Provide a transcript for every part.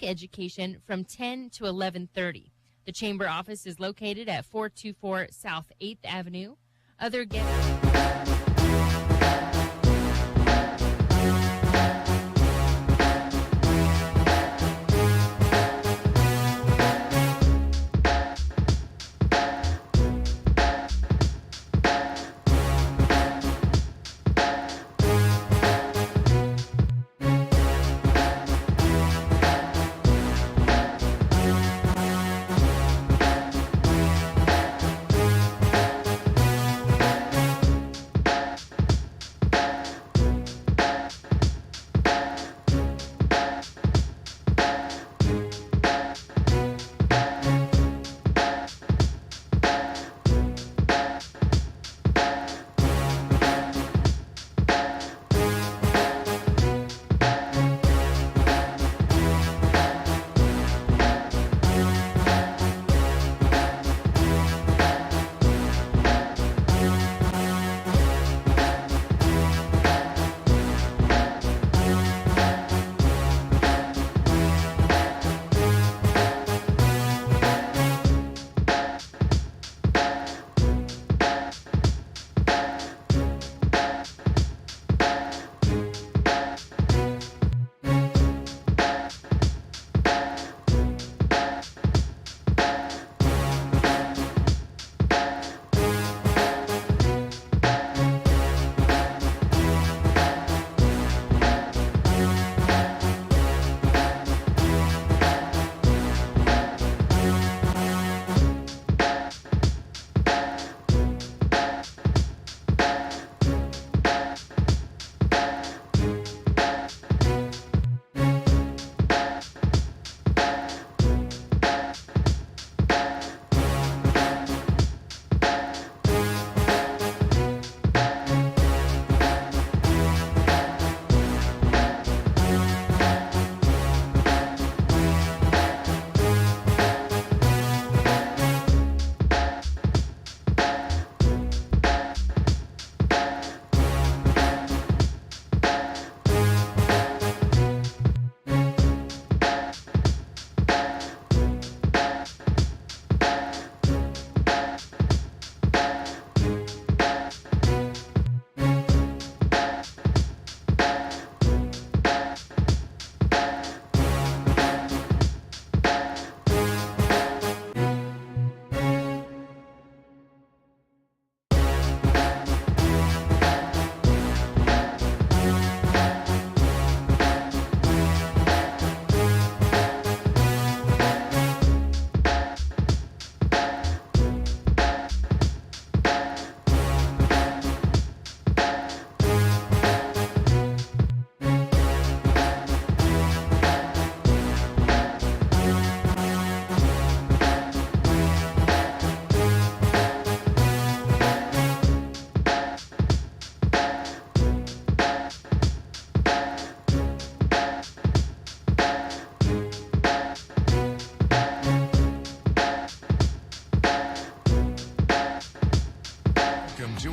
civic education from 10 to 11:30. The chamber office is located at 424 South 8th Avenue. Other guests...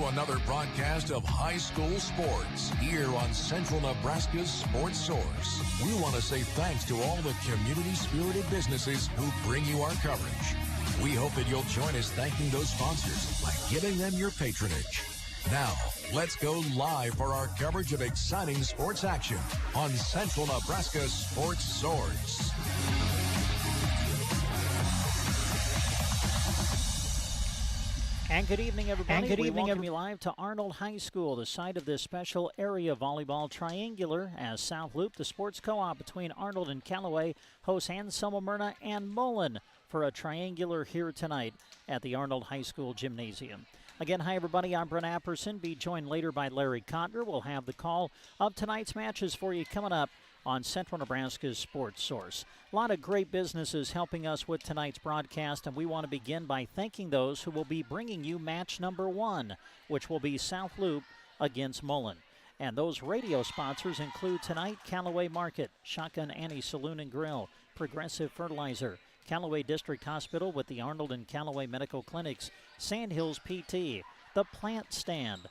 Another broadcast of high school sports here on Central Nebraska's Sports Source. We want to say thanks to all the community-spirited businesses who bring you our coverage. We hope that you'll join us thanking those sponsors by giving them your patronage. Now, let's go live for our coverage of exciting sports action on Central Nebraska's Sports Source. And good evening, everybody. We welcome you live to Arnold High School, the site of this special area volleyball triangular, as South Loup, the sports co-op between Arnold and Callaway, hosts Anselmo-Merna and Mullen for a triangular here tonight at the Arnold High School Gymnasium. Again, hi, everybody. I'm Brent Apperson. Be joined later by Larry Cotner. We'll have the call of tonight's matches for you coming up on Central Nebraska's Sports Source. A lot of great businesses helping us with tonight's broadcast, and we want to begin by thanking those who will be bringing you match number 1, which will be South Loup against Mullen. And those radio sponsors include tonight Callaway Market, Shotgun Annie Saloon and Grill, Progressive Fertilizer, Callaway District Hospital with the Arnold and Callaway Medical Clinics, Sandhills PT, The Plant Stand,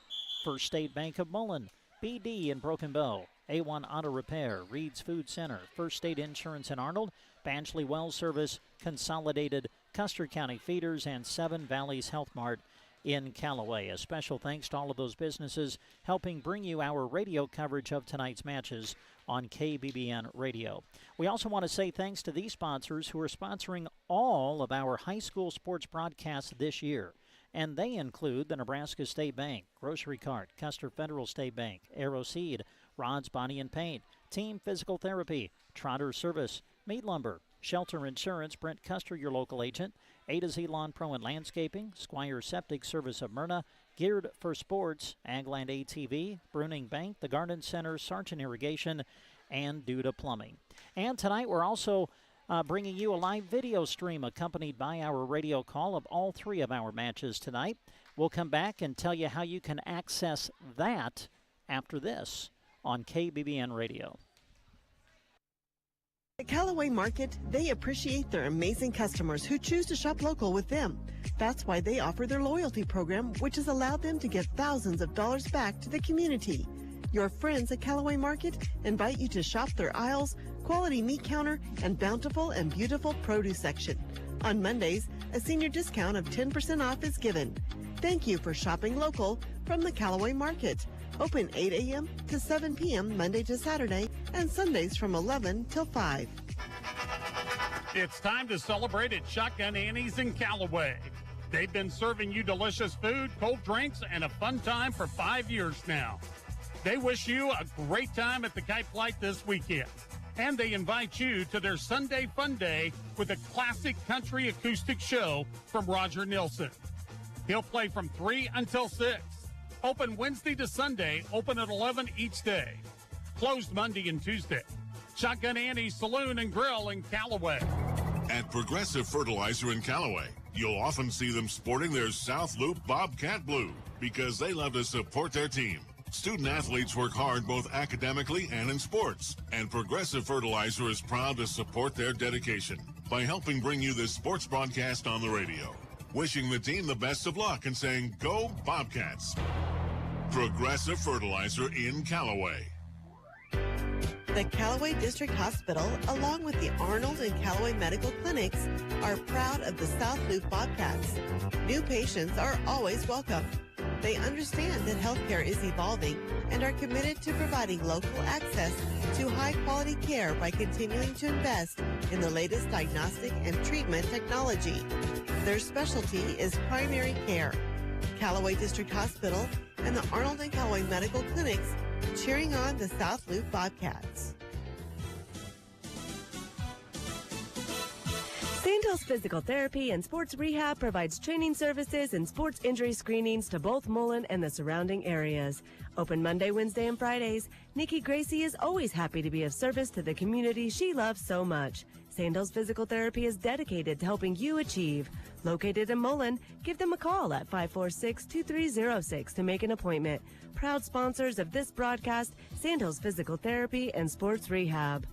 First State Bank of Mullen, BD in Broken Bow, A1 Auto Repair, Reed's Food Center, First State Insurance in Arnold, Banchley Well Service, Consolidated, Custer County Feeders, and Seven Valleys Health Mart in Callaway. A special thanks to all of those businesses helping bring you our radio coverage of tonight's matches on KBBN Radio. We also want to say thanks to these sponsors who are sponsoring all of our high school sports broadcasts this year. And they include the Nebraska State Bank, Grocery Cart, Custer Federal State Bank, Aero Seed, Rod's Body and Paint, Team Physical Therapy, Trotter Service, Meat Lumber, Shelter Insurance, Brent Custer, your local agent, A to Z Lawn Pro and Landscaping, Squire Septic Service of Myrna, Geared for Sports, Agland ATV, Bruning Bank, the Garden Center, Sargent Irrigation, and Duda Plumbing. And tonight we're also bringing you a live video stream accompanied by our radio call of all three of our matches tonight. We'll come back and tell you how you can access that after this on KBBN Radio. At Callaway Market, they appreciate their amazing customers who choose to shop local with them. That's why they offer their loyalty program, which has allowed them to give thousands of dollars back to the community. Your friends at Callaway Market invite you to shop their aisles, quality meat counter, and bountiful and beautiful produce section. On Mondays, a senior discount of 10% off is given. Thank you for shopping local from the Callaway Market. Open 8 a.m. to 7 p.m. Monday to Saturday and Sundays from 11 till 5. It's time to celebrate at Shotgun Annie's in Callaway. They've been serving you delicious food, cold drinks, and a fun time for 5 years now. They wish you a great time at the Kite Flight this weekend. And they invite you to their Sunday Fun Day with a classic country acoustic show from Roger Nilsson. He'll play from 3 until 6. Open Wednesday to Sunday, open at 11 each day. Closed Monday and Tuesday. Shotgun Annie's Saloon and Grill in Callaway. At Progressive Fertilizer in Callaway, you'll often see them sporting their South Loop Bobcat Blue because they love to support their team. Student athletes work hard both academically and in sports, and Progressive Fertilizer is proud to support their dedication by helping bring you this sports broadcast on the radio. Wishing the team the best of luck and saying, "Go Bobcats." Progressive Fertilizer in Callaway. The Callaway District Hospital, along with the Arnold and Callaway Medical Clinics, are proud of the South Loop Bobcats. New patients are always welcome. They understand that healthcare is evolving and are committed to providing local access to high-quality care by continuing to invest in the latest diagnostic and treatment technology. Their specialty is primary care. Callaway District Hospital and the Arnold and Callaway Medical Clinics cheering on the South Loop Bobcats. Sandhills Physical Therapy and Sports Rehab provides training services and sports injury screenings to both Mullen and the surrounding areas. Open Monday, Wednesday, and Fridays, Nikki Gracie is always happy to be of service to the community she loves so much. Sandhills Physical Therapy is dedicated to helping you achieve. Located in Mullen, give them a call at 546-2306 to make an appointment. Proud sponsors of this broadcast, Sandhills Physical Therapy and Sports Rehab.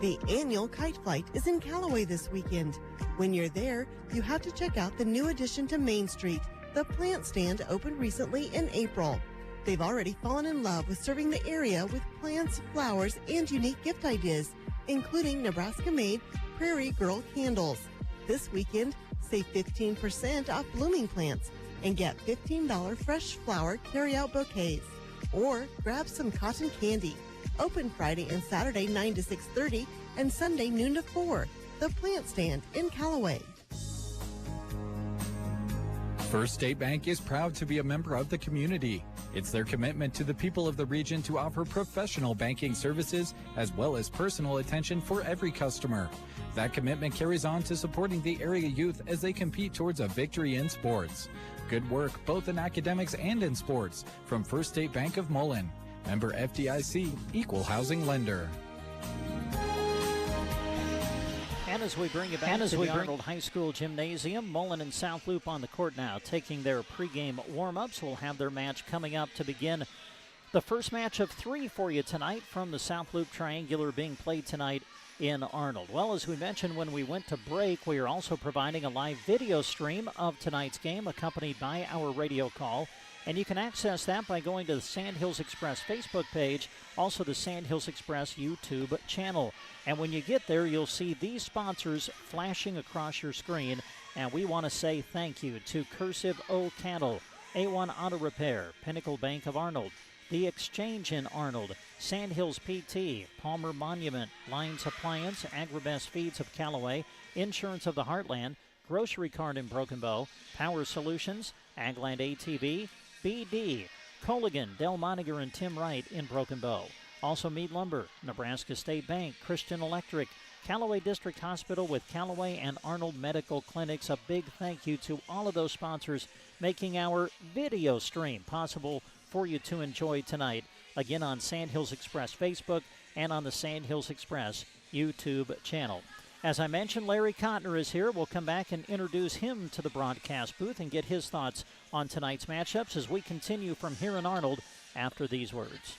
The annual Kite Flight is in Callaway this weekend. When you're there, you have to check out the new addition to Main Street. The plant stand opened recently in April. They've already fallen in love with serving the area with plants, flowers, and unique gift ideas, including Nebraska-made Prairie Girl candles. This weekend, save 15% off blooming plants and get $15 fresh flower carry-out bouquets. Or grab some cotton candy. Open Friday and Saturday 9 to 6:30 and Sunday noon to 4. The Plant Stand in Callaway. First State Bank is proud to be a member of the community. It's their commitment to the people of the region to offer professional banking services as well as personal attention for every customer. That commitment carries on to supporting the area youth as they compete towards a victory in sports. Good work both in academics and in sports from First State Bank of Mullen. Member FDIC, Equal Housing Lender. And as we bring it back to the Arnold High School Gymnasium, Mullen and South Loop on the court now, taking their pregame warm-ups. Will have their match coming up to begin the first match of 3 for you tonight from the South Loop Triangular being played tonight in Arnold. Well, as we mentioned when we went to break, we are also providing a live video stream of tonight's game accompanied by our radio call. And you can access that by going to the Sandhills Express Facebook page, also the Sandhills Express YouTube channel. And when you get there, you'll see these sponsors flashing across your screen. And we want to say thank you to Cursive O Cattle, A1 Auto Repair, Pinnacle Bank of Arnold, The Exchange in Arnold, Sandhills PT, Palmer Monument, Lyons Appliance, Agribest Feeds of Callaway, Insurance of the Heartland, Grocery Cart in Broken Bow, Power Solutions, Agland ATV, BD, Colligan, Del Moniger and Tim Wright in Broken Bow. Also Mead Lumber, Nebraska State Bank, Christian Electric, Callaway District Hospital with Callaway and Arnold Medical Clinics. A big thank you to all of those sponsors making our video stream possible for you to enjoy tonight. Again on Sandhills Express Facebook and on the Sandhills Express YouTube channel. As I mentioned, Larry Cotner is here. We'll come back and introduce him to the broadcast booth and get his thoughts on tonight's matchups as we continue from here in Arnold after these words.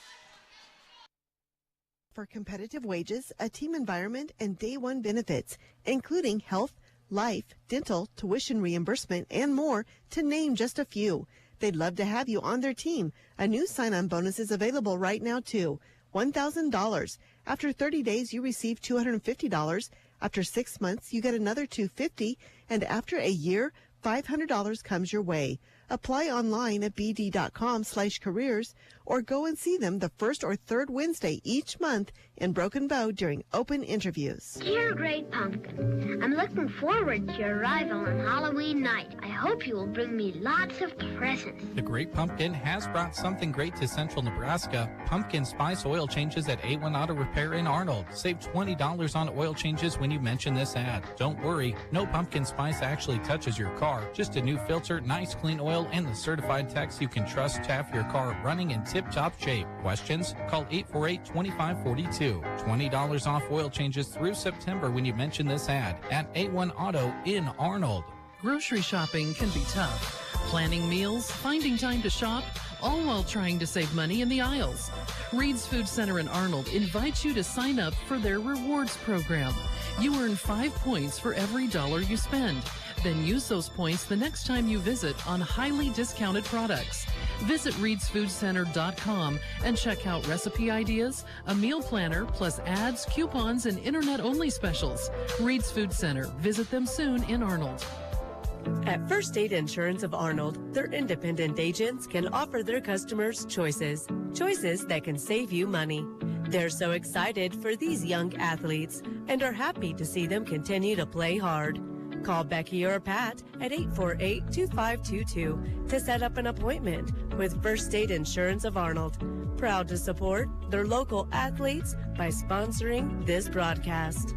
For competitive wages, a team environment, and day one benefits, including health, life, dental, tuition reimbursement, and more, to name just a few. They'd love to have you on their team. A new sign-on bonus is available right now, too. $1,000. After 30 days, you receive $250. After 6 months, you get another $250, and after a year, $500 comes your way. Apply online at bd.com/careers or go and see them the first or third Wednesday each month in Broken Bow during open interviews. Dear Great Pumpkin, I'm looking forward to your arrival on Halloween night. I hope you will bring me lots of presents. The Great Pumpkin has brought something great to Central Nebraska. Pumpkin Spice oil changes at A1 Auto Repair in Arnold. Save $20 on oil changes when you mention this ad. Don't worry, no pumpkin spice actually touches your car. Just a new filter, nice clean oil, and the certified techs you can trust to have your car running in tip-top shape. Questions? Call 848-2542. $20 off oil changes through September when you mention this ad at A1 Auto in Arnold. Grocery shopping can be tough. Planning meals, finding time to shop, all while trying to save money in the aisles. Reed's Food Center in Arnold invites you to sign up for their rewards program. You earn 5 points for every dollar you spend. Then use those points the next time you visit on highly discounted products. Visit reedsfoodcenter.com and check out recipe ideas, a meal planner, plus ads, coupons, and internet-only specials. Reed's Food Center. Visit them soon in Arnold. At First State Insurance of Arnold, their independent agents can offer their customers choices that can save you money. They're so excited for these young athletes and are happy to see them continue to play hard. Call Becky or Pat at 848-2522 to set up an appointment with First State Insurance of Arnold. Proud to support their local athletes by sponsoring this broadcast.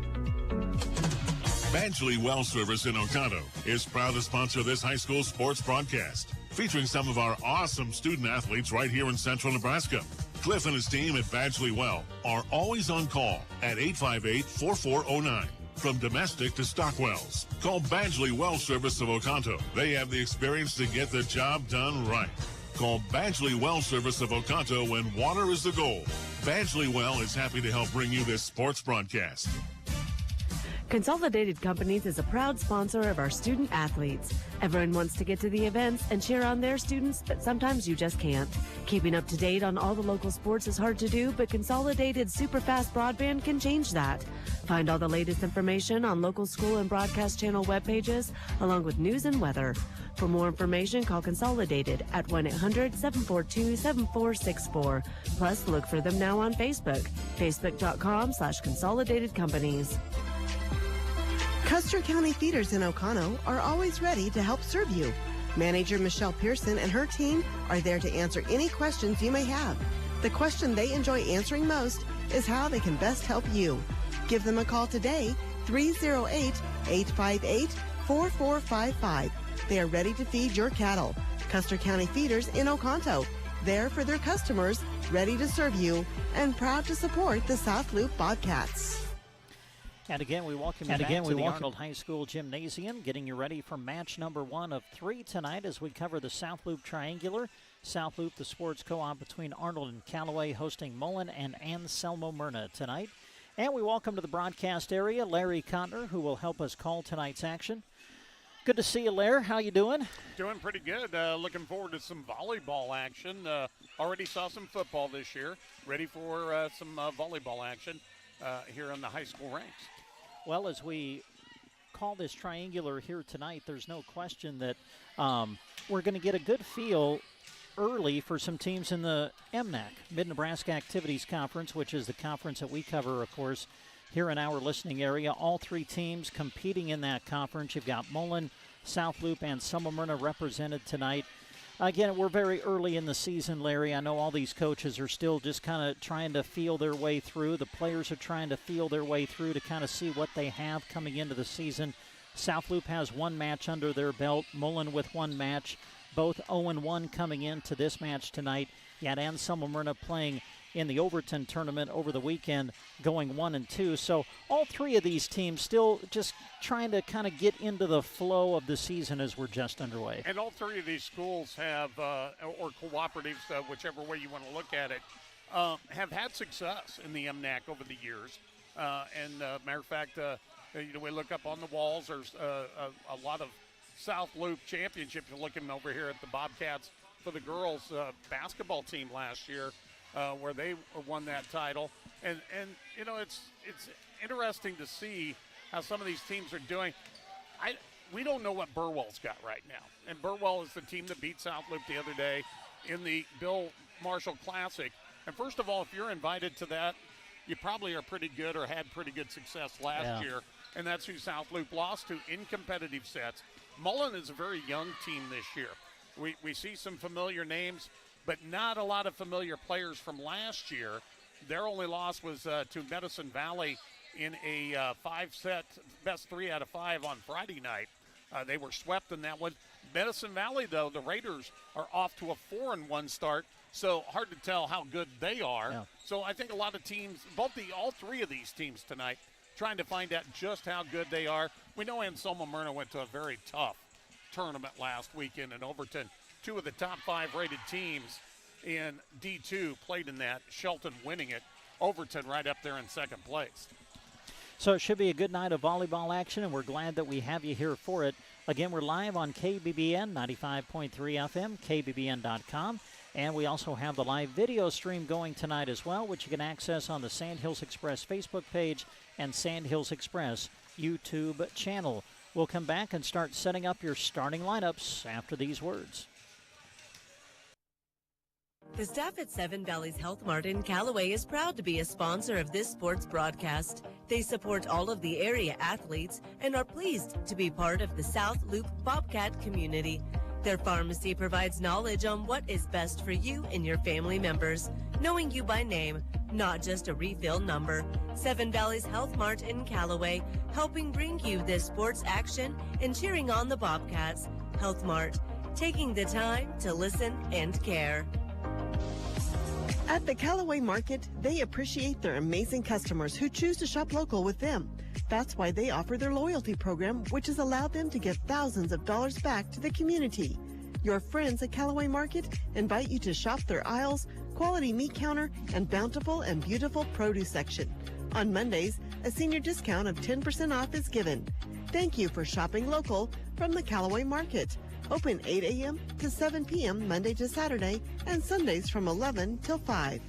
Badgley Well Service in Oconto is proud to sponsor this high school sports broadcast, featuring some of our awesome student athletes right here in central Nebraska. Cliff and his team at Badgley Well are always on call at 858-4409. From domestic to stock wells, call Badgley Well Service of Oconto. They have the experience to get the job done right. Call Badgley Well Service of Oconto when water is the goal. Badgley Well is happy to help bring you this sports broadcast. Consolidated Companies is a proud sponsor of our student athletes. Everyone wants to get to the events and cheer on their students, but sometimes you just can't. Keeping up to date on all the local sports is hard to do, but Consolidated Superfast Broadband can change that. Find all the latest information on local school and broadcast channel web pages, along with news and weather. For more information, call Consolidated at 1-800-742-7464. Plus, look for them now on Facebook, facebook.com/Consolidated Companies. Custer County Feeders in Oconto are always ready to help serve you. Manager Michelle Pearson and her team are there to answer any questions you may have. The question they enjoy answering most is how they can best help you. Give them a call today, 308-858-4455. They are ready to feed your cattle. Custer County Feeders in Oconto, there for their customers, ready to serve you, and proud to support the South Loop Bobcats. And again, we welcome you back to the Arnold High School Gymnasium, getting you ready for match number 1 of 3 tonight as we cover the South Loop Triangular. South Loop, the sports co-op between Arnold and Callaway, hosting Mullen and Anselmo-Merna tonight. And we welcome to the broadcast area Larry Cotner, who will help us call tonight's action. Good to see you, Larry. How you doing? Doing pretty good. Looking forward to some volleyball action. Already saw some football this year. Ready for some volleyball action here on the high school ranks. Well, as we call this triangular here tonight, there's no question that we're going to get a good feel early for some teams in the MNAC, Mid-Nebraska Activities Conference, which is the conference that we cover, of course, here in our listening area. All three teams competing in that conference. You've got Mullen, South Loup, and Anselmo-Merna represented tonight. Again, we're very early in the season, Larry. I know all these coaches are still just kind of trying to feel their way through. The players are trying to feel their way through to kind of see what they have coming into the season. South Loup has one match under their belt, Mullen with one match, both 0-1 coming into this match tonight. You had Anselmo-Merna playing in the Overton tournament over the weekend, going 1-2. So all three of these teams still just trying to kind of get into the flow of the season as we're just underway. And all three of these schools have, or cooperatives, whichever way you want to look at it, have had success in the MNAC over the years. Matter of fact, we look up on the walls, there's a lot of South Loup championships. You're looking over here at the Bobcats for the girls basketball team last year, where they won that title. And it's interesting to see how some of these teams are doing. We don't know what Burwell's got right now. And Burwell is the team that beat South Loup the other day in the Bill Marshall Classic. And first of all, if you're invited to that, you probably are pretty good or had pretty good success last year. And that's who South Loup lost to in competitive sets. Mullen is a very young team this year. We see some familiar names, but not a lot of familiar players from last year. Their only loss was to Medicine Valley in a 5-set best 3 out of 5 on Friday night. They were swept in that one. Medicine Valley, though, the Raiders are off to a 4-1 start, so hard to tell how good they are. Yeah. So I think a lot of teams, all three of these teams tonight, trying to find out just how good they are. We know Anselmo-Merna went to a very tough tournament last weekend in Overton. 2 of the top 5 rated teams in D2 played in that, Shelton winning it, Overton right up there in second place. So it should be a good night of volleyball action, and we're glad that we have you here for it. Again, we're live on KBBN 95.3 FM, KBBN.com, and we also have the live video stream going tonight as well, which you can access on the Sandhills Express Facebook page and Sandhills Express YouTube channel. We'll come back and start setting up your starting lineups after these words. The staff at Seven Valleys Health Mart in Callaway is proud to be a sponsor of this sports broadcast. They support all of the area athletes and are pleased to be part of the South Loup Bobcat community. Their pharmacy provides knowledge on what is best for you and your family members, knowing you by name, not just a refill number. Seven Valleys Health Mart in Callaway, helping bring you this sports action and cheering on the Bobcats. Health Mart, taking the time to listen and care. At the Callaway Market, they appreciate their amazing customers who choose to shop local with them. That's why they offer their loyalty program, which has allowed them to give thousands of dollars back to the community. Your friends at Callaway Market invite you to shop their aisles, quality meat counter, and bountiful and beautiful produce section. On Mondays, a senior discount of 10% off is given. Thank you for shopping local from the Callaway Market. Open 8 a.m. to 7 p.m. Monday to Saturday and Sundays from 11 till 5.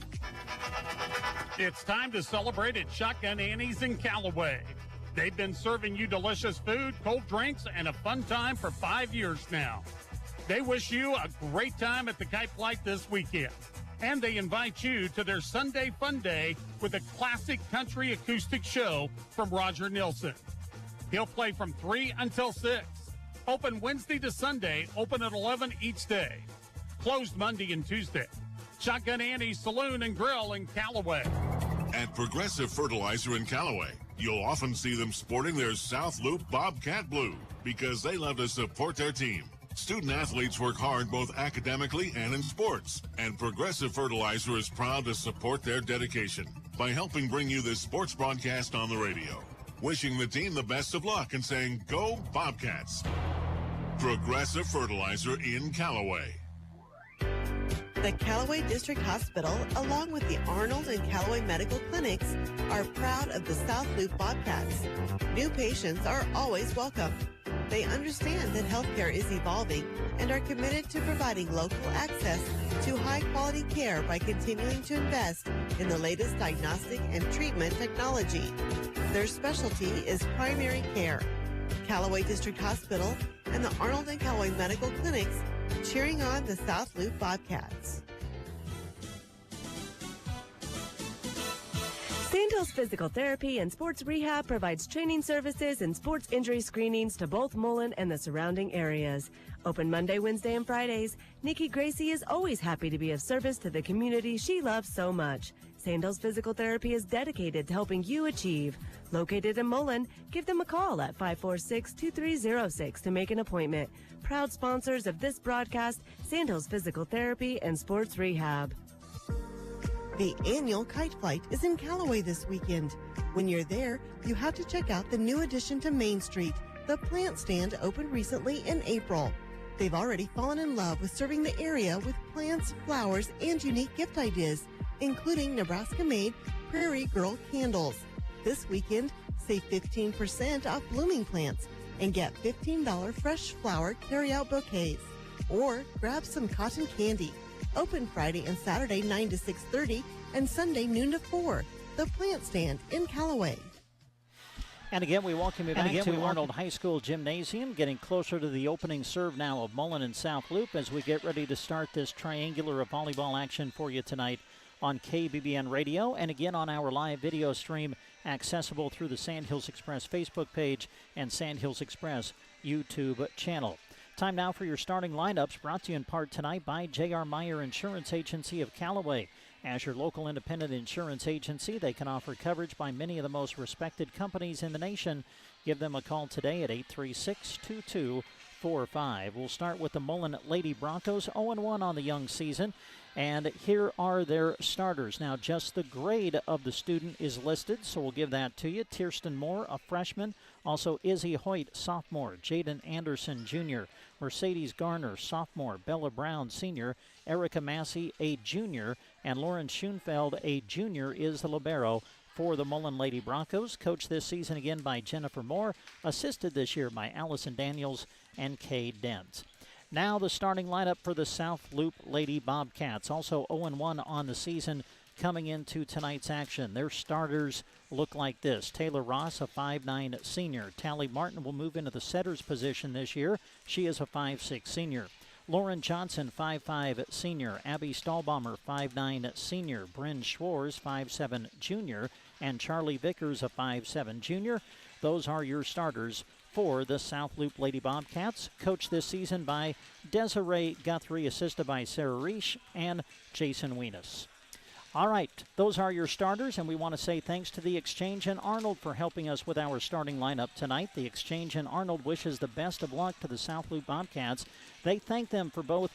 It's time to celebrate at Shotgun Annie's in Callaway. They've been serving you delicious food, cold drinks, and a fun time for 5 years now. They wish you a great time at the Kite Flight this weekend. And they invite you to their Sunday Fun Day with a classic country acoustic show from Roger Nilsson. He'll play from 3 until 6. Open Wednesday to Sunday, open at 11 each day. Closed Monday and Tuesday. Shotgun Annie's Saloon and Grill in Callaway. At Progressive Fertilizer in Callaway, you'll often see them sporting their South Loup Bobcat Blue because they love to support their team. Student athletes work hard both academically and in sports, and Progressive Fertilizer is proud to support their dedication by helping bring you this sports broadcast on the radio. Wishing the team the best of luck and saying, "Go Bobcats." Progressive Fertilizer in Callaway. The Callaway District Hospital, along with the Arnold and Callaway Medical Clinics, are proud of the South Loop Bobcats. New patients are always welcome. They understand that healthcare is evolving and are committed to providing local access to high-quality care by continuing to invest in the latest diagnostic and treatment technology. Their specialty is primary care. Callaway District Hospital and the Arnold and Callaway Medical Clinics cheering on the South Loop Bobcats. Sandhills Physical Therapy and Sports Rehab provides training services and sports injury screenings to both Mullen and the surrounding areas. Open Monday, Wednesday, and Fridays, Nikki Gracie is always happy to be of service to the community she loves so much. Sandhills Physical Therapy is dedicated to helping you achieve. Located in Mullen, give them a call at 546-2306 to make an appointment. Proud sponsors of this broadcast, Sandhills Physical Therapy and Sports Rehab. The annual Kite Flight is in Callaway this weekend. When you're there, you have to check out the new addition to Main Street. The plant stand opened recently in April. They've already fallen in love with serving the area with plants, flowers, and unique gift ideas, including Nebraska-made Prairie Girl candles. This weekend, save 15% off blooming plants and get $15 fresh flower carry-out bouquets. Or grab some cotton candy. Open Friday and Saturday 9 to 6:30 and Sunday noon to 4. The Plant Stand in Callaway. And again, we welcome you back to Arnold High School Gymnasium, getting closer to the opening serve now of Mullen and South Loop as we get ready to start this triangular of volleyball action for you tonight on KBBN Radio and again on our live video stream accessible through the Sandhills Express Facebook page and Sandhills Express YouTube channel. Time now for your starting lineups, brought to you in part tonight by J.R. Meyer Insurance Agency of Callaway. As your local independent insurance agency, they can offer coverage by many of the most respected companies in the nation. Give them a call today at 836-2245. We'll start with the Mullen Lady Broncos, 0-1 on the young season. And here are their starters. Now, just the grade of the student is listed, so we'll give that to you. Kirsten Moore, a freshman. Also, Izzy Hoyt, sophomore. Jaden Anderson, junior. Mercedes Garner, sophomore. Bella Brown, senior. Erica Massey, a junior. And Lauren Schoenfeld, a junior, is the libero for the Mullen Lady Broncos. Coached this season again by Jennifer Moore. Assisted this year by Allison Daniels and Kay Dent. Now the starting lineup for the South Loop Lady Bobcats, also 0-1 on the season coming into tonight's action. Their starters look like this. Taylor Ross, a 5'9 senior. Tally Martin will move into the setter's position this year. She is a 5'6 senior. Lauren Johnson, 5'5 senior. Abby Stahlbaumer, 5'9 senior. Bryn Schwarz, 5'7 junior. And Charlie Vickers, a 5'7 junior. Those are your starters for the South Loop Lady Bobcats, coached this season by Desiree Guthrie, assisted by Sarah Reish and Jason Wienis. All right, those are your starters, and we want to say thanks to the Exchange in Arnold for helping us with our starting lineup tonight. The Exchange in Arnold wishes the best of luck to the South Loop Bobcats. They thank them for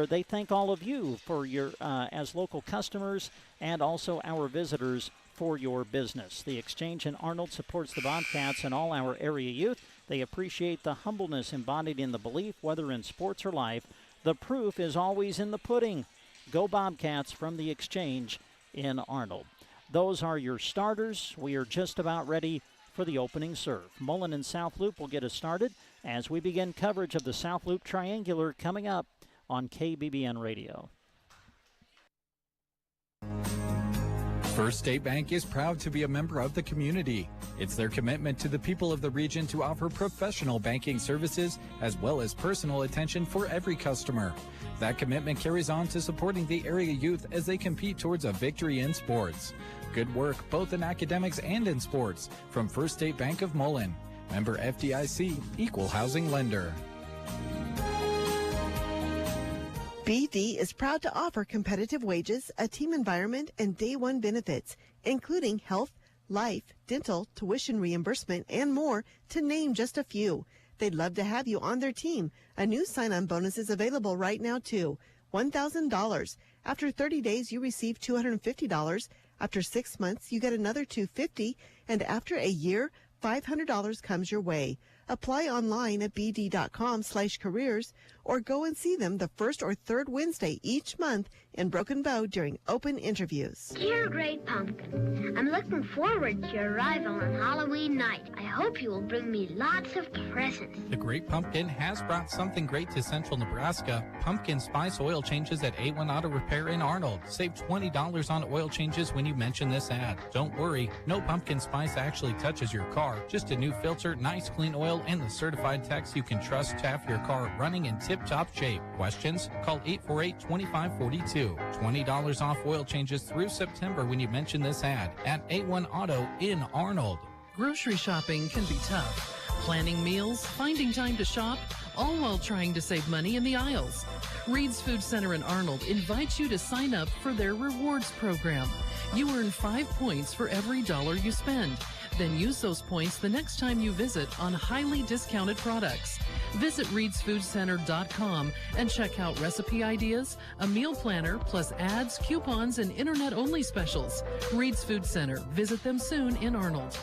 they thank all of you for your as local customers and also our visitors for your business. The Exchange in Arnold supports the Bobcats and all our area youth. They appreciate the humbleness embodied in the belief, whether in sports or life. The proof is always in the pudding. Go Bobcats from the Exchange in Arnold. Those are your starters. We are just about ready for the opening serve. Mullen and South Loop will get us started as we begin coverage of the South Loop Triangular coming up on KBBN Radio. First State Bank is proud to be a member of the community. It's their commitment to the people of the region to offer professional banking services as well as personal attention for every customer. That commitment carries on to supporting the area youth as they compete towards a victory in sports. Good work both in academics and in sports from First State Bank of Mullen. Member FDIC, Equal Housing Lender. BD is proud to offer competitive wages, a team environment, and day one benefits, including health, life, dental, tuition reimbursement, and more, to name just a few. They'd love to have you on their team. A new sign-on bonus is available right now, too. $1,000. After 30 days, you receive $250. After 6 months, you get another $250. And after a year, $500 comes your way. Apply online at bd.com/careers or go and see them the first or third Wednesday each month in Broken Bow during open interviews. Dear Great Pumpkin, I'm looking forward to your arrival on Halloween night. I hope you will bring me lots of presents. The Great Pumpkin has brought something great to Central Nebraska. Pumpkin Spice oil changes at A1 Auto Repair in Arnold. Save $20 on oil changes when you mention this ad. Don't worry, no Pumpkin Spice actually touches your car. Just a new filter, nice clean oil, and the certified techs you can trust to have your car running in tip-top shape. Questions? Call 848-2542. $20 off oil changes through September when you mention this ad at A1 Auto in Arnold. Grocery shopping can be tough. Planning meals, finding time to shop, all while trying to save money in the aisles. Reed's Food Center in Arnold invites you to sign up for their rewards program. You earn 5 points for every dollar you spend. Then use those points the next time you visit on highly discounted products. Visit reedsfoodcenter.com and check out recipe ideas, a meal planner, plus ads, coupons, and internet-only specials. Reed's Food Center. Visit them soon in Arnold.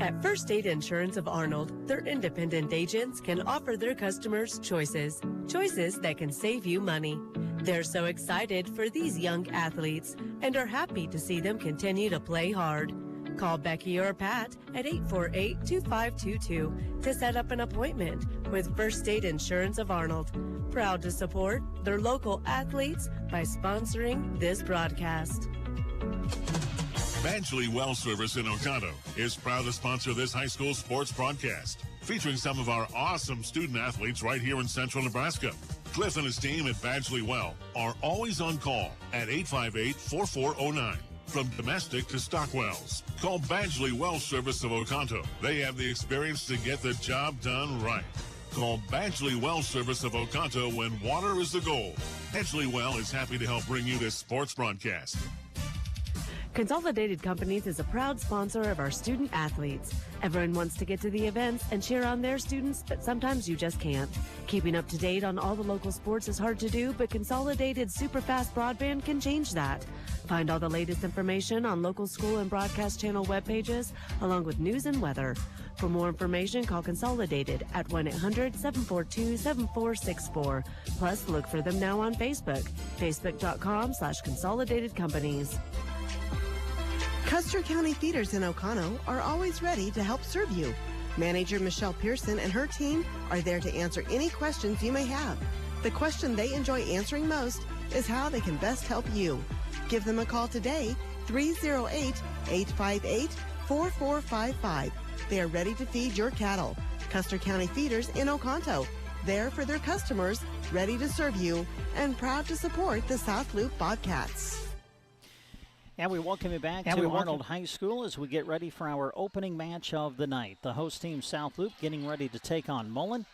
At First Aid Insurance of Arnold, their independent agents can offer their customers choices. Choices that can save you money. They're so excited for these young athletes and are happy to see them continue to play hard. Call Becky or Pat at 848-2522 to set up an appointment with First State Insurance of Arnold. Proud to support their local athletes by sponsoring this broadcast. Badgley Well Service in Oconto is proud to sponsor this high school sports broadcast, featuring some of our awesome student athletes right here in Central Nebraska. Cliff and his team at Badgley Well are always on call at 858-4409. From domestic to stock wells. Call Badgley Well Service of Oconto. They have the experience to get the job done right. Call Badgley Well Service of Oconto when water is the goal. Badgley Well is happy to help bring you this sports broadcast. Consolidated Companies is a proud sponsor of our student athletes. Everyone wants to get to the events and cheer on their students, but sometimes you just can't. Keeping up to date on all the local sports is hard to do, but Consolidated Superfast Broadband can change that. Find all the latest information on local school and broadcast channel web pages, along with news and weather. For more information, call Consolidated at 1-800-742-7464. Plus, look for them now on Facebook, facebook.com/Consolidated Companies. Custer County Feeders in Oconto are always ready to help serve you. Manager Michelle Pearson and her team are there to answer any questions you may have. The question they enjoy answering most is how they can best help you. Give them a call today, 308-858-4455. They are ready to feed your cattle. Custer County Feeders in Oconto, there for their customers, ready to serve you, and proud to support the South Loop Bobcats. And we welcome you back to Arnold High School as we get ready for our opening match of the night. The host team, South Loop, getting ready to take on Mullen.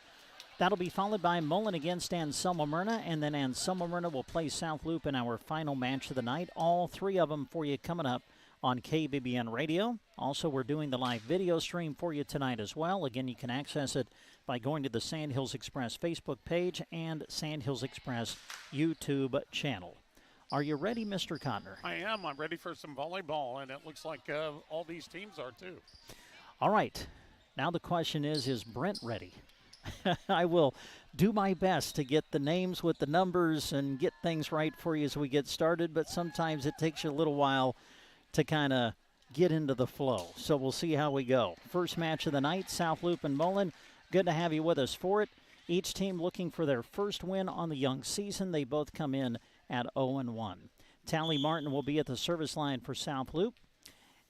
That'll be followed by Mullen against Anselmo-Merna, and then Anselmo-Merna will play South Loop in our final match of the night. All three of them for you coming up on KBBN Radio. Also, we're doing the live video stream for you tonight as well. Again, you can access it by going to the Sandhills Express Facebook page and Sandhills Express YouTube channel. Are you ready, Mr. Cotner? I am. I'm ready for some volleyball, and it looks like all these teams are too. All right. Now the question is Brent ready? I will do my best to get the names with the numbers and get things right for you as we get started, but sometimes it takes you a little while to kind of get into the flow. So we'll see how we go. First match of the night, South Loop and Mullen. Good to have you with us for it. Each team looking for their first win on the young season. They both come in at 0-1. Tally Martin will be at the service line for South Loop.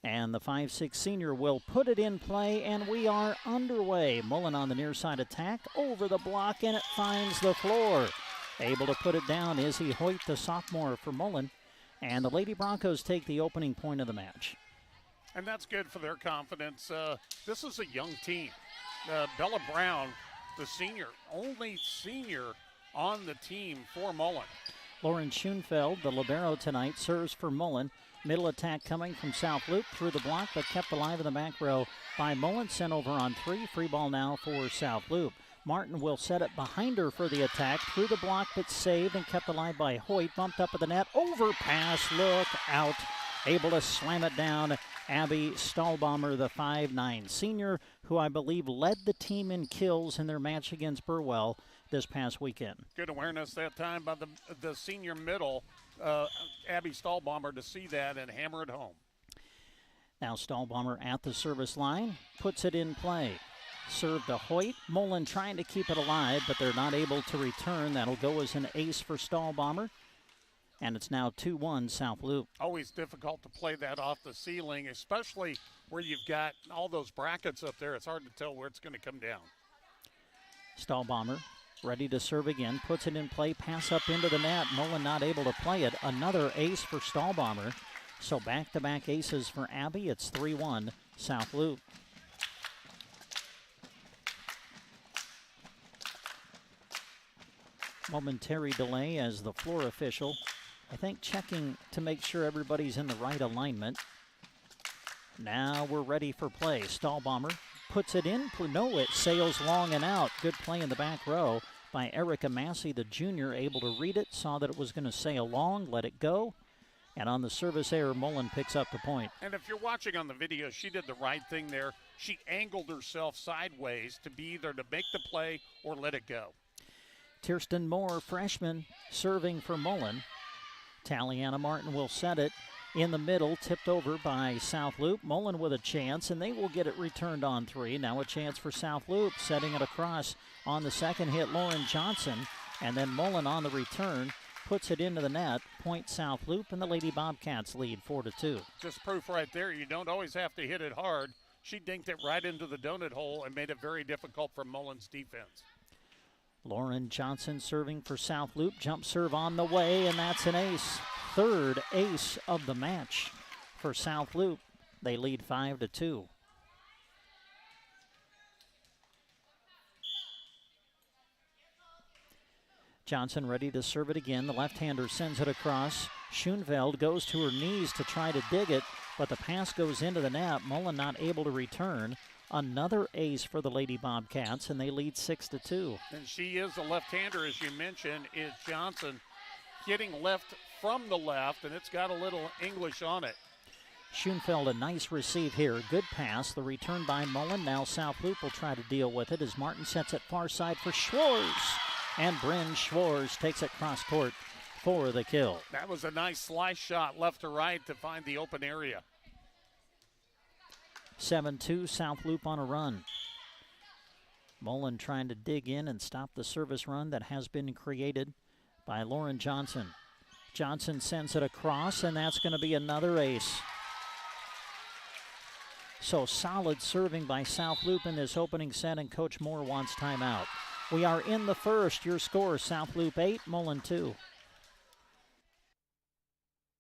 And the 5'6 senior will put it in play, and we are underway. Mullen on the near side attack, over the block, and it finds the floor. Able to put it down is Hoyt, the sophomore for Mullen. And the Lady Broncos take the opening point of the match. And that's good for their confidence. This is a young team. Bella Brown, the senior, only senior on the team for Mullen. Lauren Schoenfeld, the libero tonight, serves for Mullen. Middle attack coming from South Loop through the block, but kept alive in the back row by Mullen. Sent over on three. Free ball now for South Loop. Martin will set it behind her for the attack. Through the block, but saved and kept alive by Hoyt. Bumped up at the net. Overpass. Look out. able to slam it down. Abby Stahlbaumer, the 5'9" senior, who I believe led the team in kills in their match against Burwell this past weekend. Good awareness that time by the senior middle, Abby Stahlbaumer, to see that and hammer it home. Now Stahlbaumer at the service line, puts it in play. Serve to Hoyt. Mullen trying to keep it alive, but they're not able to return. That'll go as an ace for Stahlbaumer. And it's now 2-1 South Loop. Always difficult to play that off the ceiling, especially where you've got all those brackets up there. It's hard to tell where it's going to come down. Stahlbaumer ready to serve again. Puts it in play. Pass up into the net. Mullen not able to play it. Another ace for Stahlbaumer. So back-to-back aces for Abby. It's 3-1 South Loop. Momentary delay as the floor official, I think, checking to make sure everybody's in the right alignment. Now we're ready for play. Stahlbaumer puts it in. No, it sails long and out. Good play in the back row by Erica Massey, the junior, able to read it, saw that it was going to sail long, let it go. And on the service error, Mullen picks up the point. And if you're watching on the video, she did the right thing there. She angled herself sideways to be either to make the play or let it go. Kirsten Moore, freshman, serving for Mullen. Taliana Martin will set it in the middle, tipped over by South Loop. Mullen with a chance, and they will get it returned on three. Now a chance for South Loop, setting it across on the second hit, Lauren Johnson. And then Mullen on the return puts it into the net. Point South Loop, and the Lady Bobcats lead 4-2. Just proof right there. You don't always have to hit it hard. She dinked it right into the donut hole and made it very difficult for Mullen's defense. Lauren Johnson serving for South Loop. Jump serve on the way, and that's an ace. Third ace of the match for South Loop. They lead 5-2. Johnson ready to serve it again. The left-hander sends it across. Schoenfeld goes to her knees to try to dig it, but the pass goes into the net. Mullen not able to return. Another ace for the Lady Bobcats, and they lead 6-2. And she is a left-hander, as you mentioned, is Johnson, getting left from the left, and it's got a little English on it. Schoenfeld, a nice receive here. Good pass. The return by Mullen. Now South Loop will try to deal with it as Martin sets it far side for Schwartz. And Bryn Schwartz takes it cross court for the kill. That was a nice slice shot left to right to find the open area. 7-2, South Loop on a run. Mullen trying to dig in and stop the service run that has been created by Lauren Johnson. Johnson sends it across, and that's going to be another ace. So solid serving by South Loop in this opening set, and Coach Moore wants timeout. We are in the first. Your score, South Loop 8, Mullen 2.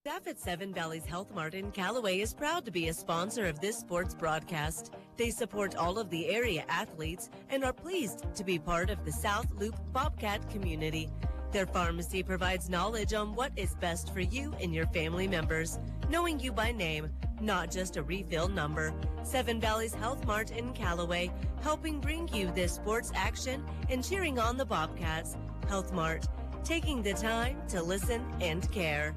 Staff at Seven Valleys Health Mart in Callaway is proud to be a sponsor of this sports broadcast. They support all of the area athletes and are pleased to be part of the South Loop Bobcat community. Their pharmacy provides knowledge on what is best for you and your family members, knowing you by name, not just a refill number. Seven Valleys Health Mart in Callaway, helping bring you this sports action and cheering on the Bobcats. Health Mart, taking the time to listen and care.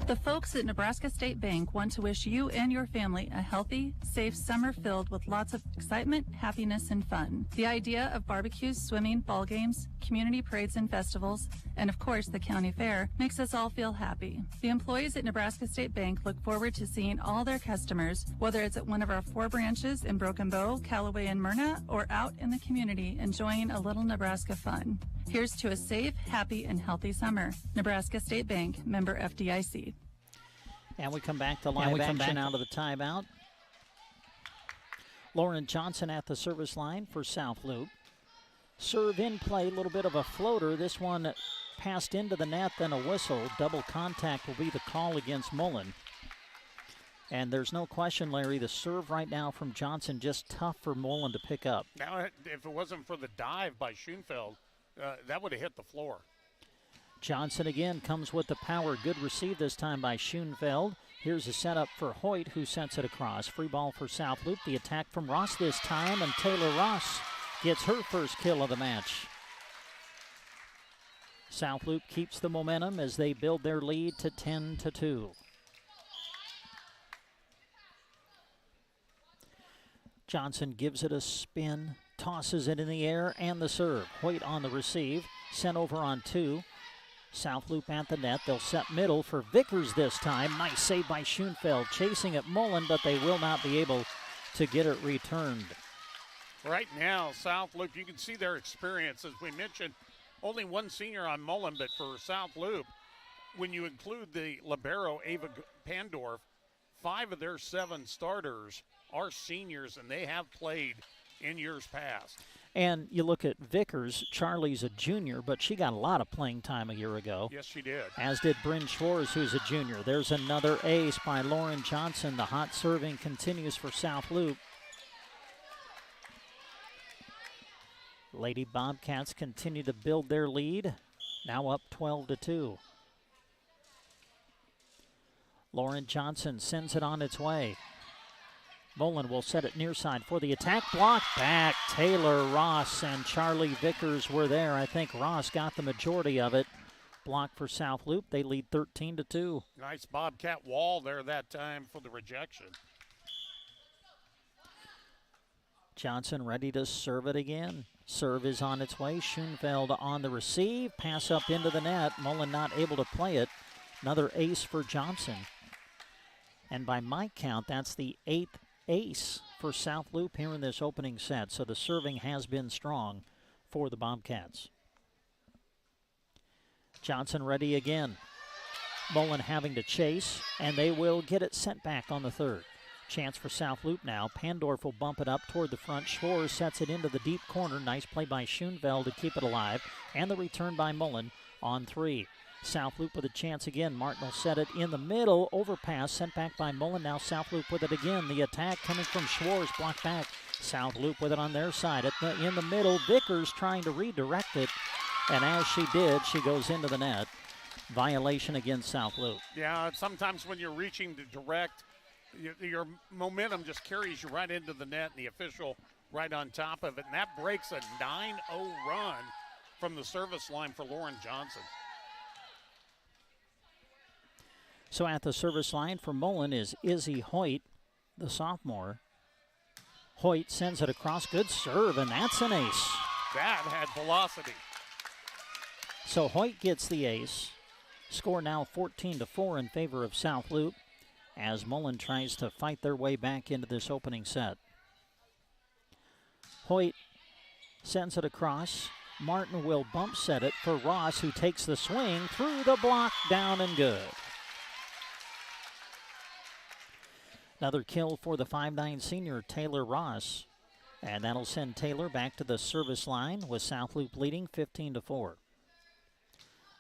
The folks at Nebraska State Bank want to wish you and your family a healthy, safe summer filled with lots of excitement, happiness, and fun. The idea of barbecues, swimming, ball games, community parades and festivals, and of course the county fair makes us all feel happy. The employees at Nebraska State Bank look forward to seeing all their customers, whether it's at one of our 4 branches in Broken Bow, Callaway, and Merna, or out in the community enjoying a little Nebraska fun. Here's to a safe, happy, and healthy summer. Nebraska State Bank, member FDIC. And we come back to live action out of the timeout. Lauren Johnson at the service line for South Loop. Serve in play, a little bit of a floater. This one passed into the net, then a whistle. Double contact will be the call against Mullen. And there's no question, Larry, the serve right now from Johnson just tough for Mullen to pick up. Now, if it wasn't for the dive by Schoenfeld, that would have hit the floor. Johnson again comes with the power. Good receive this time by Schoenfeld. Here's a setup for Hoyt, who sets it across. Free ball for South Loop. The attack from Ross this time, and Taylor Ross gets her first kill of the match. South Loop keeps the momentum as they build their lead to 10-2. Johnson gives it a spin, tosses it in the air, and the serve. Hoyt on the receive, sent over on 2. South Loop at the net. They'll set middle for Vickers this time. Nice save by Schoenfeld, chasing at Mullen, but they will not be able to get it returned. Right now, South Loop, you can see their experience. As we mentioned, only one senior on Mullen, but for South Loop, when you include the libero Ava Pandorf, 5 of their 7 starters are seniors, and they have played in years past. And you look at Vickers, Charlie's a junior, but she got a lot of playing time a year ago. Yes, she did. As did Bryn Schwartz, who's a junior. There's another ace by Lauren Johnson. The hot serving continues for South Loop. Lady Bobcats continue to build their lead, now up 12-2. Lauren Johnson sends it on its way. Mullen will set it near side for the attack. Block back. Taylor Ross and Charlie Vickers were there. I think Ross got the majority of it. Block for South Loop. They lead 13-2. Nice Bobcat wall there that time for the rejection. Johnson ready to serve it again. Serve is on its way. Schoenfeld on the receive. Pass up into the net. Mullen not able to play it. Another ace for Johnson. And by my count, that's the 8th ace for South Loop here in this opening set. So the serving has been strong for the Bobcats. Johnson ready again. Mullen having to chase, and they will get it sent back on the third. Chance for South Loop now. Pandorf will bump it up toward the front. Schwartz sets it into the deep corner. Nice play by Schoenfeld to keep it alive. And the return by Mullen on 3. South Loop with a chance again. Martin will set it in the middle. Overpass sent back by Mullen. Now South Loop with it again. The attack coming from Schwartz. Blocked back. South Loop with it on their side. In the middle, Vickers trying to redirect it. And as she did, she goes into the net. Violation against South Loop. Yeah, sometimes when you're reaching to direct, your momentum just carries you right into the net, and the official right on top of it. And that breaks a 9-0 run from the service line for Lauren Johnson. So at the service line for Mullen is Izzy Hoyt, the sophomore. Hoyt sends it across. Good serve, and that's an ace. That had velocity. So Hoyt gets the ace. Score now 14-4 in favor of South Loop as Mullen tries to fight their way back into this opening set. Hoyt sends it across. Martin will bump set it for Ross, who takes the swing through the block, down and good. Another kill for the 5'9" senior, Taylor Ross. And that'll send Taylor back to the service line with South Loop leading 15-4.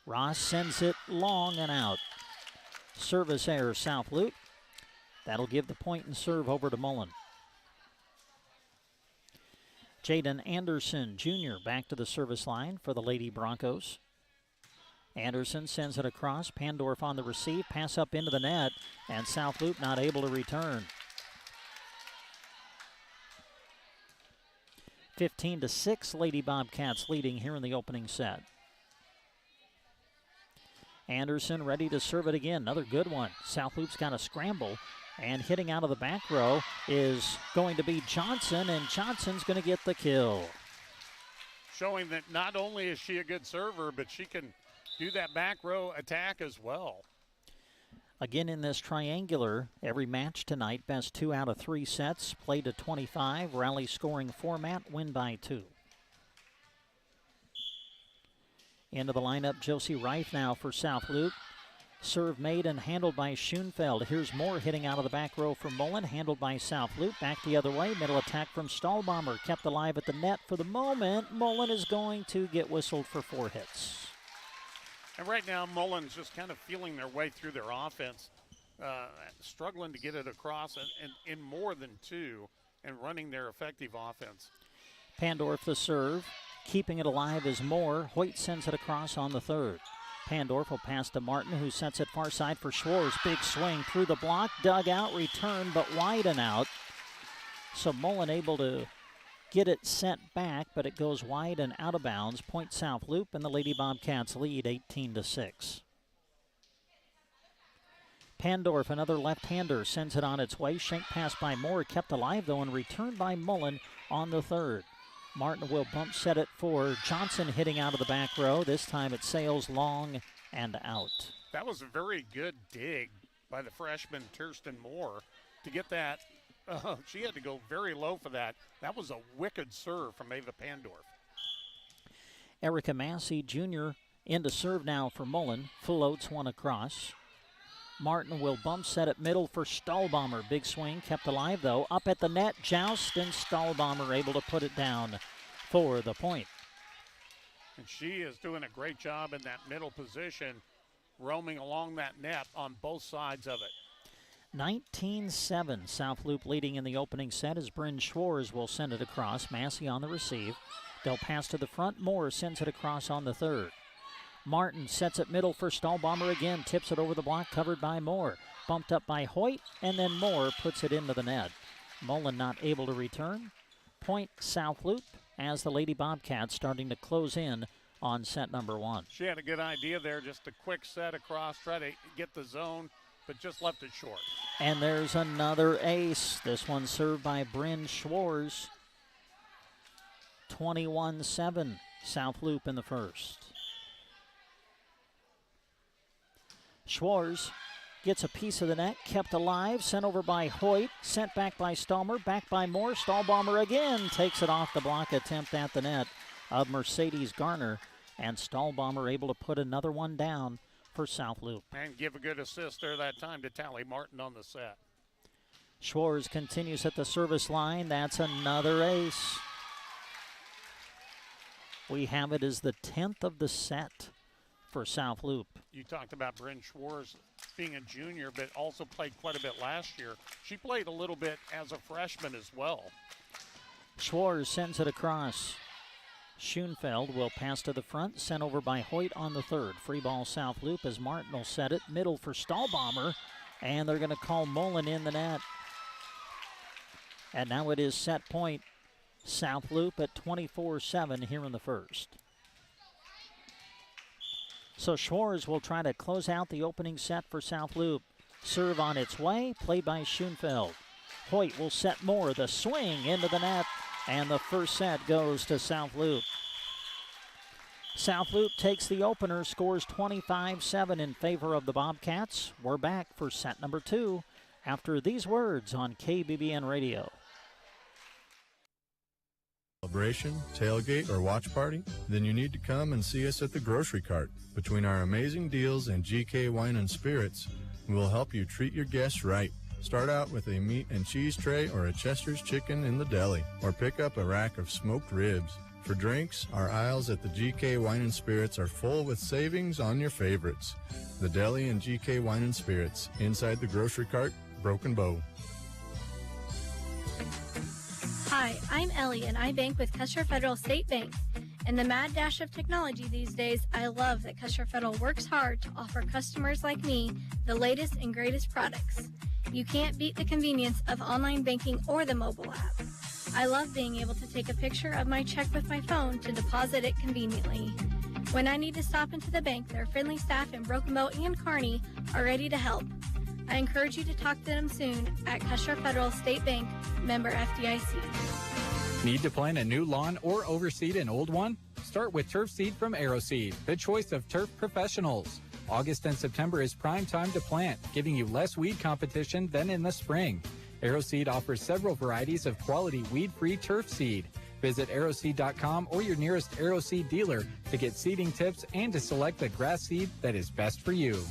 Ross sends it long and out. Service error, South Loop. That'll give the point and serve over to Mullen. Jaden Anderson Jr. back to the service line for the Lady Broncos. Anderson sends it across. Pandorf on the receive. Pass up into the net. And South Loop not able to return. 15-6, Lady Bobcats leading here in the opening set. Anderson ready to serve it again. Another good one. South Loop's got a scramble. And hitting out of the back row is going to be Johnson. And Johnson's going to get the kill. Showing that not only is she a good server, but she can do that back row attack as well. Again in this triangular, every match tonight, best 2 out of 3 sets, play to 25, rally scoring format, win by 2. Into the lineup, Josie Reif now for South Loop. Serve made and handled by Schoenfeld. Here's more hitting out of the back row from Mullen, handled by South Loop. Back the other way, middle attack from Stahlbomber, kept alive at the net for the moment. Mullen is going to get whistled for 4 hits. And right now, Mullen's just kind of feeling their way through their offense, struggling to get it across and in more than 2 and running their effective offense. Pandorf the serve. Keeping it alive is Moore. Hoyt sends it across on the third. Pandorf will pass to Martin, who sets it far side for Schwartz. Big swing through the block. Dug out, return, but wide and out. So Mullen able to get it sent back, but it goes wide and out of bounds. Point South Loop, and the Lady Bobcats lead 18-6. Pandorf, another left-hander, sends it on its way. Shank pass by Moore, kept alive though, and returned by Mullen on the third. Martin will bump set it for Johnson, hitting out of the back row. This time it sails long and out. That was a very good dig by the freshman Kirsten Moore to get that. She had to go very low for that. That was a wicked serve from Ava Pandorf. Erica Massey Jr. into serve now for Mullen. Floats one across. Martin will bump set at middle for Stahlbomber. Big swing, kept alive though. Up at the net, joust, and Stahlbomber able to put it down for the point. And she is doing a great job in that middle position, roaming along that net on both sides of it. 19-7, South Loop leading in the opening set as Bryn Schwarz will send it across. Massey on the receive. They'll pass to the front. Moore sends it across on the third. Martin sets it middle for Stahlbomber again. Tips it over the block, covered by Moore. Bumped up by Hoyt, and then Moore puts it into the net. Mullen not able to return. Point South Loop as the Lady Bobcats starting to close in on set number one. She had a good idea there, just a quick set across, try to get the zone, but just left it short. And there's another ace. This one served by Bryn Schwarz. 21-7, South Loop in the first. Schwarz gets a piece of the net, kept alive, sent over by Hoyt, sent back by Stallmer, back by Moore. Stahlbomber again takes it off the block attempt at the net of Mercedes Garner, and Stahlbomber able to put another one down for South Loop. And give a good assist there that time to Tally Martin on the set. Schwarz continues at the service line. That's another ace. We have it as the 10th of the set for South Loop. You talked about Bryn Schwarz being a junior, but also played quite a bit last year. She played a little bit as a freshman as well. Schwarz sends it across. Schoenfeld will pass to the front, sent over by Hoyt on the third. Free ball South Loop as Martin will set it. Middle for Stahlbomber, and they're going to call Mullen in the net. And now it is set point South Loop at 24-7 here in the first. So Schwarz will try to close out the opening set for South Loop. Serve on its way, played by Schoenfeld. Hoyt will set Moore, the swing into the net, and the first set goes to South Loop. South Loop takes the opener, scores 25-7 in favor of the Bobcats. We're back for set number two after these words on KBBN Radio. Celebration, tailgate, or watch party? Then you need to come and see us at the Grocery Cart. Between our amazing deals and GK Wine and Spirits, we'll help you treat your guests right. Start out with a meat and cheese tray or a Chester's chicken in the deli, or pick up a rack of smoked ribs. For drinks, our aisles at the GK Wine and Spirits are full with savings on your favorites. The deli and GK Wine and Spirits, inside the Grocery Cart, Broken Bow. Hi, I'm Ellie, and I bank with Custer Federal State Bank. In the mad dash of technology these days, I love that Custer Federal works hard to offer customers like me the latest and greatest products. You can't beat the convenience of online banking or the mobile app. I love being able to take a picture of my check with my phone to deposit it conveniently. When I need to stop into the bank, their friendly staff in Broken Bow and Kearney are ready to help. I encourage you to talk to them soon at Custer Federal State Bank, member FDIC. Need to plant a new lawn or overseed an old one? Start with turf seed from AeroSeed, the choice of turf professionals. August and September is prime time to plant, giving you less weed competition than in the spring. AeroSeed offers several varieties of quality weed-free turf seed. Visit aeroseed.com or your nearest AeroSeed dealer to get seeding tips and to select the grass seed that is best for you.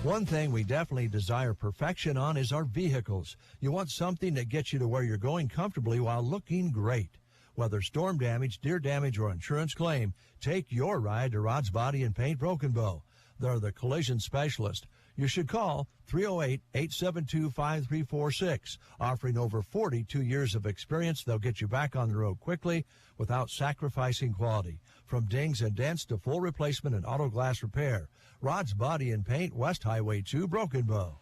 One thing we definitely desire perfection on is our vehicles. You want something that gets you to where you're going comfortably while looking great. Whether storm damage, deer damage, or insurance claim, take your ride to Rod's Body and Paint Broken Bow. They're the collision specialist. You should call 308-872-5346. Offering over 42 years of experience, they'll get you back on the road quickly without sacrificing quality. From dings and dents to full replacement and auto glass repair. Rod's Body and Paint, West Highway 2, Broken Bow.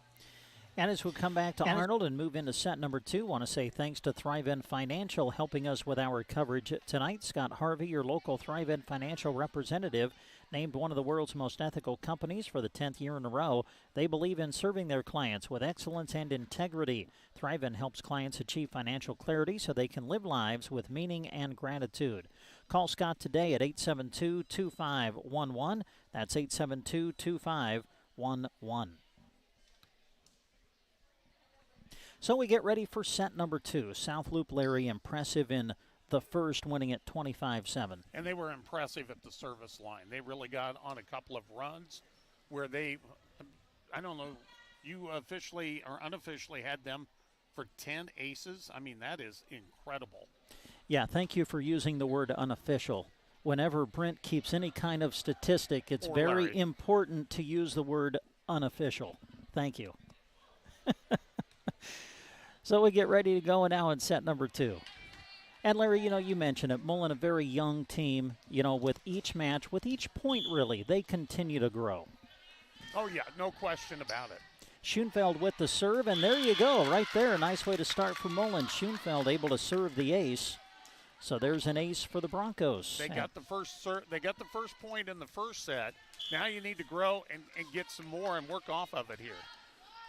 And as we come back to Arnold and move into set number two, want to say thanks to Thrive End Financial helping us with our coverage tonight. Scott Harvey, your local Thrive End Financial representative, Named one of the world's most ethical companies for the 10th year in a row, they believe in serving their clients with excellence and integrity. Thriven helps clients achieve financial clarity so they can live lives with meaning and gratitude. Call Scott today at 872-2511. That's 872-2511. So we get ready for set number 2. South Loop Larry impressive in the first, winning at 25-7. And they were impressive at the service line. They really got on a couple of runs where they, I don't know, you officially or unofficially had them for 10 aces. I mean, that is incredible. Yeah, thank you for using the word unofficial. Whenever Brent keeps any kind of statistic, it's very important to use the word unofficial. Thank you. So we get ready to go now in set number 2. And Larry, you mentioned it, Mullen, a very young team, with each match, with each point really, they continue to grow. Oh yeah, no question about it. Schoenfeld with the serve, and there you go, right there. A nice way to start for Mullen. Schoenfeld able to serve the ace. So there's an ace for the Broncos. They got the first point in the first set. Now you need to grow and get some more and work off of it here.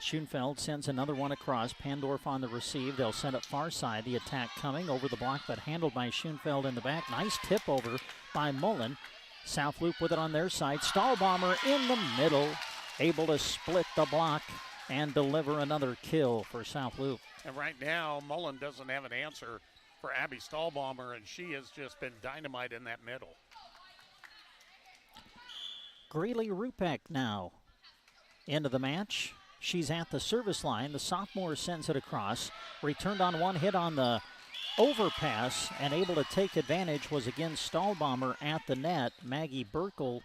Schoenfeld sends another one across. Pandorf on the receive. They'll send it far side. The attack coming over the block, but handled by Schoenfeld in the back. Nice tip over by Mullen. South Loop with it on their side. Stahlbomber in the middle. Able to split the block and deliver another kill for South Loop. And right now, Mullen doesn't have an answer for Abby Stahlbomber, and she has just been dynamite in that middle. Greeley Rupek now into the match. She's at the service line. The sophomore sends it across. Returned on one hit on the overpass and able to take advantage was again Stahlbomber at the net. Maggie Burkle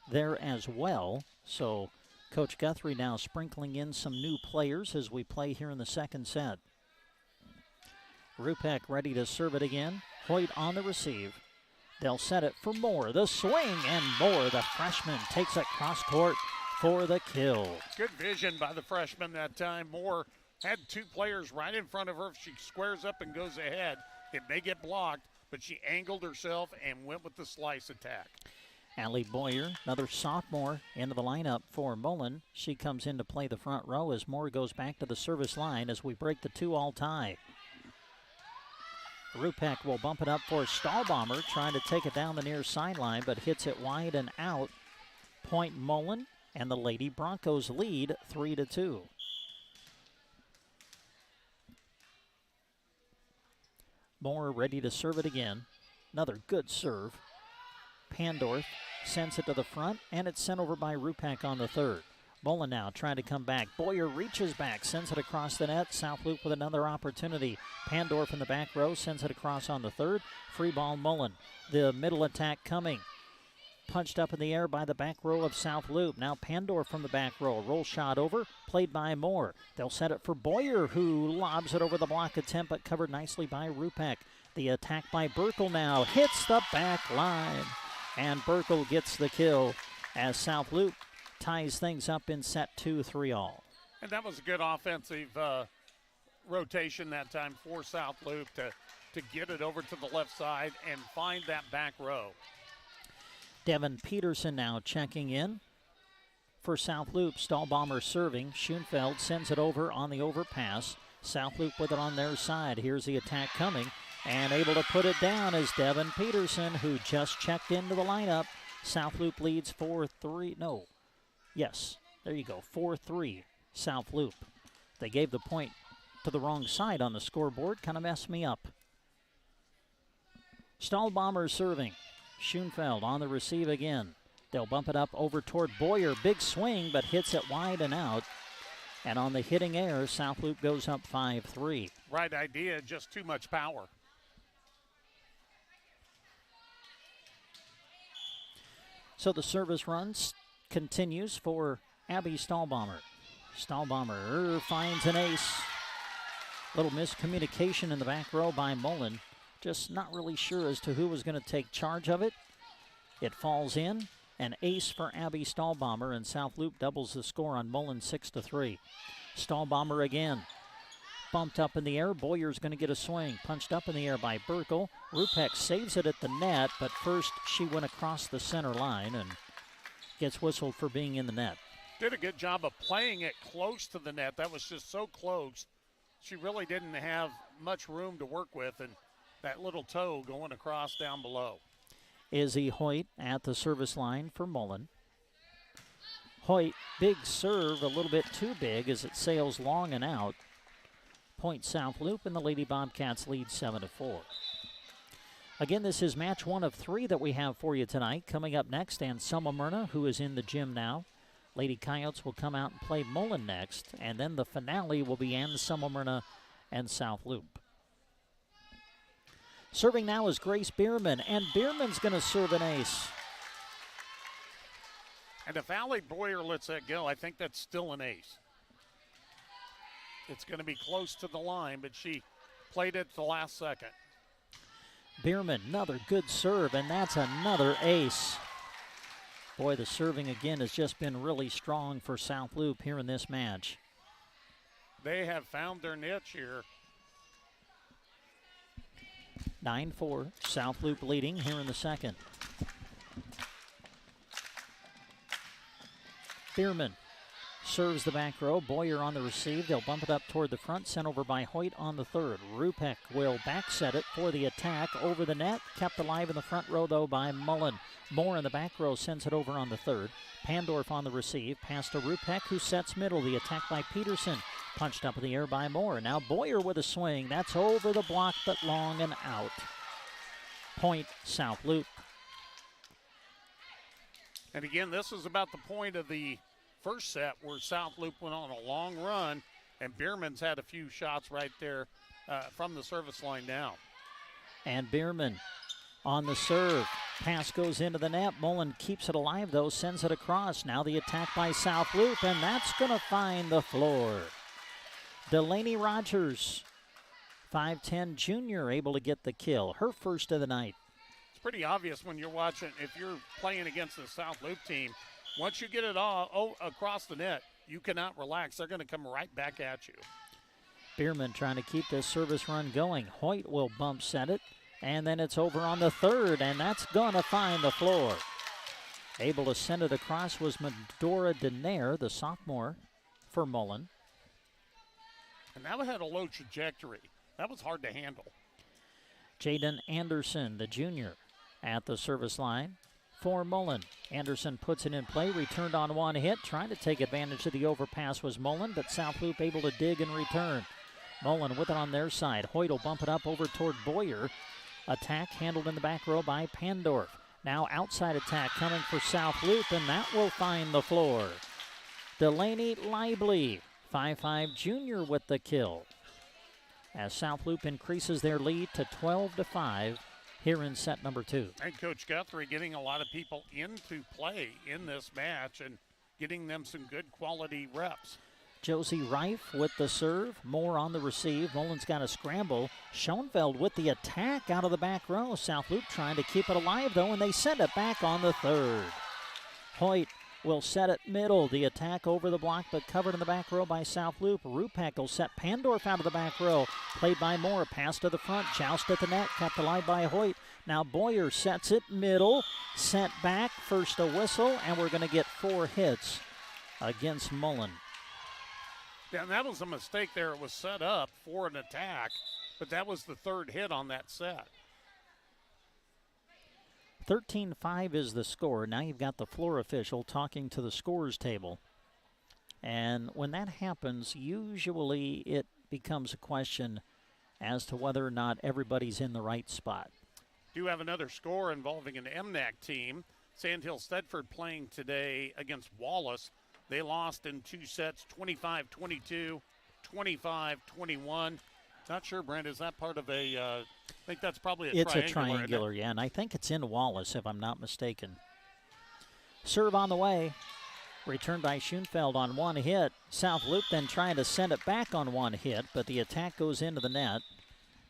there as well. So Coach Guthrie now sprinkling in some new players as we play here in the second set. Rupek ready to serve it again. Hoyt on the receive. They'll set it for Moore. The swing, and Moore, the freshman, takes it cross court for the kill. Good vision by the freshman that time. Moore had two players right in front of her. She squares up and goes ahead. It may get blocked, but she angled herself and went with the slice attack. Allie Boyer, another sophomore, into the lineup for Mullen. She comes in to play the front row as Moore goes back to the service line as we break the 2-all tie. Rupek will bump it up for Stahlbomber, trying to take it down the near sideline, but hits it wide and out. Point Mullen, and the Lady Broncos lead 3-2. Moore ready to serve it again. Another good serve. Pandorf sends it to the front, and it's sent over by Rupek on the third. Mullen now trying to come back. Boyer reaches back, sends it across the net. South Loop with another opportunity. Pandorf in the back row sends it across on the third. Free ball Mullen. The middle attack coming. Punched up in the air by the back row of South Loop. Now Pandorf from the back row. Roll shot over, played by Moore. They'll set it for Boyer, who lobs it over the block attempt, but covered nicely by Rupek. The attack by Burkle now hits the back line. And Burkle gets the kill as South Loop ties things up in set 2, 3-all. And that was a good offensive rotation that time for South Loop to get it over to the left side and find that back row. Devin Peterson now checking in for South Loop. Stahlbomber serving. Schoenfeld sends it over on the overpass. South Loop with it on their side. Here's the attack coming. And able to put it down is Devin Peterson, who just checked into the lineup. South Loop leads 4-3. No. Yes, there you go. 4-3, South Loop. They gave the point to the wrong side on the scoreboard. Kind of messed me up. Stahlbomber serving. Schoenfeld on the receive again. They'll bump it up over toward Boyer. Big swing, but hits it wide and out. And on the hitting air, South Loop goes up 5-3. Right idea, just too much power. So the service runs continues for Abby Stahlbomber. Stahlbomber finds an ace. Little miscommunication in the back row by Mullen. Just not really sure as to who was going to take charge of it. It falls in. An ace for Abby Stahlbomber, and South Loop doubles the score on Mullen 6-3. Stahlbomber again. Bumped up in the air. Boyer's going to get a swing. Punched up in the air by Burkle. Rupek saves it at the net, but first she went across the center line, and gets whistled for being in the net. Did a good job of playing it close to the net. That was just so close. She really didn't have much room to work with, and that little toe going across down below. Izzy Hoyt at the service line for Mullen. Hoyt, big serve, a little bit too big as it sails long and out. Point South Loop, and the Lady Bobcats lead 7-4. Again, this is match 1 of 3 that we have for you tonight. Coming up next, Anselmo-Merna, who is in the gym now. Lady Coyotes will come out and play Mullen next, and then the finale will be Anselmo-Merna and South Loop. Serving now is Grace Bierman, and Bierman's going to serve an ace. And if Allie Boyer lets that go, I think that's still an ace. It's going to be close to the line, but she played it the last second. Bierman, another good serve, and that's another ace. Boy, the serving again has just been really strong for South Loop here in this match. They have found their niche here. 9-4, South Loop leading here in the second. Bierman serves the back row. Boyer on the receive. They'll bump it up toward the front. Sent over by Hoyt on the third. Rupek will back set it for the attack over the net. Kept alive in the front row, though, by Mullen. Moore in the back row sends it over on the third. Pandorf on the receive. Pass to Rupek, who sets middle. The attack by Peterson. Punched up in the air by Moore. Now Boyer with a swing. That's over the block, but long and out. Point South Loop. And again, this is about the point of the first set where South Loop went on a long run, and Bierman's had a few shots right there from the service line down. And Bierman on the serve. Pass goes into the net. Mullen keeps it alive, though, sends it across. Now the attack by South Loop, and that's going to find the floor. Delaney Rogers, 5'10 junior, able to get the kill. Her first of the night. It's pretty obvious when you're watching, if you're playing against the South Loop team, once you get it all across the net, you cannot relax. They're going to come right back at you. Bierman trying to keep this service run going. Hoyt will bump set it, and then it's over on the third, and that's going to find the floor. Able to send it across was Medora Denaire, the sophomore for Mullen. And that had a low trajectory. That was hard to handle. Jaden Anderson, the junior, at the service line for Mullen. Anderson puts it in play, returned on one hit, trying to take advantage of the overpass was Mullen, but South Loop able to dig and return. Mullen with it on their side. Hoyt will bump it up over toward Boyer. Attack handled in the back row by Pandorf. Now outside attack coming for South Loop, and that will find the floor. Delaney Lively, 5'5 junior with the kill. As South Loop increases their lead to 12-5 here in set number 2. And Coach Guthrie getting a lot of people into play in this match and getting them some good quality reps. Josie Reif with the serve. Moore on the receive. Mullen's got a scramble. Schoenfeld with the attack out of the back row. South Loop trying to keep it alive, though, and they send it back on the third. Hoyt will set it middle. The attack over the block, but covered in the back row by South Loop. Rupek will set Pandorf out of the back row. Played by Moore. Pass to the front. Joust at the net. Kept alive by Hoyt. Now Boyer sets it middle. Sent back. First a whistle, and we're going to get 4 hits against Mullen. Yeah, and that was a mistake there. It was set up for an attack, but that was the third hit on that set. 13-5 is the score. Now you've got the floor official talking to the scores table. And when that happens, usually it becomes a question as to whether or not everybody's in the right spot. Do have another score involving an MNAC team. Sandhill Stedford playing today against Wallace. They lost in 2 sets, 25-22, 25-21. Not sure, Brent, is that part of a, I think that's probably a triangular. It's a triangular, yeah, and I think it's in Wallace, if I'm not mistaken. Serve on the way. Returned by Schoenfeld on one hit. South Loop then trying to send it back on one hit, but the attack goes into the net,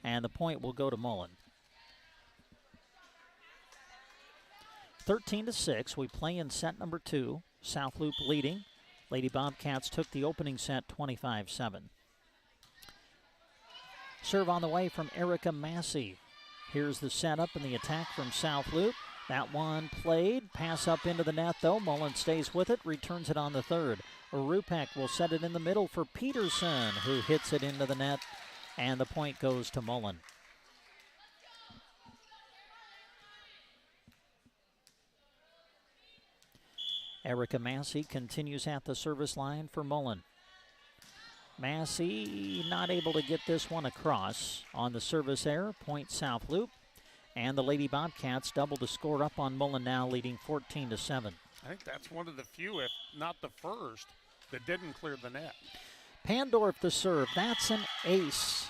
and the point will go to Mullen. 13-6, we play in set number 2. South Loop leading. Lady Bobcats took the opening set 25-7. Serve on the way from Erica Massey. Here's the setup and the attack from South Loop. That one played. Pass up into the net, though. Mullen stays with it, returns it on the third. Rupek will set it in the middle for Peterson, who hits it into the net, and the point goes to Mullen. Erica Massey continues at the service line for Mullen. Massey not able to get this one across on the service error. Point South Loop. And the Lady Bobcats double the score up on Mullen now, leading 14-7. I think that's one of the few, if not the first, that didn't clear the net. Pandorf the serve. That's an ace.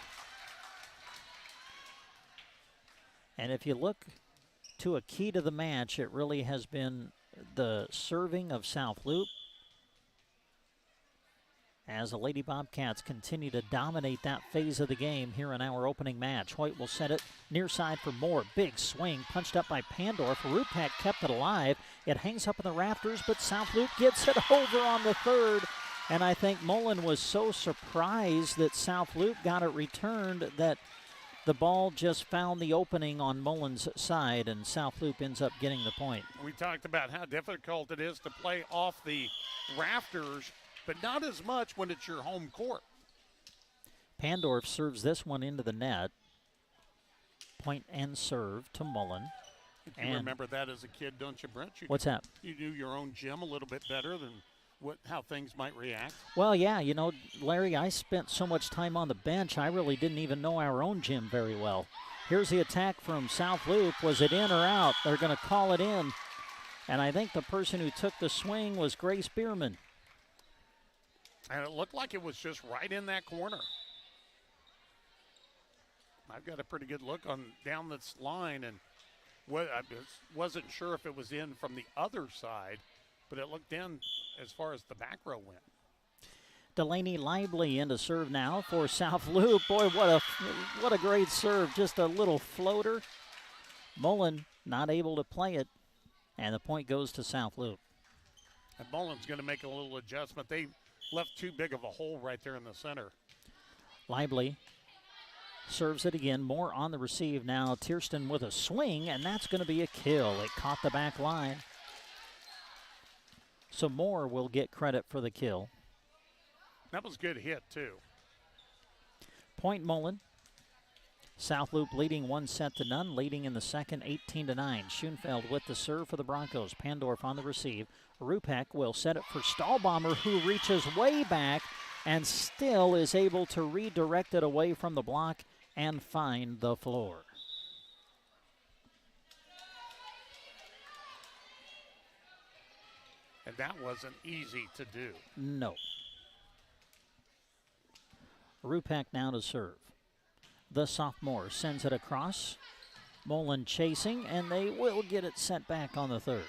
And if you look to a key to the match, it really has been the serving of South Loop, as the Lady Bobcats continue to dominate that phase of the game here in our opening match. Hoyt will set it near side for Moore. Big swing, punched up by Pandorf. Rupek kept it alive. It hangs up in the rafters, but South Loop gets it over on the third. And I think Mullen was so surprised that South Loop got it returned that the ball just found the opening on Mullen's side, and South Loop ends up getting the point. We talked about how difficult it is to play off the rafters, but not as much when it's your home court. Pandorf serves this one into the net. Point and serve to Mullen. You remember that as a kid, don't you, Brent? What's that? You knew your own gym a little bit better than how things might react. Well, yeah, you know, Larry, I spent so much time on the bench, I really didn't even know our own gym very well. Here's the attack from South Loop. Was it in or out? They're going to call it in. And I think the person who took the swing was Grace Bierman. And it looked like it was just right in that corner. I've got a pretty good look down this line, and I wasn't sure if it was in from the other side, but it looked in as far as the back row went. Delaney Lively into serve now for South Loop. Boy, what a great serve. Just a little floater. Mullen not able to play it, and the point goes to South Loop. And Mullen's going to make a little adjustment. They left too big of a hole right there in the center. Lively serves it again. Moore on the receive now. Tierston with a swing, and that's going to be a kill. It caught the back line. So Moore will get credit for the kill. That was a good hit, too. Point Mullen. South Loop leading 1-0, leading in the second 18-9. Schoenfeld with the serve for the Broncos. Pandorf on the receive. Rupek will set it for Stahlbomber, who reaches way back and still is able to redirect it away from the block and find the floor. And that wasn't easy to do. No. Rupek now to serve. The sophomore sends it across. Mullen chasing, and they will get it sent back on the third.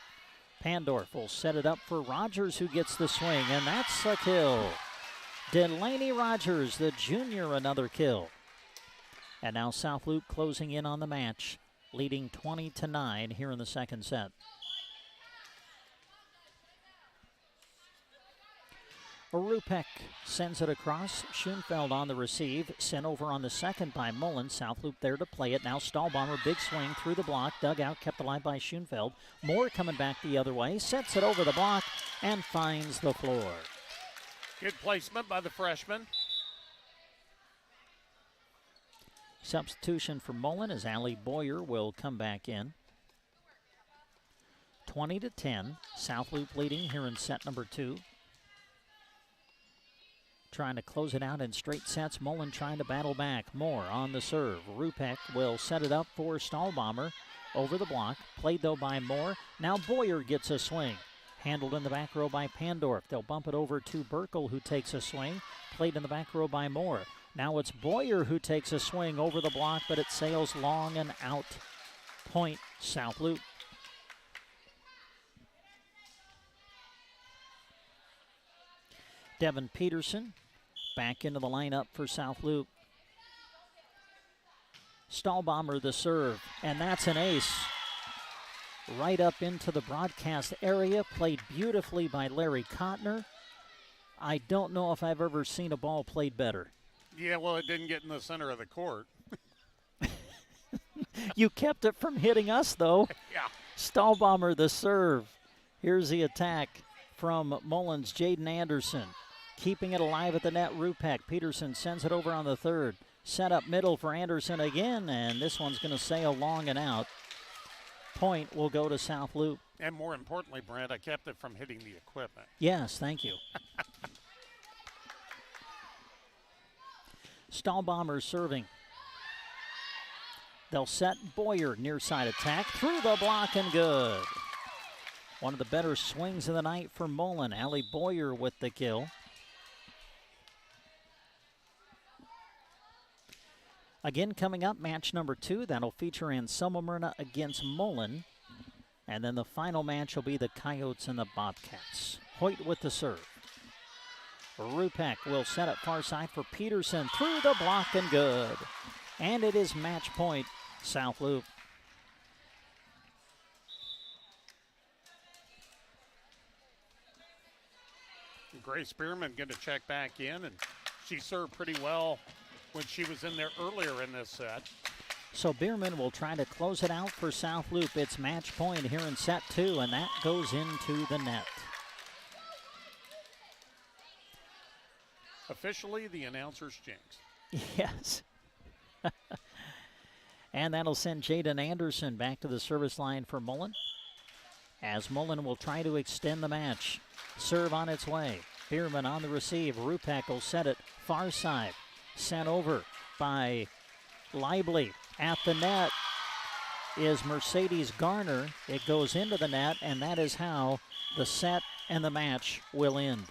Pandorf will set it up for Rogers, who gets the swing, and that's a kill. Delaney Rogers, the junior, another kill. And now South Loop closing in on the match, leading 20-9 here in the second set. Rupek sends it across. Schoenfeld on the receive. Sent over on the second by Mullen. South Loop there to play it. Now Stahlbomber, big swing through the block. Dug out, kept alive by Schoenfeld. Moore coming back the other way. Sets it over the block and finds the floor. Good placement by the freshman. Substitution for Mullen as Allie Boyer will come back in. 20-10. South Loop leading here in set number 2. Trying to close it out in straight sets. Mullen trying to battle back. Moore on the serve. Rupek will set it up for Stahlbomber over the block. Played though by Moore. Now Boyer gets a swing. Handled in the back row by Pandorf. They'll bump it over to Burkle, who takes a swing. Played in the back row by Moore. Now it's Boyer who takes a swing over the block, but it sails long and out. Point South Loop. Devin Peterson back into the lineup for South Loop. Stahlbomber the serve, and that's an ace. Right up into the broadcast area, played beautifully by Larry Kottner. I don't know if I've ever seen a ball played better. Yeah, well, it didn't get in the center of the court. You kept it from hitting us, though. Yeah. Stahlbomber the serve. Here's the attack from Mullen's Jaden Anderson. Keeping it alive at the net, Rupek. Peterson sends it over on the third. Set up middle for Anderson again, and this one's going to sail long and out. Point will go to South Loop. And more importantly, Brent, I kept it from hitting the equipment. Yes, thank you. Stahlbomber serving. They'll set Boyer near side attack through the block and good. One of the better swings of the night for Mullen. Allie Boyer with the kill. Again, coming up, match number 2. That'll feature Anselmo-Merna against Mullen. And then the final match will be the Coyotes and the Bobcats. Hoyt with the serve. Rupek will set up far side for Peterson through the block and good. And it is match point, South Loop. Grace Spearman going to check back in, and she served pretty well when she was in there earlier in this set. So Bierman will try to close it out for South Loop. It's match point here in set 2, and that goes into the net. Officially, the announcer's jinx. Yes. And that'll send Jaden Anderson back to the service line for Mullen, as Mullen will try to extend the match. Serve on its way. Bierman on the receive. Rupek will set it far side. Sent over by Lively. At the net is Mercedes Garner. It goes into the net, and that is how the set and the match will end.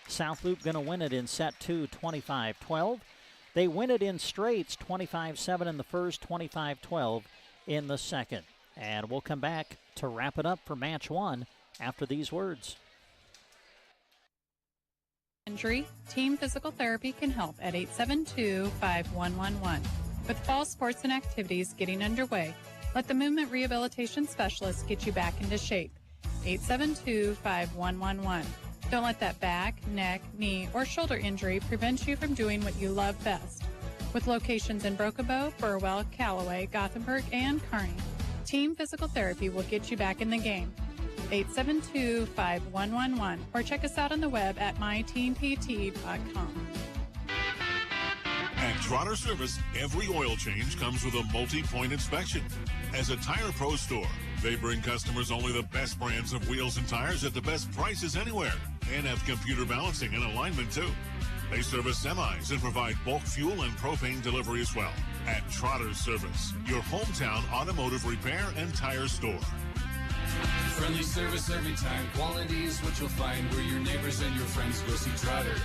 South Loop going to win it in set 2, 25-12. They win it in straights, 25-7 in the first, 25-12 in the second. And we'll come back to wrap it up for match 1 after these words. Injury, Team Physical Therapy can help at 872-5111. With fall sports and activities getting underway, let the Movement Rehabilitation Specialist get you back into shape. 872-5111. Don't let that back, neck, knee, or shoulder injury prevent you from doing what you love best. With locations in Broken Bow, Burwell, Callaway, Gothenburg, and Kearney, Team Physical Therapy will get you back in the game. 872-5111, or check us out on the web at myteampt.com. At Trotter Service, every oil change comes with a multi-point inspection. As a Tire Pro store, they bring customers only the best brands of wheels and tires at the best prices anywhere, and have computer balancing and alignment too. They service semis and provide bulk fuel and propane delivery as well. At Trotter Service, your hometown automotive repair and tire store. Friendly service every time. Quality is what you'll find where your neighbors and your friends go see Trotter.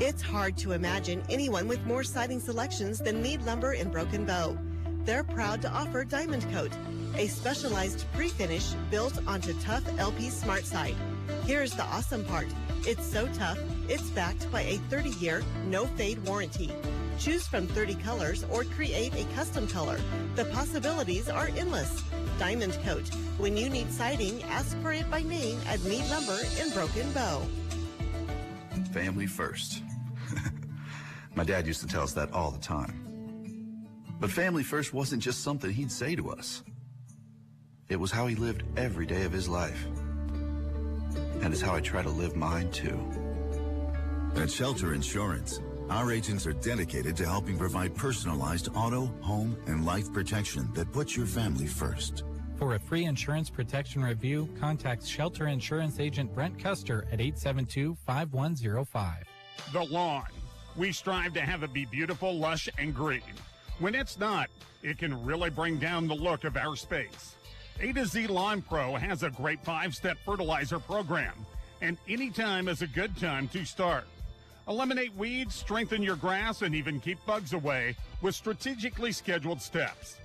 It's hard to imagine anyone with more siding selections than Mead Lumber in Broken Bow. They're proud to offer Diamond Coat, a specialized pre-finish built onto tough LP Smart Side. Here's the awesome part. It's so tough, it's backed by a 30-year, no-fade warranty. Choose from 30 colors or create a custom color. The possibilities are endless. Diamond Coat. When you need siding, ask for it by name at Mead Lumber in Broken Bow. Family first. My dad used to tell us that all the time. But family first wasn't just something he'd say to us. It was how he lived every day of his life. And it's how I try to live mine too. At Shelter Insurance, our agents are dedicated to helping provide personalized auto, home, and life protection that puts your family first. For a free insurance protection review, contact Shelter Insurance Agent Brent Custer at 872-5105. The lawn. We strive to have it be beautiful, lush, and green. When it's not, it can really bring down the look of our space. A to Z Lawn Pro has a great 5-step fertilizer program, and any time is a good time to start. Eliminate weeds, strengthen your grass, and even keep bugs away with strategically scheduled steps.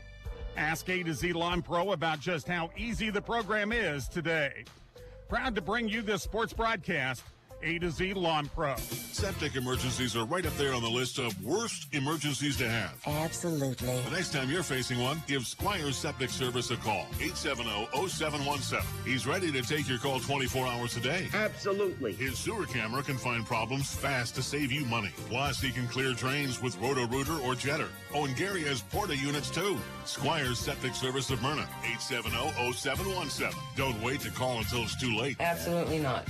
Ask A to Z Lawn Pro about just how easy the program is today. Proud to bring you this sports broadcast, A to Z Lawn Pro. Septic emergencies are right up there on the list of worst emergencies to have. Absolutely. The next time you're facing one, give Squire's Septic Service a call. 870-0717. He's ready to take your call 24 hours a day. Absolutely. His sewer camera can find problems fast to save you money. Plus, he can clear drains with Roto-Rooter or Jetter. Oh, and Gary has Porta units too. Squire's Septic Service of Myrna. 870-0717. Don't wait to call until it's too late. Absolutely not.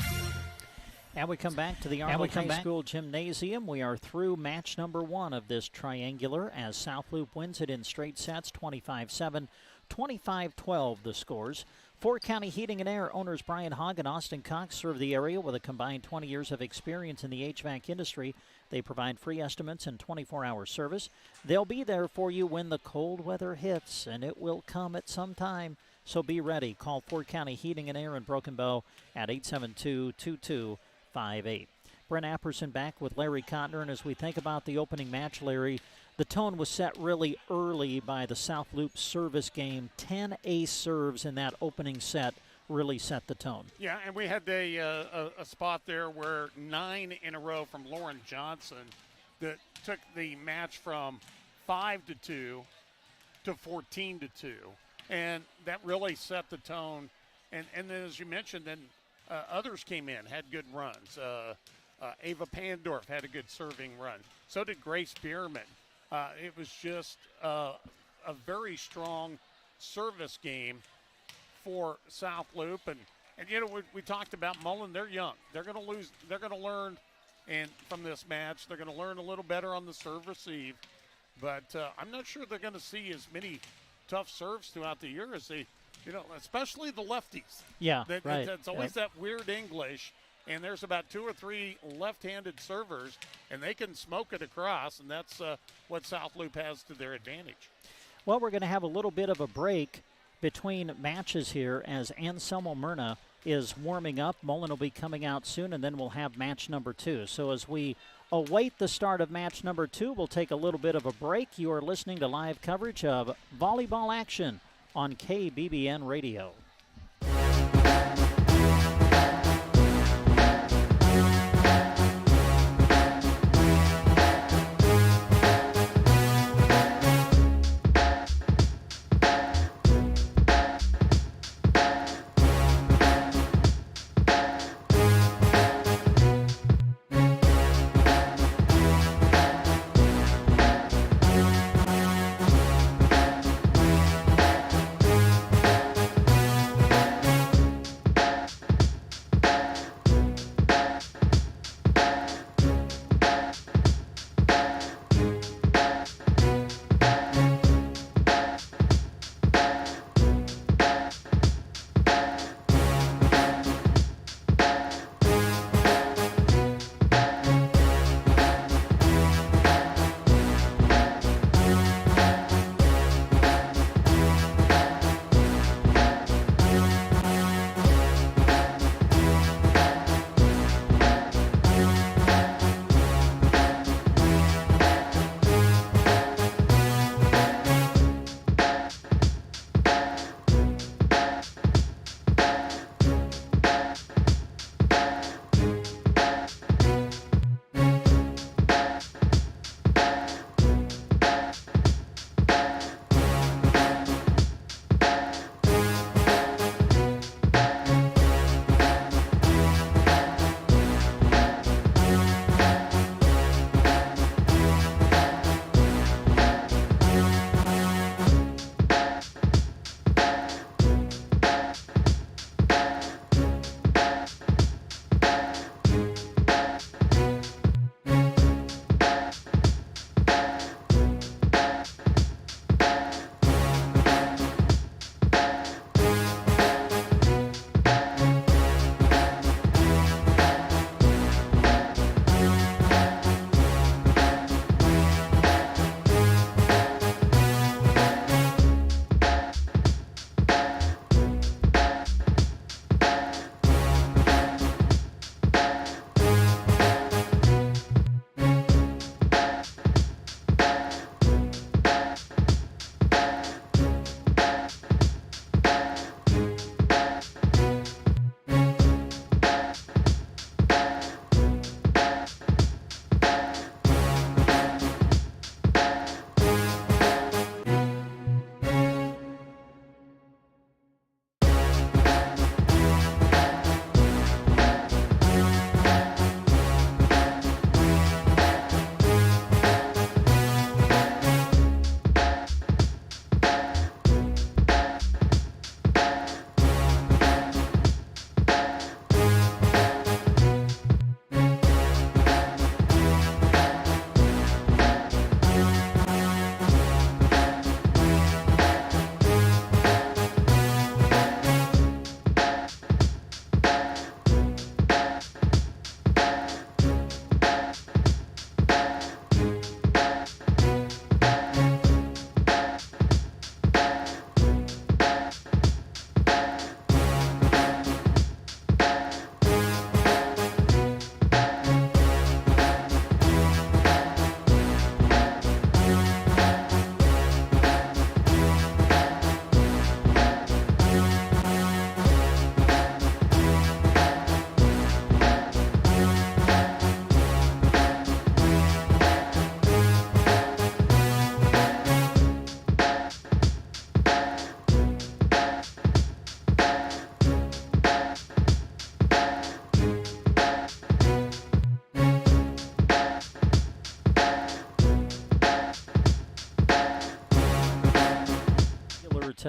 And we come back to the Arnold High School Gymnasium. We are through match number 1 of this triangular as South Loup wins it in straight sets, 25-7, 25-12 the scores. Fort County Heating and Air owners Brian Hogg and Austin Cox serve the area with a combined 20 years of experience in the HVAC industry. They provide free estimates and 24-hour service. They'll be there for you when the cold weather hits, and it will come at some time. So be ready. Call Fort County Heating and Air in Broken Bow at 872-2258. Brent Apperson back with Larry Cotner, and as we think about the opening match, Larry, the tone was set really early by the South Loup service game. 10 ace serves in that opening set really set the tone. Yeah, and we had a spot there where 9 in a row from Lauren Johnson that took the match from 5-2 to 14-2, and that really set the tone. And then, as you mentioned, then others came in, had good runs. Ava Pandorf had a good serving run. So did Grace Bierman. It was just a very strong service game for South Loop. And you know, we talked about Mullen. They're young. They're going to lose. They're going to learn, and from this match, they're going to learn a little better on the serve receive. But I'm not sure they're going to see as many tough serves throughout the year as they, you know, especially the lefties. Yeah, right. It's always that weird English, and there's about 2 or 3 left-handed servers, and they can smoke it across, and that's what South Loop has to their advantage. Well, we're going to have a little bit of a break between matches here as Anselmo-Merna is warming up. Mullen will be coming out soon, and then we'll have match number 2. So as we await the start of match number 2, we'll take a little bit of a break. You are listening to live coverage of volleyball action on KBBN Radio.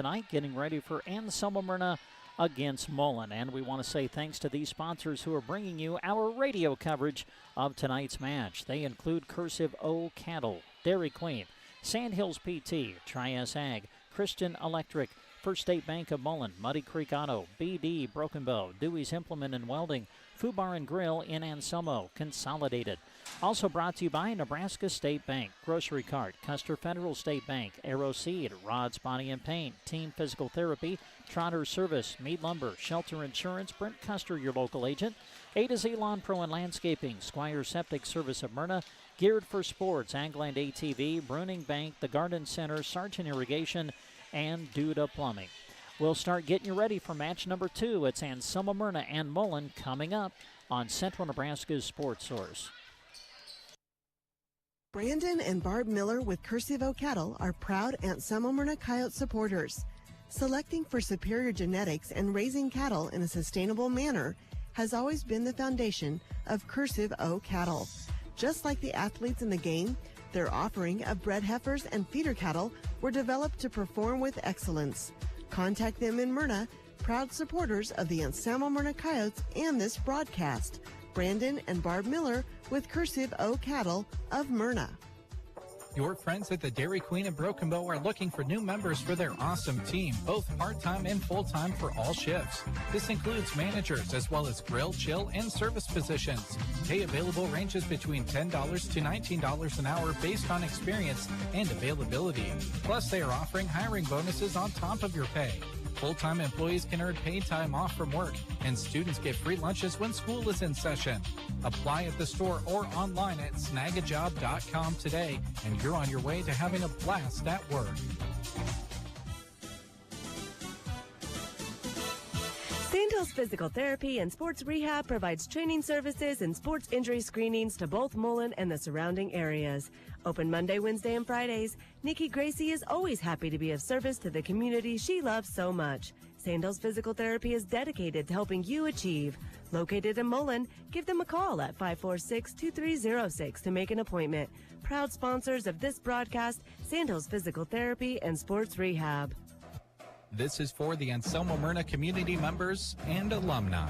tonight, getting ready for Anselmo-Merna against Mullen. And we want to say thanks to these sponsors who are bringing you our radio coverage of tonight's match. They include Cursive O Cattle, Dairy Queen, Sandhills PT, Tri-S Ag, Christian Electric, First State Bank of Mullen, Muddy Creek Auto, BD Broken Bow, Dewey's Implement and Welding, Food Bar and Grill in Anselmo, Consolidated. Also brought to you by Nebraska State Bank, Grocery Cart, Custer Federal State Bank, Aero Seed, Rods Body and Paint, Team Physical Therapy, Trotter Service, Mead Lumber, Shelter Insurance, Brent Custer, your local agent, A to Z Lawn Pro and Landscaping, Squire Septic Service of Myrna, Geared for Sports, Angland ATV, Bruning Bank, the Garden Center, Sargent Irrigation, and Duda Plumbing. We'll start getting you ready for match number 2. It's Anselmo-Merna and Mullen coming up on Central Nebraska's Sports Source. Brandon and Barb Miller with Cursive O Cattle are proud Anselmo-Merna Coyote supporters. Selecting for superior genetics and raising cattle in a sustainable manner has always been the foundation of Cursive O Cattle. Just like the athletes in the game, their offering of bred heifers and feeder cattle were developed to perform with excellence. Contact them in Myrna, proud supporters of the Anselmo-Merna Coyotes and this broadcast. Brandon and Barb Miller with Cursive O Cattle of Myrna. Your friends at the Dairy Queen and Broken Bow are looking for new members for their awesome team, both part-time and full-time for all shifts. This includes managers as well as grill, chill, and service positions. Pay available ranges between $10 to $19 an hour based on experience and availability. Plus, they are offering hiring bonuses on top of your pay. Full-time employees can earn paid time off from work, and students get free lunches when school is in session. Apply at the store or online at snagajob.com today, and you're on your way to having a blast at work. Sandhills Physical Therapy and Sports Rehab provides training services and sports injury screenings to both Mullen and the surrounding areas. Open Monday, Wednesday, and Fridays, Nikki Gracie is always happy to be of service to the community she loves so much. Sandhills Physical Therapy is dedicated to helping you achieve. Located in Mullen, give them a call at 546-2306 to make an appointment. Proud sponsors of this broadcast, Sandhills Physical Therapy and Sports Rehab. This is for the Anselmo-Merna community members and alumni.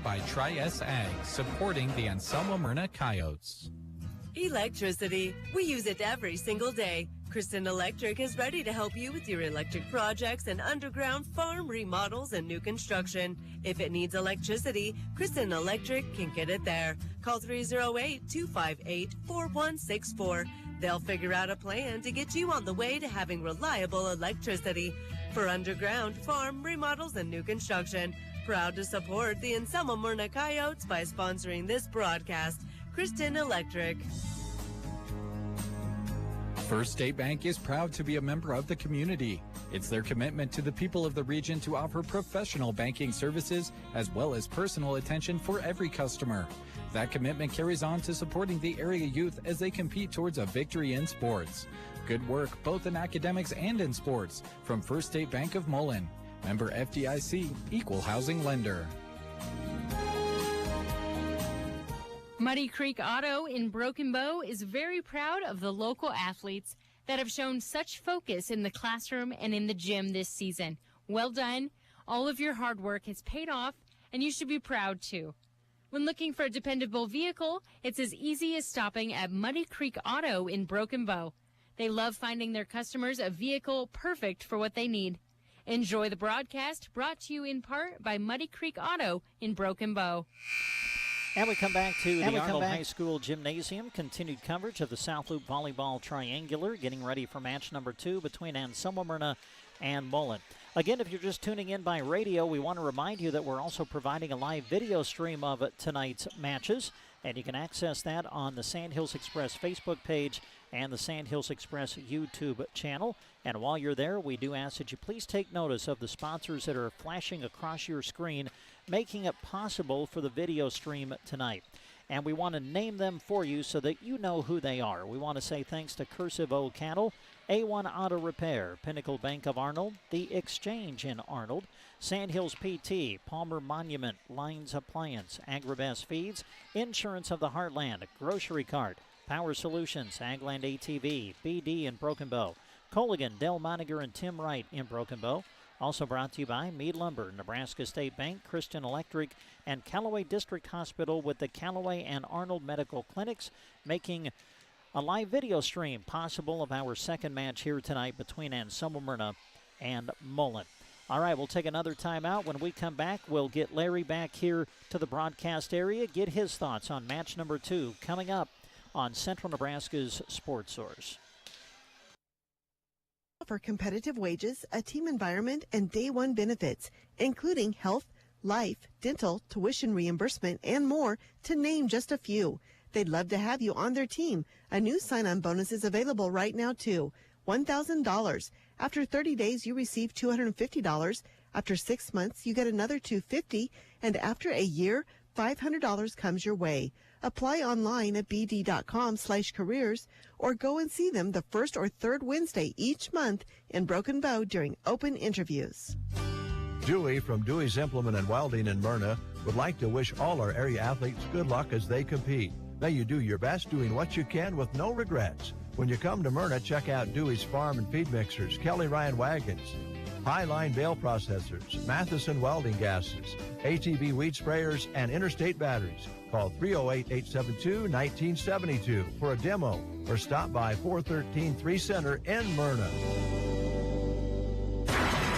By Tri-S Ag, supporting the Anselmo-Merna Coyotes. Electricity. We use it every single day. Kristen Electric is ready to help you with your electric projects and underground farm remodels and new construction. If it needs electricity, Kristen Electric can get it there. Call 308-258-4164. They'll figure out a plan to get you on the way to having reliable electricity. For underground farm remodels and new construction, proud to support the Anselmo-Merna Coyotes by sponsoring this broadcast. Kristen Electric. First State Bank is proud to be a member of the community. It's their commitment to the people of the region to offer professional banking services as well as personal attention for every customer. That commitment carries on to supporting the area youth as they compete towards a victory in sports. Good work both in academics and in sports from First State Bank of Mullen. Member FDIC, Equal Housing Lender. Muddy Creek Auto in Broken Bow is very proud of the local athletes that have shown such focus in the classroom and in the gym this season. Well done. All of your hard work has paid off, and you should be proud too. When looking for a dependable vehicle, it's as easy as stopping at Muddy Creek Auto in Broken Bow. They love finding their customers a vehicle perfect for what they need. Enjoy the broadcast, brought to you in part by Muddy Creek Auto in Broken Bow. And we come back to the Arnold High School Gymnasium. Continued coverage of the South Loop Volleyball Triangular, getting ready for match number 2 between Anselmo-Merna and Mullen. Again, if you're just tuning in by radio, we want to remind you that we're also providing a live video stream of tonight's matches. And you can access that on the Sandhills Express Facebook page and the Sandhills Express YouTube channel. And while you're there, we do ask that you please take notice of the sponsors that are flashing across your screen, making it possible for the video stream tonight. And we want to name them for you so that you know who they are. We want to say thanks to Cursive O Cattle, A1 Auto Repair, Pinnacle Bank of Arnold, The Exchange in Arnold, Sandhills PT, Palmer Monument, Lines Appliance, Agribest Feeds, Insurance of the Heartland, Grocery Cart, Power Solutions, Agland ATV, BD in Broken Bow, Colligan, Del Moniger, and Tim Wright in Broken Bow. Also brought to you by Meade Lumber, Nebraska State Bank, Christian Electric, and Callaway District Hospital with the Callaway and Arnold Medical Clinics, making a live video stream possible of our second match here tonight between Anselmo-Merna and Mullen. All right, we'll take another timeout. When we come back, we'll get Larry back here to the broadcast area, get his thoughts on match number 2 coming up on Central Nebraska's Sports Source. Offer competitive wages, a team environment, and day one benefits, including health, life, dental, tuition reimbursement, and more, to name just a few. They'd love to have you on their team. A new sign-on bonus is available right now, too. $1,000. After 30 days, you receive $250. After 6 months, you get another $250. And after a year, $500 comes your way. Apply online at bd.com/careers or go and see them the first or third Wednesday each month in Broken Bow during open interviews. Dewey from Dewey's Implement and Welding in Myrna would like to wish all our area athletes good luck as they compete. May you do your best doing what you can with no regrets. When you come to Myrna, check out Dewey's Farm and Feed Mixers, Kelly Ryan Wagons, Highline Bale Processors, Matheson Welding Gases, ATV Weed Sprayers, and Interstate Batteries. Call 308-872-1972 for a demo or stop by 413 3 Center in Myrna.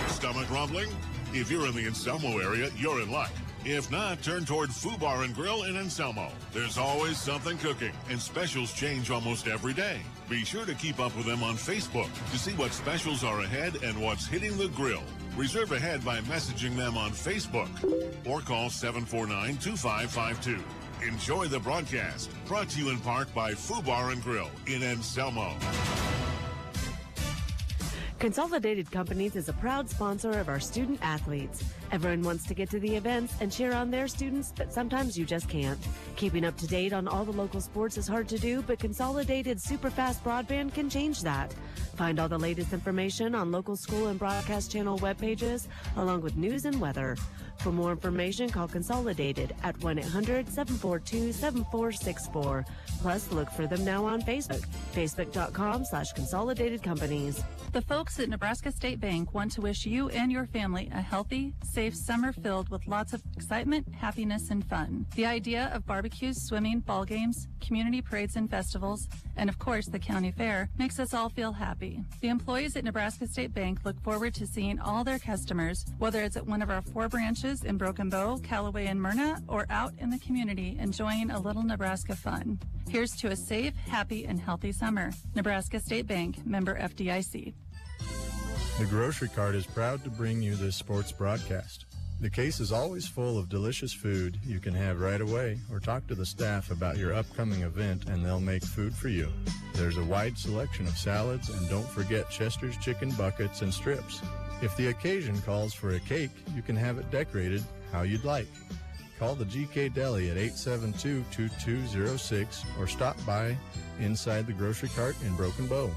Stomach rumbling? If you're in the Anselmo area, you're in luck. If not, turn toward Foo Bar and Grill in Anselmo. There's always something cooking, and specials change almost every day. Be sure to keep up with them on Facebook to see what specials are ahead and what's hitting the grill. Reserve ahead by messaging them on Facebook or call 749-2552. Enjoy the broadcast. Brought to you in part by Foo Bar and Grill in Anselmo. Consolidated Companies is a proud sponsor of our student athletes. Everyone wants to get to the events and cheer on their students, but sometimes you just can't. Keeping up to date on all the local sports is hard to do, but Consolidated Superfast Broadband can change that. Find all the latest information on local school and broadcast channel web pages, along with news and weather. For more information, call Consolidated at 1-800-742-7464. Plus, look for them now on Facebook, facebook.com/Consolidated Companies. The folks at Nebraska State Bank want to wish you and your family a healthy, safe summer filled with lots of excitement, happiness, and fun. The idea of barbecues, swimming, ball games, community parades and festivals, and of course the county fair makes us all feel happy. The employees at Nebraska State Bank look forward to seeing all their customers, whether it's at one of our 4 branches in Broken Bow, Callaway, and Myrna, or out in the community enjoying a little Nebraska fun. Here's to a safe, happy, and healthy summer. Nebraska State Bank, member FDIC. The Grocery Cart is proud to bring you this sports broadcast. The case is always full of delicious food you can have right away, or talk to the staff about your upcoming event and they'll make food for you. There's a wide selection of salads, and don't forget Chester's chicken buckets and strips. If the occasion calls for a cake, you can have it decorated how you'd like. Call the GK Deli at 872-2206 or stop by inside the Grocery Cart in Broken Bow.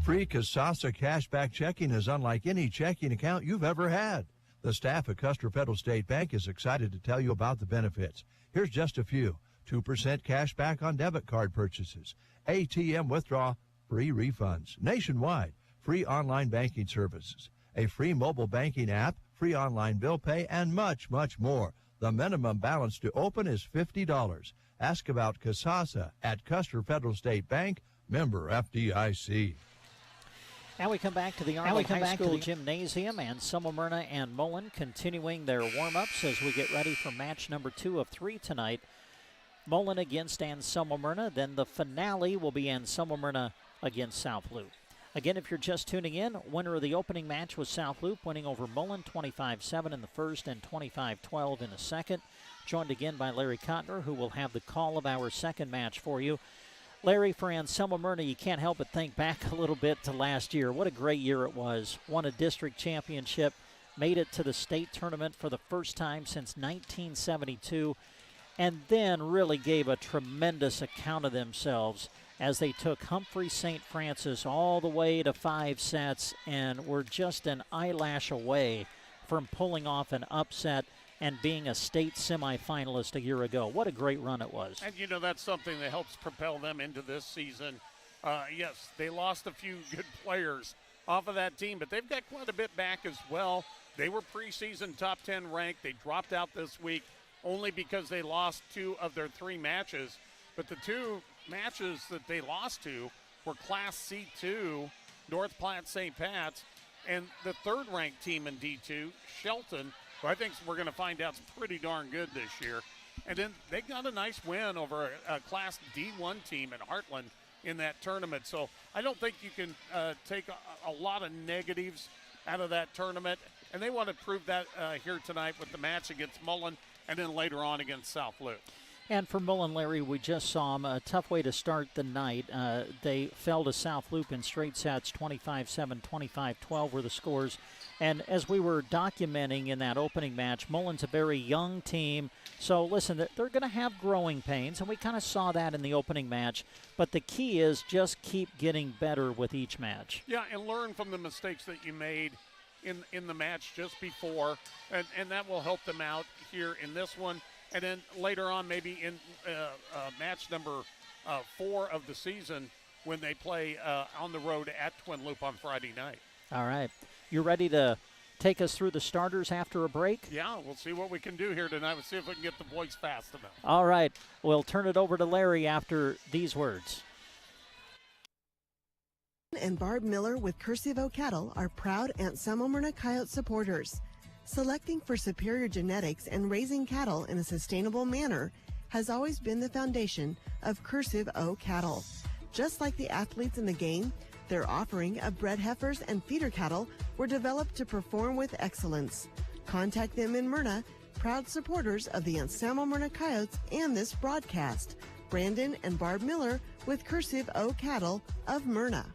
Free Casasa cashback checking is unlike any checking account you've ever had. The staff at Custer Federal State Bank is excited to tell you about the benefits. Here's just a few. 2% cash back on debit card purchases, ATM withdrawal, free refunds, nationwide, free online banking services, a free mobile banking app, free online bill pay, and much, much more. The minimum balance to open is $50. Ask about Casasa at Custer Federal State Bank, member FDIC. Now we come back to the Arnold High School Gymnasium, and Anselmo-Merna and Mullen continuing their warm-ups as we get ready for match number 2 of 3 tonight. Mullen against Anselmo-Merna, then the finale will be Anselmo-Merna against South Loup. Again, if you're just tuning in, winner of the opening match was South Loup, winning over Mullen 25-7 in the first and 25-12 in the second. Joined again by Larry Kottner, who will have the call of our second match for you. Larry, for Anselmo-Merna, you can't help but think back a little bit to last year. What a great year it was. Won a district championship, made it to the state tournament for the first time since 1972, and then really gave a tremendous account of themselves as they took Humphrey St. Francis all the way to 5 sets and were just an eyelash away from pulling off an upset and being a state semifinalist a year ago. What a great run it was. And, that's something that helps propel them into this season. Yes, they lost a few good players off of that team, but they've got quite a bit back as well. They were preseason top 10 ranked. They dropped out this week only because they lost 2 of their 3 matches. But the 2 matches that they lost to were Class C2, North Platte St. Pat's, and the 3rd-ranked team in D2, Shelton, who I think we're going to find out is pretty darn good this year. And then they got a nice win over a Class D1 team in Heartland in that tournament. So I don't think you can take a lot of negatives out of that tournament. And they want to prove that here tonight with the match against Mullen and then later on against South Loup. And for Mullen, Larry, we just saw them. A tough way to start the night. They fell to South Loup in straight sets. 25-7, 25-12 were the scores. And as we were documenting in that opening match, Mullen's a very young team. So, listen, they're going to have growing pains, and we kind of saw that in the opening match. But the key is just keep getting better with each match. Yeah, and learn from the mistakes that you made in the match just before, and that will help them out here in this one. And then later on, maybe in match number 4 of the season when they play on the road at Twin Loup on Friday night. All right. You ready to take us through the starters after a break? Yeah, we'll see what we can do here tonight. We'll see if we can get the voice fast enough. All right. We'll turn it over to Larry after these words. And Barb Miller with Cursive O Cattle are proud Anselmo-Merna Coyote supporters. Selecting for superior genetics and raising cattle in a sustainable manner has always been the foundation of Cursive O Cattle. Just like the athletes in the game, their offering of bred heifers and feeder cattle were developed to perform with excellence. Contact them in Myrna, proud supporters of the Anselmo-Merna Coyotes and this broadcast. Brandon and Barb Miller with Cursive O Cattle of Myrna.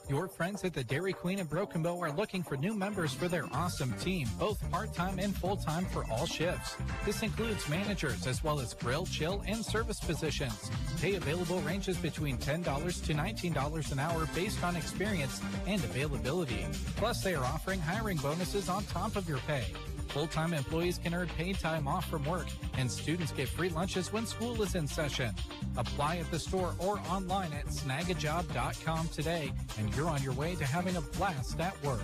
Your friends at the Dairy Queen in Broken Bow are looking for new members for their awesome team, both part-time and full-time for all shifts. This includes managers as well as grill, chill, and service positions. Pay available ranges between $10 to $19 an hour based on experience and availability. Plus, they are offering hiring bonuses on top of your pay. Full-time employees can earn paid time off from work, and students get free lunches when school is in session. Apply at the store or online at snagajob.com today, and you're on your way to having a blast at work.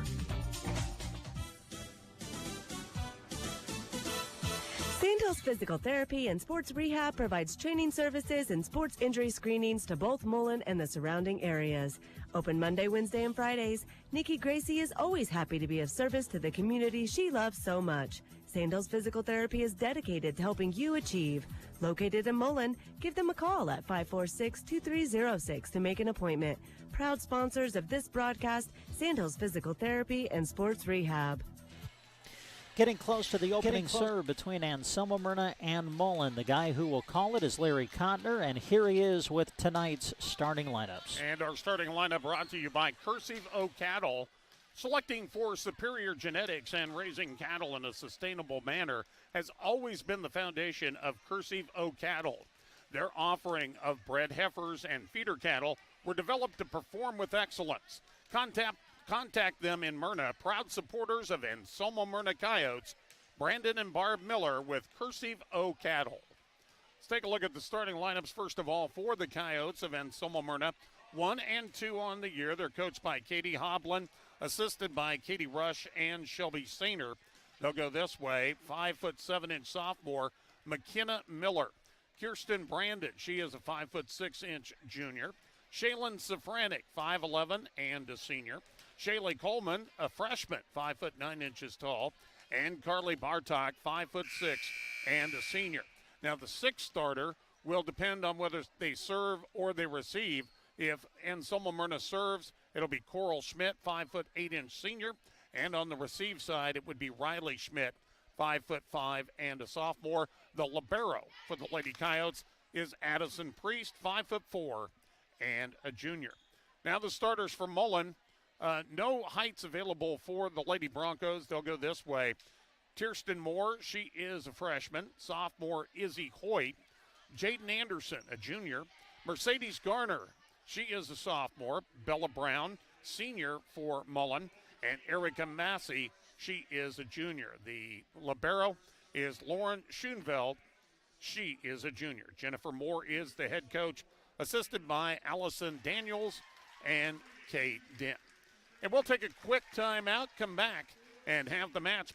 Sandhills Physical Therapy and Sports Rehab provides training services and sports injury screenings to both Mullen and the surrounding areas. Open Monday, Wednesday, and Fridays, Nikki Gracie is always happy to be of service to the community she loves so much. Sandhills Physical Therapy is dedicated to helping you achieve. Located in Mullen, give them a call at 546-2306 to make an appointment. Proud sponsors of this broadcast, Sandhills Physical Therapy and Sports Rehab. Getting close to the opening serve between Anselmo-Merna and Mullen. The guy who will call it is Larry Kottner, and here he is with tonight's starting lineups. And our starting lineup brought to you by Cursive O Cattle. Selecting for superior genetics and raising cattle in a sustainable manner has always been the foundation of Cursive O Cattle. Their offering of bred heifers and feeder cattle were developed to perform with excellence. Contact them in Myrna, proud supporters of Anselmo-Merna Coyotes, Brandon and Barb Miller with Cursive O Cattle. Let's take a look at the starting lineups, first of all, for the Coyotes of Anselmo-Merna. 1 and 2 on the year. They're coached by Katie Hoblin, assisted by Katie Rush and Shelby Sainer. They'll go this way. 5'7" sophomore, McKenna Miller. Kirsten Brandon, she is a 5'6" junior. Shaylin Safranik, 5'11" and a senior. Shaylee Coleman, a freshman, 5'9" tall. And Carly Bartok, 5'6" and a senior. Now, the sixth starter will depend on whether they serve or they receive. If Anselmo-Merna serves, it'll be Coral Schmidt, 5'8" senior. And on the receive side, it would be Riley Schmidt, 5'5" and a sophomore. The libero for the Lady Coyotes is Addison Priest, 5'4" and a junior. Now the starters for Mullen. No heights available for the Lady Broncos. They'll go this way. Kirsten Moore, she is a freshman. Sophomore Izzy Hoyt. Jaden Anderson, a junior. Mercedes Garner, she is a sophomore. Bella Brown, senior for Mullen. And Erica Massey, she is a junior. The libero is Lauren Schoenveld. She is a junior. Jennifer Moore is the head coach, assisted by Allison Daniels and Kate Dent. And we'll take a quick timeout, come back, and have the match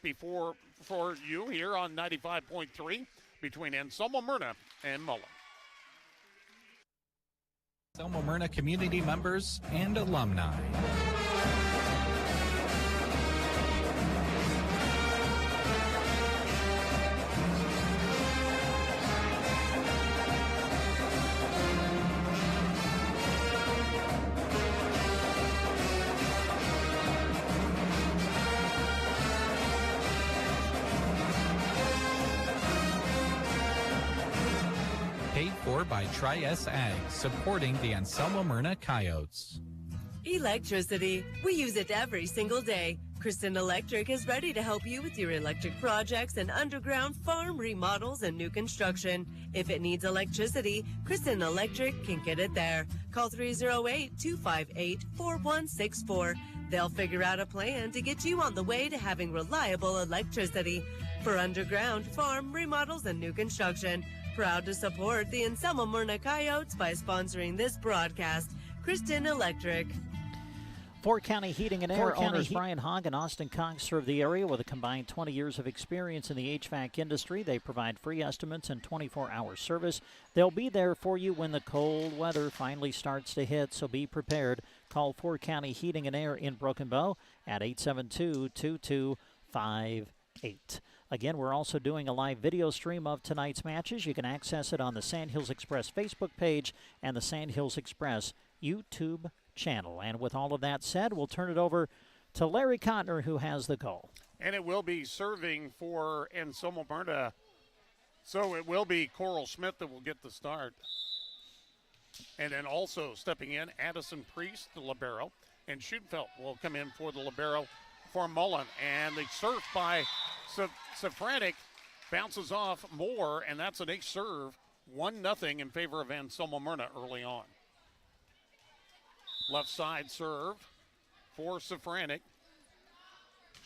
for you here on 95.3 between Anselmo-Merna and Mullen. Anselmo-Merna community members and alumni. Paid for by Tri-S Ag, supporting the Anselmo-Merna Coyotes. Electricity. We use it every single day. Kristen Electric is ready to help you with your electric projects and underground farm remodels and new construction. If it needs electricity, Kristen Electric can get it there. Call 308-258-4164. They'll figure out a plan to get you on the way to having reliable electricity. For underground, farm remodels, and new construction. Proud to support the Anselmo-Merna Coyotes by sponsoring this broadcast. Kristen Electric. Fort County Heating and Air owners Brian Hogg and Austin Cox serve the area with a combined 20 years of experience in the HVAC industry. They provide free estimates and 24-hour service. They'll be there for you when the cold weather finally starts to hit, so be prepared. Call Fort County Heating and Air in Broken Bow at 872-2258. Again, we're also doing a live video stream of tonight's matches. You can access it on the Sandhills Express Facebook page and the Sandhills Express YouTube channel. And with all of that said, we'll turn it over to Larry Cotner, who has the call. And it will be serving for Anselmo-Merna. So it will be Coral Schmidt that will get the start. And then also stepping in, Addison Priest, the libero. And Schoenfeld will come in for the libero for Mullen. And the serve by Safranek bounces off Moore, and that's an ace serve. 1-0 in favor of Anselmo-Merna early on. Left side serve for Safranek.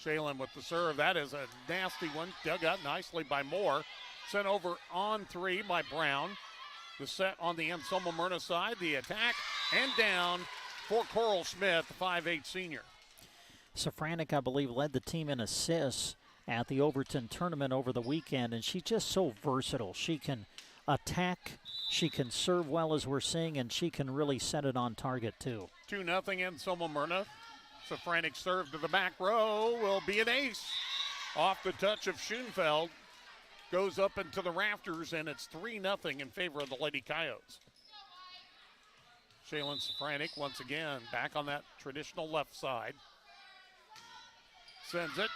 Shalen with the serve. That is a nasty one. Dug out nicely by Moore. Sent over on three by Brown. The set on the Anselmo-Merna side. The attack and down for Coral Smith, the 5'8" senior. Safranek, I believe, led the team in assists at the Overton tournament over the weekend, and she's just so versatile. She can attack, she can serve well, as we're seeing, and she can really set it on target too. 2-0 Anselmo-Merna. Safranek serve to the back row will be an ace. Off the touch of Schoenfeld. Goes up into the rafters, and it's 3-0 in favor of the Lady Coyotes. Shalen Safranek once again back on that traditional left side. Sends it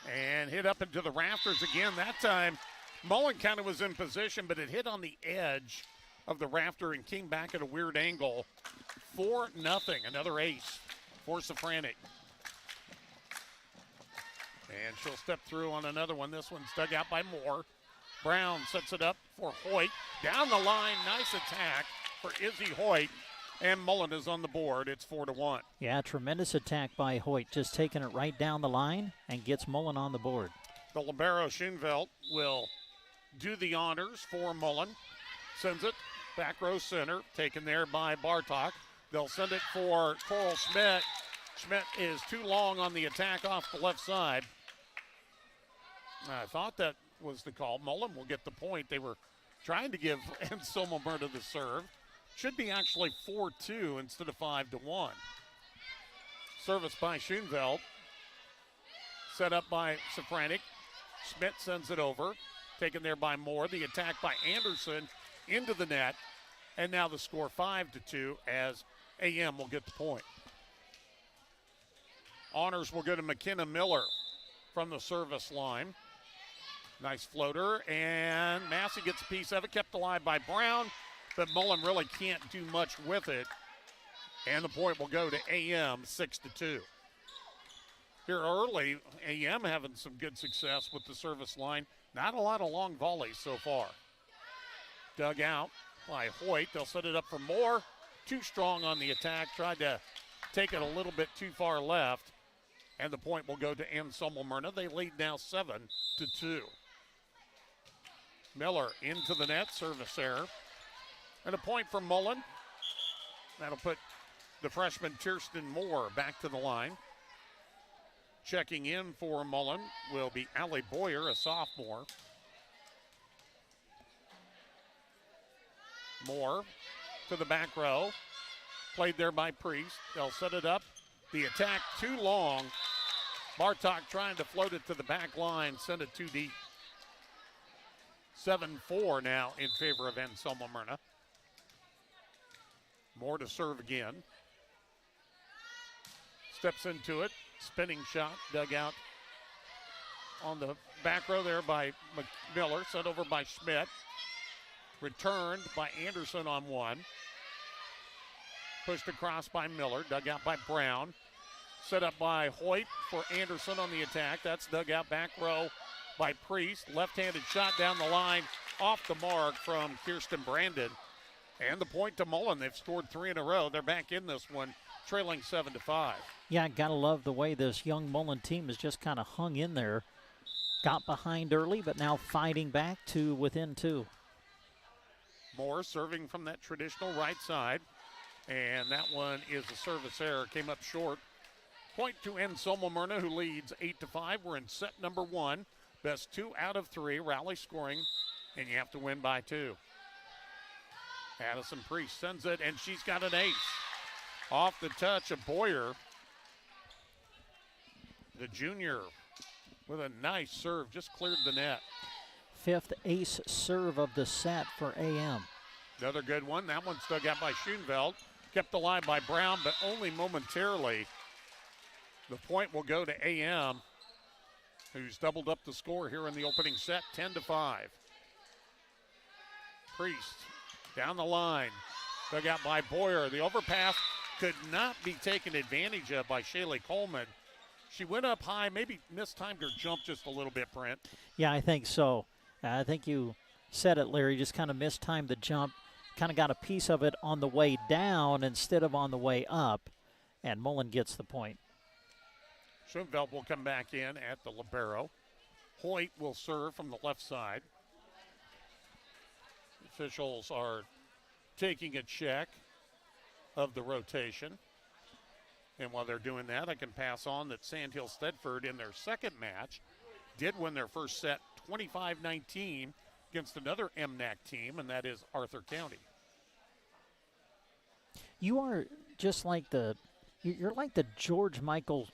and hit up into the rafters again. That time Mullen kind of was in position, but it hit on the edge of the rafter and came back at a weird angle. 4-0, another ace for Safranek. And she'll step through on another one. This one's dug out by Moore. Brown sets it up for Hoyt. Down the line, nice attack for Izzy Hoyt. And Mullen is on the board. It's 4-1. Yeah, tremendous attack by Hoyt. Just taking it right down the line and gets Mullen on the board. The libero Schoenfeld will do the honors for Mullen. Sends it back row center. Taken there by Bartok. They'll send it for Coral Schmidt. Schmidt is too long on the attack off the left side. I thought that was the call. Mullen will get the point. They were trying to give Anselmo-Merna the serve. Should be actually 4-2 instead of 5-1. Service by Schoenfeld. Set up by Safranek. Schmidt sends it over. Taken there by Moore. The attack by Anderson into the net. And now the score 5-2 as AM will get the point. Honors will go to McKenna Miller from the service line. Nice floater, and Massey gets a piece of it, kept alive by Brown, but Mullen really can't do much with it. And the point will go to AM 6-2. Here early, AM having some good success with the service line. Not a lot of long volleys so far. Dug out by Hoyt. They'll set it up for Moore. Too strong on the attack. Tried to take it a little bit too far left. And the point will go to Anselmo-Merna. They lead now 7-2. Miller into the net. Service error. And a point for Mullen. That'll put the freshman Kirsten Moore back to the line. Checking in for Mullen will be Allie Boyer, a sophomore. Moore to the back row. Played there by Priest. They'll set it up. The attack too long. Bartok trying to float it to the back line. Send it too deep. 7-4 now in favor of Anselmo-Merna. Moore to serve again. Steps into it. Spinning shot dug out on the back row there by Miller. Sent over by Schmidt. Returned by Anderson on one. Pushed across by Miller. Dug out by Brown. Set up by Hoyt for Anderson on the attack. That's dug out back row by Priest. Left-handed shot down the line. Off the mark from Kirsten Brandon. And the point to Mullen. They've scored 3 in a row. They're back in this one, trailing 7-5. Yeah, gotta love the way this young Mullen team has just kind of hung in there. Got behind early, but now fighting back to within 2. Moore serving from that traditional right side. And that one is a service error. Came up short. Point to Anselmo-Merna, who leads 8-5. We're in set number 1. Best 2 out of 3. Rally scoring, and you have to win by 2. Addison Priest sends it, and she's got an ace. Off the touch of Boyer. The junior with a nice serve, just cleared the net. 5th ace serve of the set for AM. Another good one. That one's dug out by Schoenveld. Kept alive by Brown, but only momentarily. The point will go to AM, who's doubled up the score here in the opening set, 10-5. Priest down the line. Dug out by Boyer. The overpass could not be taken advantage of by Shaylee Coleman. She went up high, maybe mistimed her jump just a little bit, Brent. Yeah, I think so. I think you said it, Larry. Just kind of mistimed the jump. Kind of got a piece of it on the way down instead of on the way up. And Mullen gets the point. Schoenveld will come back in at the libero. Hoyt will serve from the left side. Officials are taking a check of the rotation. And while they're doing that, I can pass on that Sandhill Stedford in their second match did win their first set 25-19 against another MNAC team, and that is Arthur County. You are just like you're like the George Michael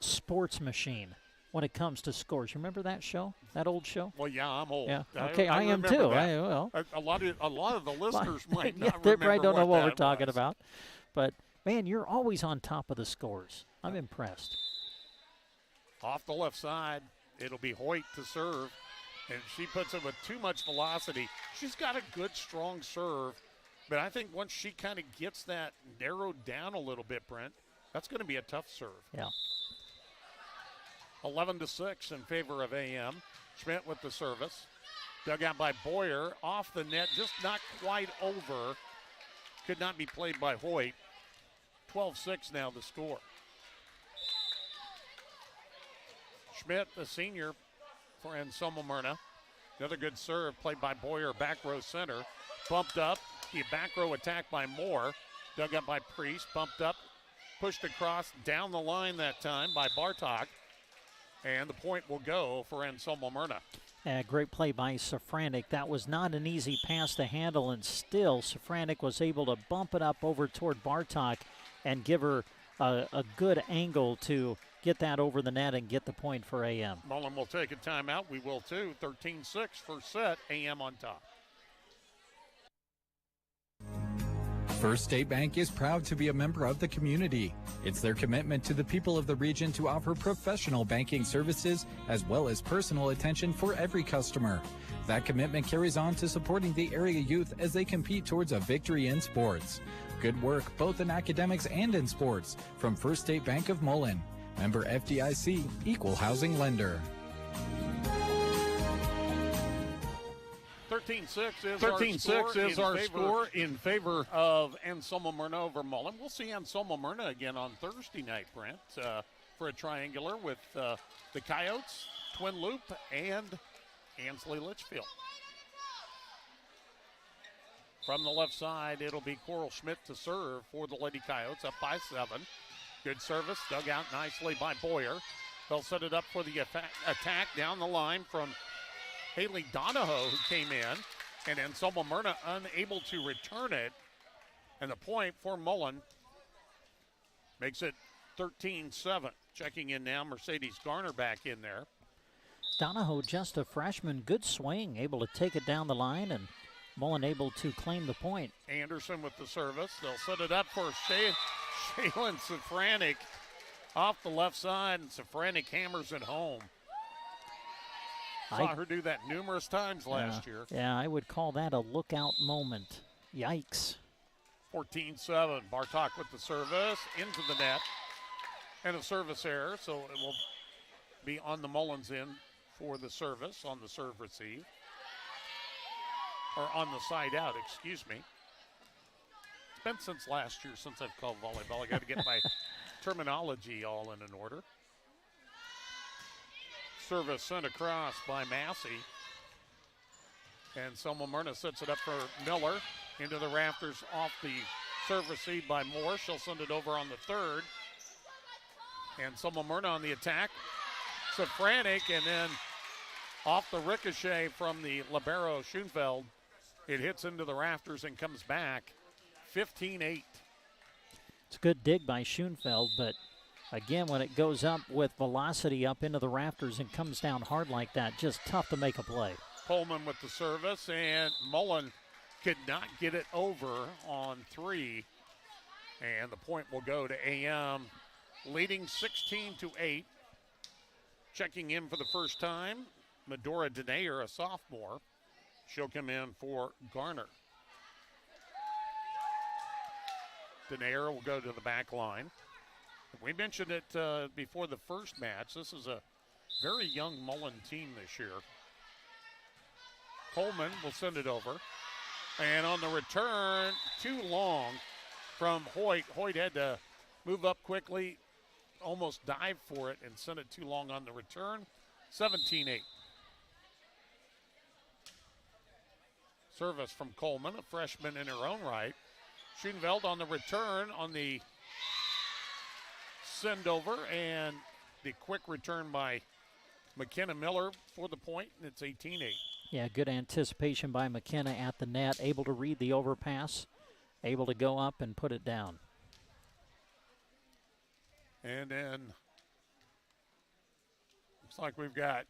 sports machine when it comes to scores. You remember that show, that old show? Well, yeah, I'm old. Yeah. Okay, I am too. A lot of the listeners might not they remember. Right, don't know what we're that talking was. about. But, man, you're always on top of the scores. I'm impressed. Off the left side, it'll be Hoyt to serve, and she puts it with too much velocity. She's got a good, strong serve, but I think once she kind of gets that narrowed down a little bit, Brent, that's going to be a tough serve. Yeah. 11-6 in favor of AM. Schmidt with the service. Dug out by Boyer. Off the net, just not quite over. Could not be played by Hoyt. 12-6 now the score. Schmidt, the senior for Anselmo-Merna. Another good serve played by Boyer, back row center. Bumped up. The back row attack by Moore. Dug up by Priest. Bumped up. Pushed across down the line that time by Bartok. And the point will go for Anselmo-Merna. Great play by Safranek. That was not an easy pass to handle, and still Safranek was able to bump it up over toward Bartok and give her a good angle to get that over the net and get the point for AM. Mullen will take a timeout. We will too. 13-6 first set. AM on top. First State Bank is proud to be a member of the community. It's their commitment to the people of the region to offer professional banking services as well as personal attention for every customer. That commitment carries on to supporting the area youth as they compete towards a victory in sports. Good work both in academics and in sports from First State Bank of Mullen. Member FDIC, Equal Housing Lender. 13-6 is our score in favor of Anselmo-Merna over Mullen. We'll see Anselmo-Merna again on Thursday night, Brent, for a triangular with the Coyotes, Twin Loup, and Ansley Litchfield. From the left side, it'll be Coral Schmidt to serve for the Lady Coyotes, up by 7. Good service, dug out nicely by Boyer. They'll set it up for the attack down the line from Haley Donahoe, who came in, and Anselmo-Merna unable to return it. And the point for Mullen makes it 13-7. Checking in now, Mercedes Garner back in there. Donahoe, just a freshman, good swing, able to take it down the line, and Mullen able to claim the point. Anderson with the service. They'll set it up for Shaylin Safranik off the left side, and Safranik hammers it home. Saw her do that numerous times last year. Yeah, I would call that a lookout moment. Yikes. 14-7. Bartok with the service into the net. And a service error, so it will be on the Mullins end for the service, on the serve receive. Or on the side out, excuse me. It's been since last year since I've called volleyball. I got to get my terminology all in an order. Service sent across by Massey. And Anselmo-Merna sets it up for Miller into the rafters off the serve receive by Moore. She'll send it over on the third. And Anselmo-Merna on the attack. Safranik, and then off the ricochet from the libero Schoenfeld. It hits into the rafters and comes back 15-8. It's a good dig by Schoenfeld, but again, when it goes up with velocity up into the rafters and comes down hard like that, just tough to make a play. Coleman with the service, and Mullen could not get it over on 3. And the point will go to AM, leading 16-8. Checking in for the first time, Medora Denayer, a sophomore. She'll come in for Garner. Denayer will go to the back line. We mentioned it before the first match. This is a very young Mullen team this year. Coleman will send it over. And on the return, too long from Hoyt. Hoyt had to move up quickly, almost dive for it, and send it too long on the return. 17-8. Service from Coleman, a freshman in her own right. Schoenfeld on the return on the send over, and the quick return by McKenna Miller for the point, and it's 18-8. Yeah, good anticipation by McKenna at the net, able to read the overpass, able to go up and put it down. And then looks like we've got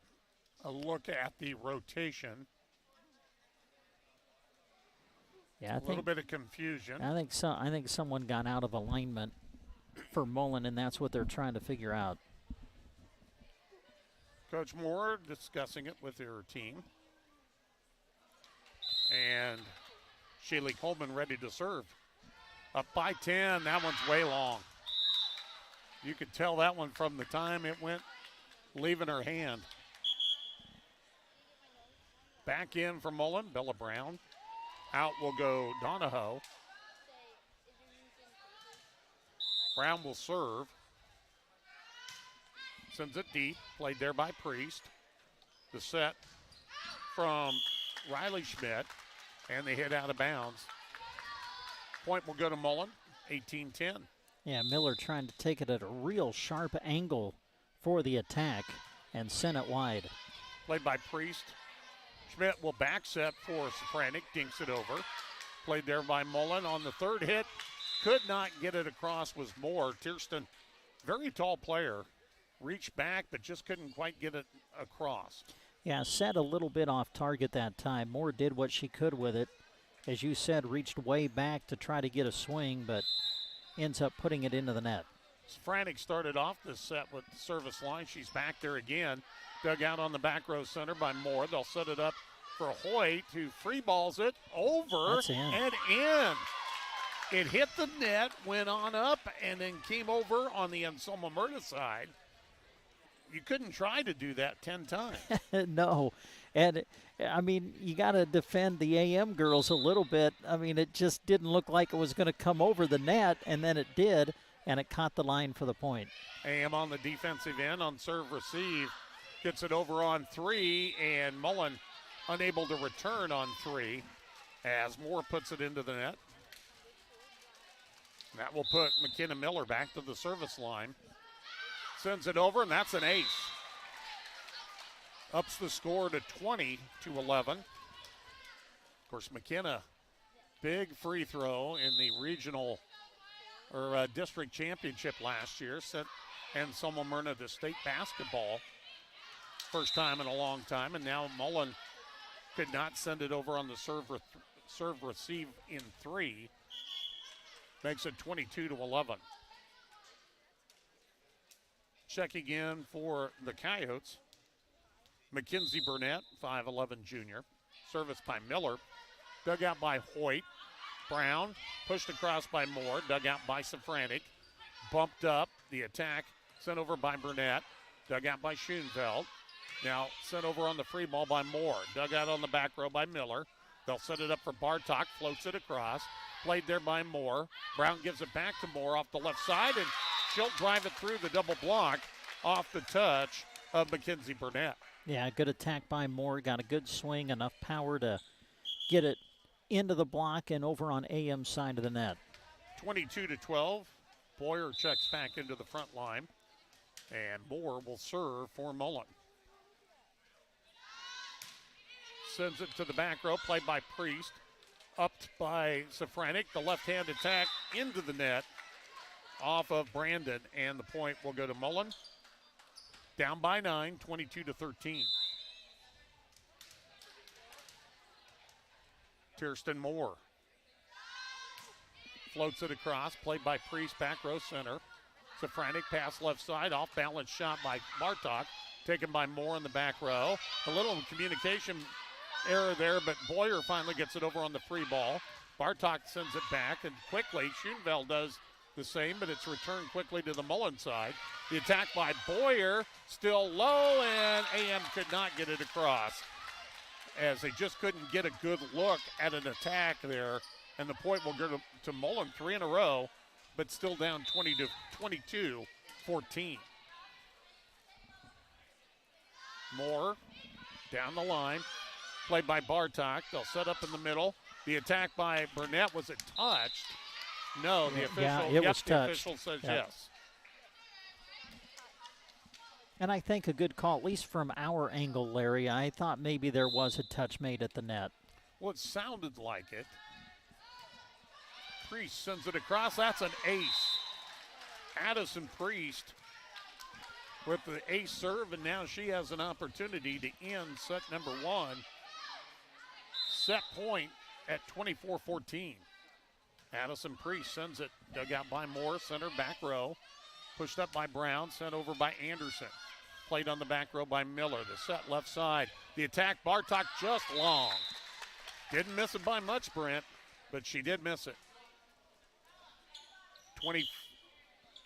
a look at the rotation. Yeah, a little bit of confusion. I think someone got out of alignment for Mullen, and that's what they're trying to figure out. Coach Moore discussing it with her team. And Shaylee Coleman ready to serve. Up by 10. That one's way long. You could tell that one from the time it went leaving her hand. Back in for Mullen, Bella Brown. Out will go Donahoe. Brown will serve. Sends it deep. Played there by Priest. The set from Riley Schmidt. And they hit out of bounds. Point will go to Mullen. 18-10. Yeah, Miller trying to take it at a real sharp angle for the attack and send it wide. Played by Priest. Schmidt will back set for Safranik, dinks it over. Played there by Mullen on the third hit. Could not get it across was Moore. Tierston, very tall player, reached back but just couldn't quite get it across. Yeah, set a little bit off target that time. Moore did what she could with it as you said, reached way back to try to get a swing, but ends up putting it into the net. Frantic started off this set with the service line. She's back there again. Dug out on the back row center by Moore. They'll set it up for Hoyt, who free balls it over and in. It hit the net, went on up, and then came over on the Anselmo-Merna side. You couldn't try to do that 10 times. No. And, I mean, you got to defend the AM girls a little bit. I mean, it just didn't look like it was going to come over the net, and then it did, and it caught the line for the point. AM on the defensive end on serve receive. Gets it over on 3, and Mullen unable to return on 3 as Moore puts it into the net. That will put McKenna Miller back to the service line. Sends it over, and that's an ace. Ups the score to 20-11. Of course, McKenna, big free throw in the regional or district championship last year. Sent Anselmo-Merna to state basketball. First time in a long time, and now Mullen could not send it over on the serve receive in 3. Makes it 22-11. Checking in for the Coyotes, Mackenzie Burnett, 5'11" junior. Service by Miller. Dug out by Hoyt. Brown pushed across by Moore. Dug out by Safranek. Bumped up. The attack sent over by Burnett. Dug out by Schoenfeld. Now sent over on the free ball by Moore. Dug out on the back row by Miller. They'll set it up for Bartok. Floats it across. Played there by Moore. Brown gives it back to Moore off the left side, and she'll drive it through the double block off the touch of Mackenzie Burnett. Yeah, good attack by Moore. Got a good swing, enough power to get it into the block and over on AM's side of the net. 22-12. Boyer checks back into the front line, and Moore will serve for Mullen. Sends it to the back row, played by Priest. Upped by Safranek. The left-hand attack into the net off of Brandon, and the point will go to Mullen. Down by 9, 22-13. Kirsten Moore floats it across, played by Priest, back row center. Safranek pass left side, off-balance shot by Bartok, taken by Moore in the back row. A little communication error there, but Boyer finally gets it over on the free ball. Bartok sends it back, and quickly Schoenfeld does the same, but it's returned quickly to the Mullen side. The attack by Boyer, still low, and AM could not get it across, as they just couldn't get a good look at an attack there, and the point will go to Mullen, 3 in a row, but still down 22-14. Moore down the line. Played by Bartok. They'll set up in the middle. The attack by Burnett, was it touched? No, the official, the official says yes. And I think a good call, at least from our angle, Larry. I thought maybe there was a touch made at the net. Well, it sounded like it. Priest sends it across. That's an ace. Addison Priest with the ace serve, and now she has an opportunity to end set number 1. Set point at 24-14. Addison Priest sends it, dug out by Moore, center back row. Pushed up by Brown, sent over by Anderson. Played on the back row by Miller. The set left side. The attack, Bartok just long. Didn't miss it by much, Brent, but she did miss it.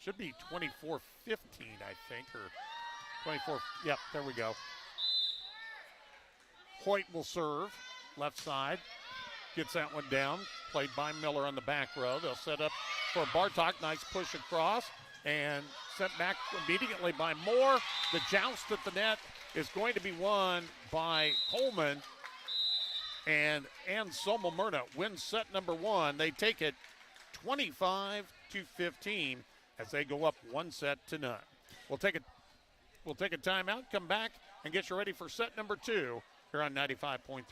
Should be 24-15, I think, or 24. Yep, there we go. Hoyt will serve. Left side, gets that one down, played by Miller on the back row. They'll set up for Bartok, nice push across, and sent back immediately by Moore. The joust at the net is going to be won by Coleman, and Anselmo-Merna wins set number 1. They take it 25-15 as they go up 1-0. We'll take a timeout, come back, and get you ready for set number 2 here on 95.3.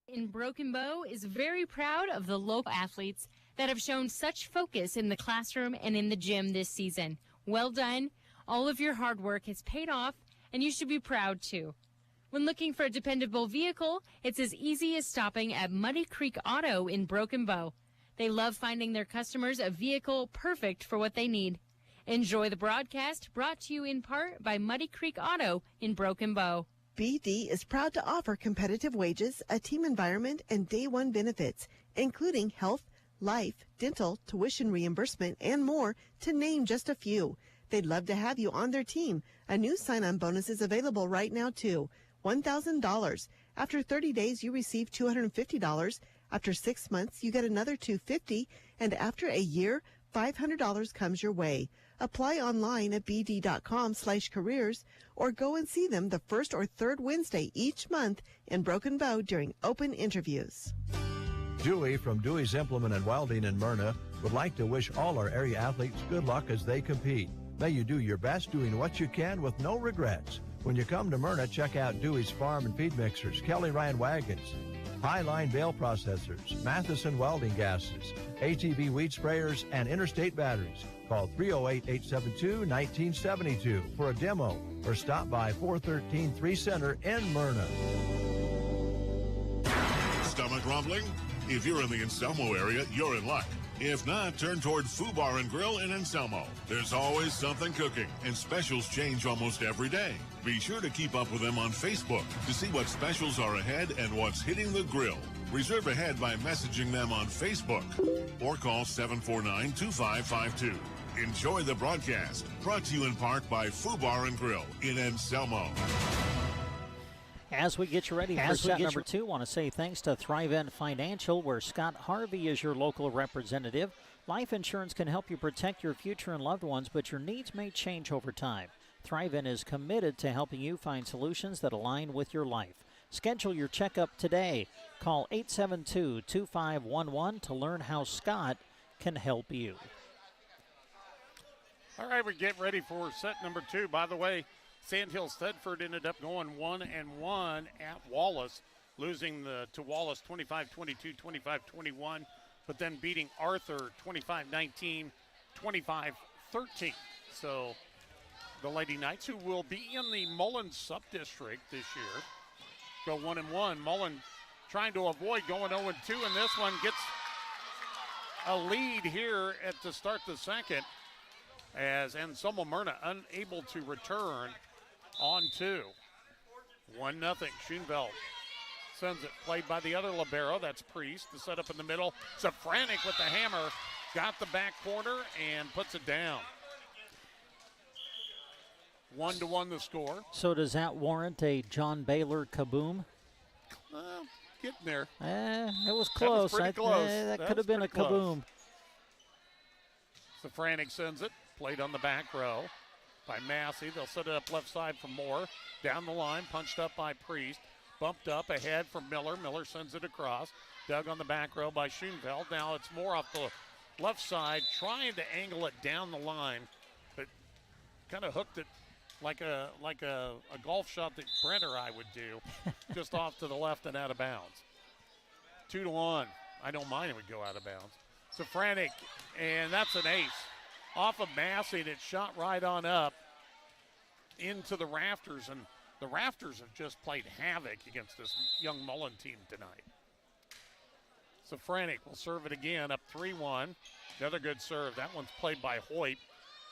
In Broken Bow is very proud of the local athletes that have shown such focus in the classroom and in the gym this season. Well done. All of your hard work has paid off, and you should be proud too. When looking for a dependable vehicle, it's as easy as stopping at Muddy Creek Auto in Broken Bow. They love finding their customers a vehicle perfect for what they need. Enjoy the broadcast, brought to you in part by Muddy Creek Auto in Broken Bow. BD is proud to offer competitive wages, a team environment, and day one benefits, including health, life, dental, tuition reimbursement, and more, to name just a few. They'd love to have you on their team. A new sign-on bonus is available right now, too. $1,000. After 30 days, you receive $250. After 6 months, you get another $250. And after a year, $500 comes your way. Apply online at bd.com/careers or go and see them the first or third Wednesday each month in Broken Bow during open interviews. Dewey from Dewey's Implement and Welding in Myrna would like to wish all our area athletes good luck as they compete. May you do your best doing what you can with no regrets. When you come to Myrna, check out Dewey's Farm and Feed Mixers, Kelly Ryan Wagons, Highline Bale Processors, Matheson Welding Gases, ATV Weed Sprayers, and Interstate Batteries. Call 308-872-1972 for a demo or stop by 413 3 Center in Myrna. Stomach rumbling? If you're in the Anselmo area, you're in luck. If not, turn toward Foo Bar and Grill in Anselmo. There's always something cooking, and specials change almost every day. Be sure to keep up with them on Facebook to see what specials are ahead and what's hitting the grill. Reserve ahead by messaging them on Facebook or call 749-2552. Enjoy the broadcast. Brought to you in part by Foo Bar and Grill in Anselmo. As we get you ready for set number 2, want to say thanks to Thrive End Financial, where Scott Harvey is your local representative. Life insurance can help you protect your future and loved ones, but your needs may change over time. Thrive End is committed to helping you find solutions that align with your life. Schedule your checkup today. Call 872-2511 to learn how Scott can help you. All right, we're getting ready for set number 2. By the way, Sandhill Thedford ended up going 1-1 at Wallace, losing to Wallace 25-22, 25-21, but then beating Arthur 25-19, 25-13. So the Lady Knights, who will be in the Mullen sub-district this year, go 1-1. Mullen trying to avoid going 0-2, and this one gets a lead here at the start the second, as Anselmo-Merna unable to return on 2. 1-0. Schoenveld sends it, played by the other libero. That's Priest. The setup in the middle. Safranek with the hammer. Got the back corner and puts it down. 1-1 the score. So does that warrant a John Baylor kaboom? Getting there. It was close. That was pretty close. That could have been a kaboom. Safranek sends it. Played on the back row by Massey. They'll set it up left side for Moore. Down the line, punched up by Priest. Bumped up ahead for Miller. Miller sends it across. Dug on the back row by Schoenfeld. Now it's Moore off the left side, trying to angle it down the line, but kind of hooked it like a golf shot that Brent or I would do, just off to the left and out of bounds. 2-1. I don't mind it would go out of bounds. Safranek, and that's an ace. Off of Massey, and it shot right on up into the rafters, and the rafters have just played havoc against this young Mullen team tonight. Safranek will serve it again, up 3-1. Another good serve. That one's played by Hoyt.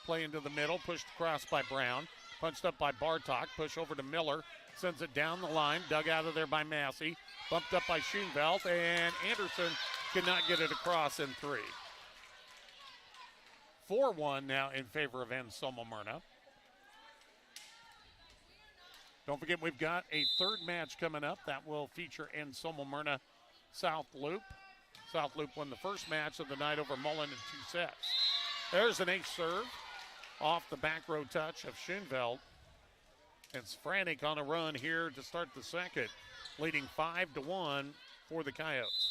Play into the middle, pushed across by Brown. Punched up by Bartok, push over to Miller. Sends it down the line, dug out of there by Massey. Bumped up by Schoenveld, and Anderson could not get it across in 3. 4-1 now in favor of Anselmo-Merna. Don't forget, we've got a third match coming up that will feature Anselmo-Merna South Loup. South Loup won the first match of the night over Mullen in 2 sets. There's an ace serve off the back row touch of Schoenveld. And Safranek on a run here to start the second, leading 5-1 for the Coyotes.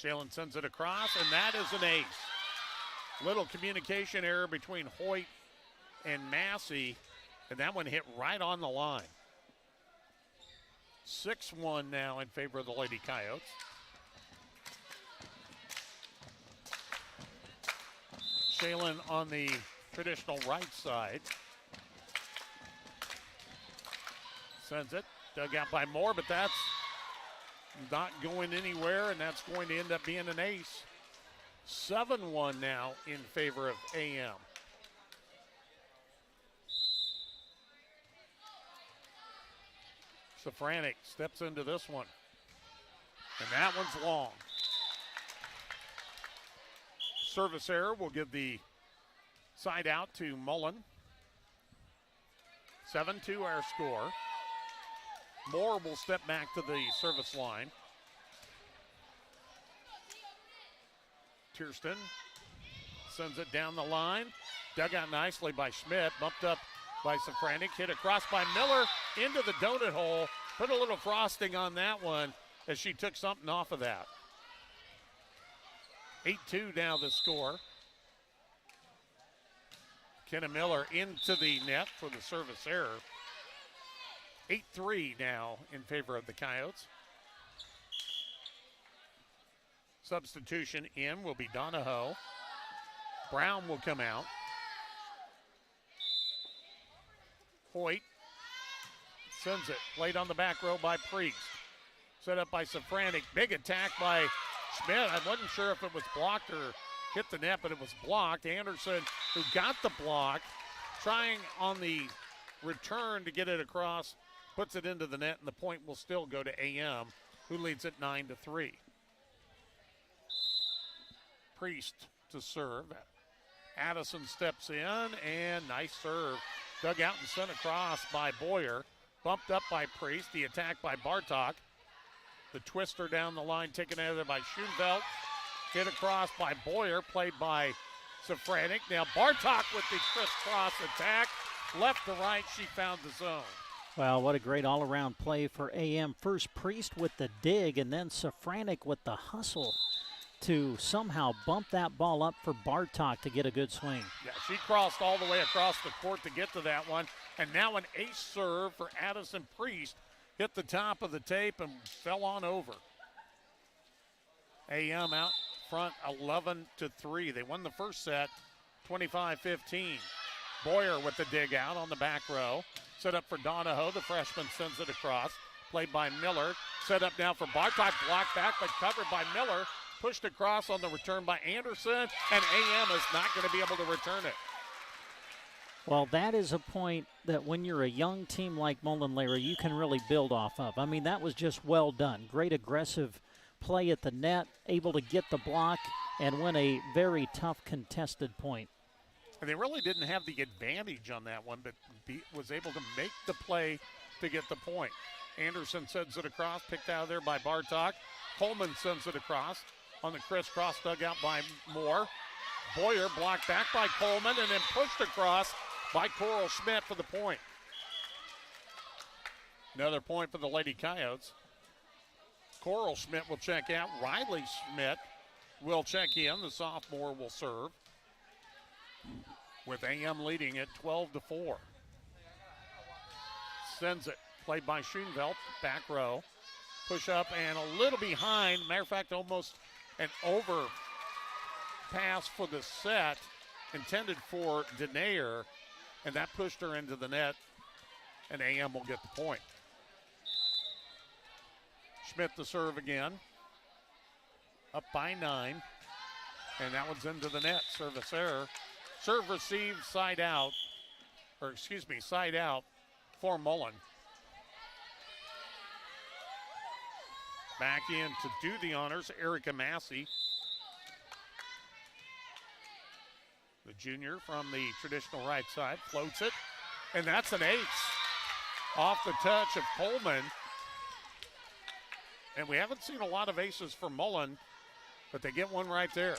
Shalen sends it across, and that is an ace. Little communication error between Hoyt and Massey, and that one hit right on the line. 6-1 now in favor of the Lady Coyotes. Shalen on the traditional right side. Sends it. Dug out by Moore, but that's not going anywhere, and that's going to end up being an ace. 7-1 now in favor of AM. Safranek steps into this one. And that one's long. Service error will give the side out to Mullen. 7-2 our score. Moore will step back to the service line. Tierston sends it down the line. Dug out nicely by Schmidt. Bumped up by Safranek. Hit across by Miller into the donut hole. Put a little frosting on that one as she took something off of that. 8-2 now the score. Kenna Miller into the net for the service error. 8-3 now in favor of the Coyotes. Substitution in will be Donahoe. Brown will come out. Hoyt sends it. Played on the back row by Priest. Set up by Safranek. Big attack by Schmidt. I wasn't sure if it was blocked or hit the net, but it was blocked. Anderson, who got the block, trying on the return to get it across, puts it into the net, and the point will still go to AM, who leads it 9-3. Priest to serve. Addison steps in, and nice serve. Dug out and sent across by Boyer. Bumped up by Priest. The attack by Bartok. The twister down the line taken out of there by Schoenfeld. Hit across by Boyer, played by Safranek. Now Bartok with the crisscross attack. Left to right, she found the zone. Well, what a great all-around play for AM. First Priest with the dig, and then Safranek with the hustle to somehow bump that ball up for Bartok to get a good swing. Yeah, she crossed all the way across the court to get to that one. And now an ace serve for Addison Priest. Hit the top of the tape and fell on over. AM out front 11-3. They won the first set 25-15. Boyer with the dig out on the back row. Set up for Donahoe. The freshman sends it across. Played by Miller. Set up now for Bartok. Blocked back but covered by Miller. Pushed across on the return by Anderson. And AM is not going to be able to return it. Well, that is a point that when you're a young team like Mullen, Larry, you can really build off of. I mean, that was just well done. Great aggressive play at the net, able to get the block and win a very tough contested point. And they really didn't have the advantage on that one, but was able to make the play to get the point. Anderson sends it across, picked out of there by Bartok. Coleman sends it across on the crisscross, dug out by Moore. Boyer blocked back by Coleman and then pushed across by Coral Schmidt for the point. Another point for the Lady Coyotes. Coral Schmidt will check out. Riley Schmidt will check in. The sophomore will serve, with AM leading at 12-4. Sends it. Played by Schoenfeld. Back row. Push up and a little behind. Matter of fact, almost an over pass for the set intended for Denayer. And that pushed her into the net, and AM will get the point. Schmidt to serve again. Up by 9. And that one's into the net. Service error. Serve received, side out. Side out for Mullen. Back in to do the honors, Erica Massey. The junior from the traditional right side floats it, and that's an ace off the touch of Coleman. And we haven't seen a lot of aces from Mullen, but they get one right there.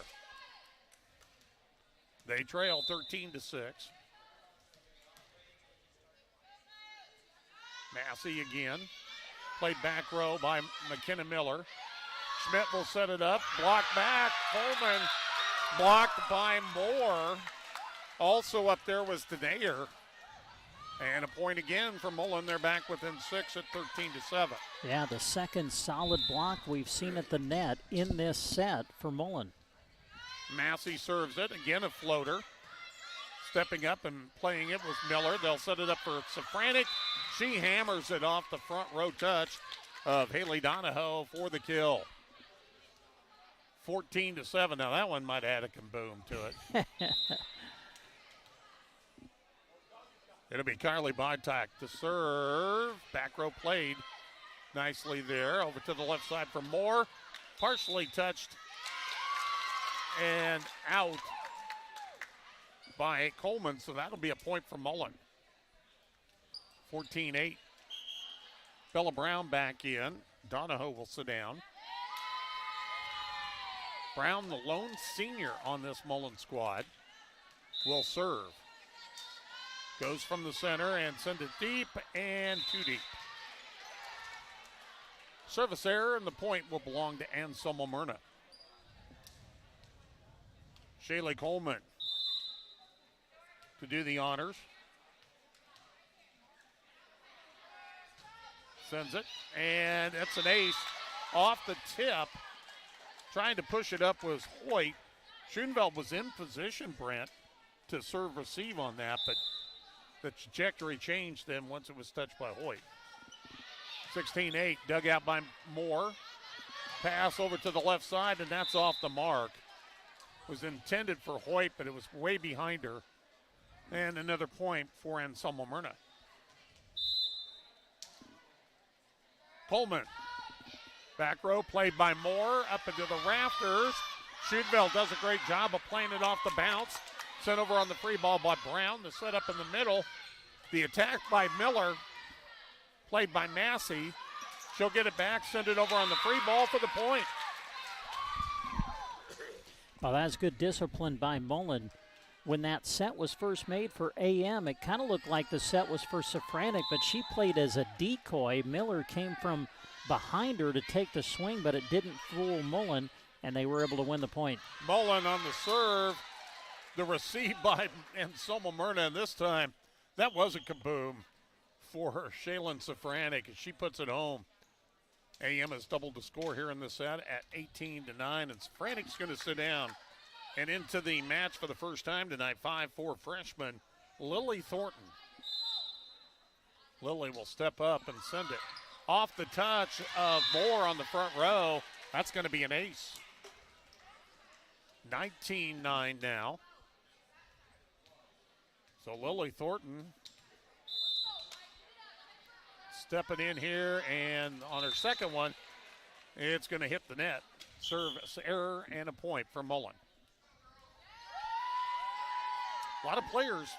They trail 13-6. Massey again, played back row by McKenna Miller. Schmidt will set it up, blocked back, Coleman. Blocked by Moore. Also up there was Denayer. And a point again for Mullen. They're back within 6 at 13-7. Yeah, the second solid block we've seen at the net in this set for Mullen. Massey serves it. Again a floater. Stepping up and playing it was Miller. They'll set it up for Safranek. She hammers it off the front row touch of Haley Donahoe for the kill. 14-7. Now that one might add a kaboom to it. It'll be Carly Bartok to serve. Back row played nicely there. Over to the left side for Moore. Partially touched and out by Coleman, so that'll be a point for Mullen. 14-8. Bella Brown back in. Donahoe will sit down. Brown, the lone senior on this Mullen squad, will serve. Goes from the center and sends it deep and too deep. Service error, and the point will belong to Anselmo-Merna. Shaylee Coleman to do the honors. Sends it, and that's an ace off the tip. Trying to push it up was Hoyt. Schoenveld was in position, Brent, to serve receive on that, but the trajectory changed then once it was touched by Hoyt. 16-8, dug out by Moore. Pass over to the left side, and that's off the mark. Was intended for Hoyt, but it was way behind her. And another point for Anselmo-Merna. Coleman. Back row played by Moore up into the rafters. Schoenveld does a great job of playing it off the bounce. Sent over on the free ball by Brown. The set up in the middle. The attack by Miller. Played by Massey. She'll get it back, send it over on the free ball for the point. Well, that's good discipline by Mullen. When that set was first made for AM, it kind of looked like the set was for Safranek, but she played as a decoy. Miller came from behind her to take the swing, but it didn't fool Mullen, and they were able to win the point. Mullen on the serve. The receive by Anselmo-Merna, and this time that was a kaboom for her, Shaylin Safranek, and she puts it home. AM has doubled the score here in the set at 18-9, and Safranek's going to sit down. And into the match for the first time tonight, 5'4" freshman Lily Thornton. Lily will step up and send it off the touch of Moore on the front row. That's going to be an ace. 19-9 now. So Lily Thornton stepping in here, and on her second one, it's going to hit the net. Service error and a point for Mullen. A lot of players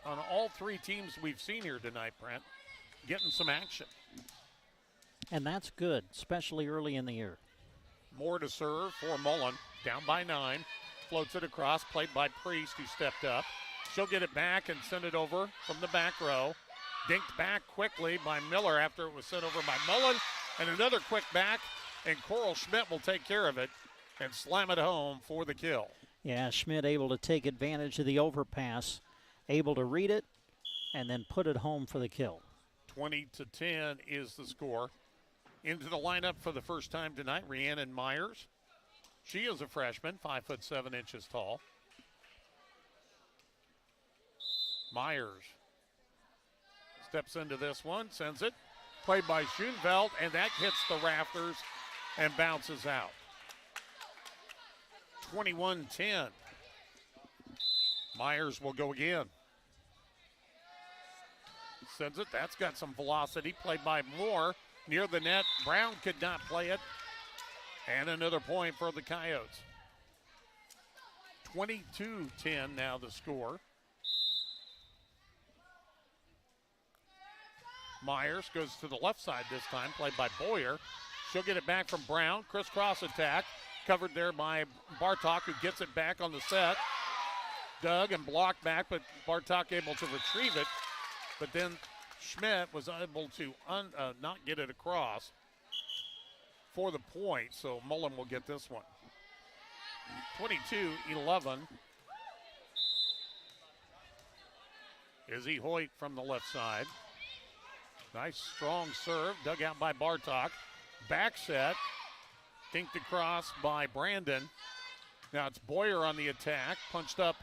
on all three teams we've seen here tonight, Brent, getting some action. And that's good, especially early in the year. More to serve for Mullen, down by 9. Floats it across, played by Priest, who stepped up. She'll get it back and send it over from the back row. Dinked back quickly by Miller after it was sent over by Mullen. And another quick back, and Coral Schmidt will take care of it and slam it home for the kill. Yeah, Schmidt able to take advantage of the overpass, able to read it, and then put it home for the kill. 20-10 is the score. Into the lineup for the first time tonight, Rhiannon Myers. She is a freshman, 5'7" tall. Myers steps into this one, sends it. Played by Schoenveld, and that hits the rafters and bounces out. 21-10. Myers will go again. Sends it. That's got some velocity. Played by Moore. Near the net. Brown could not play it. And another point for the Coyotes. 22-10 now the score. Myers goes to the left side this time. Played by Boyer. She'll get it back from Brown. Crisscross attack. Covered there by Bartok, who gets it back on the set. Dug and blocked back, but Bartok able to retrieve it. But then Schmidt was able to not get it across for the point, so Mullen will get this one. 22-11. Izzy Hoyt from the left side. Nice strong serve, dug out by Bartok. Back set. Dinked across by Brandon. Now it's Boyer on the attack. Punched up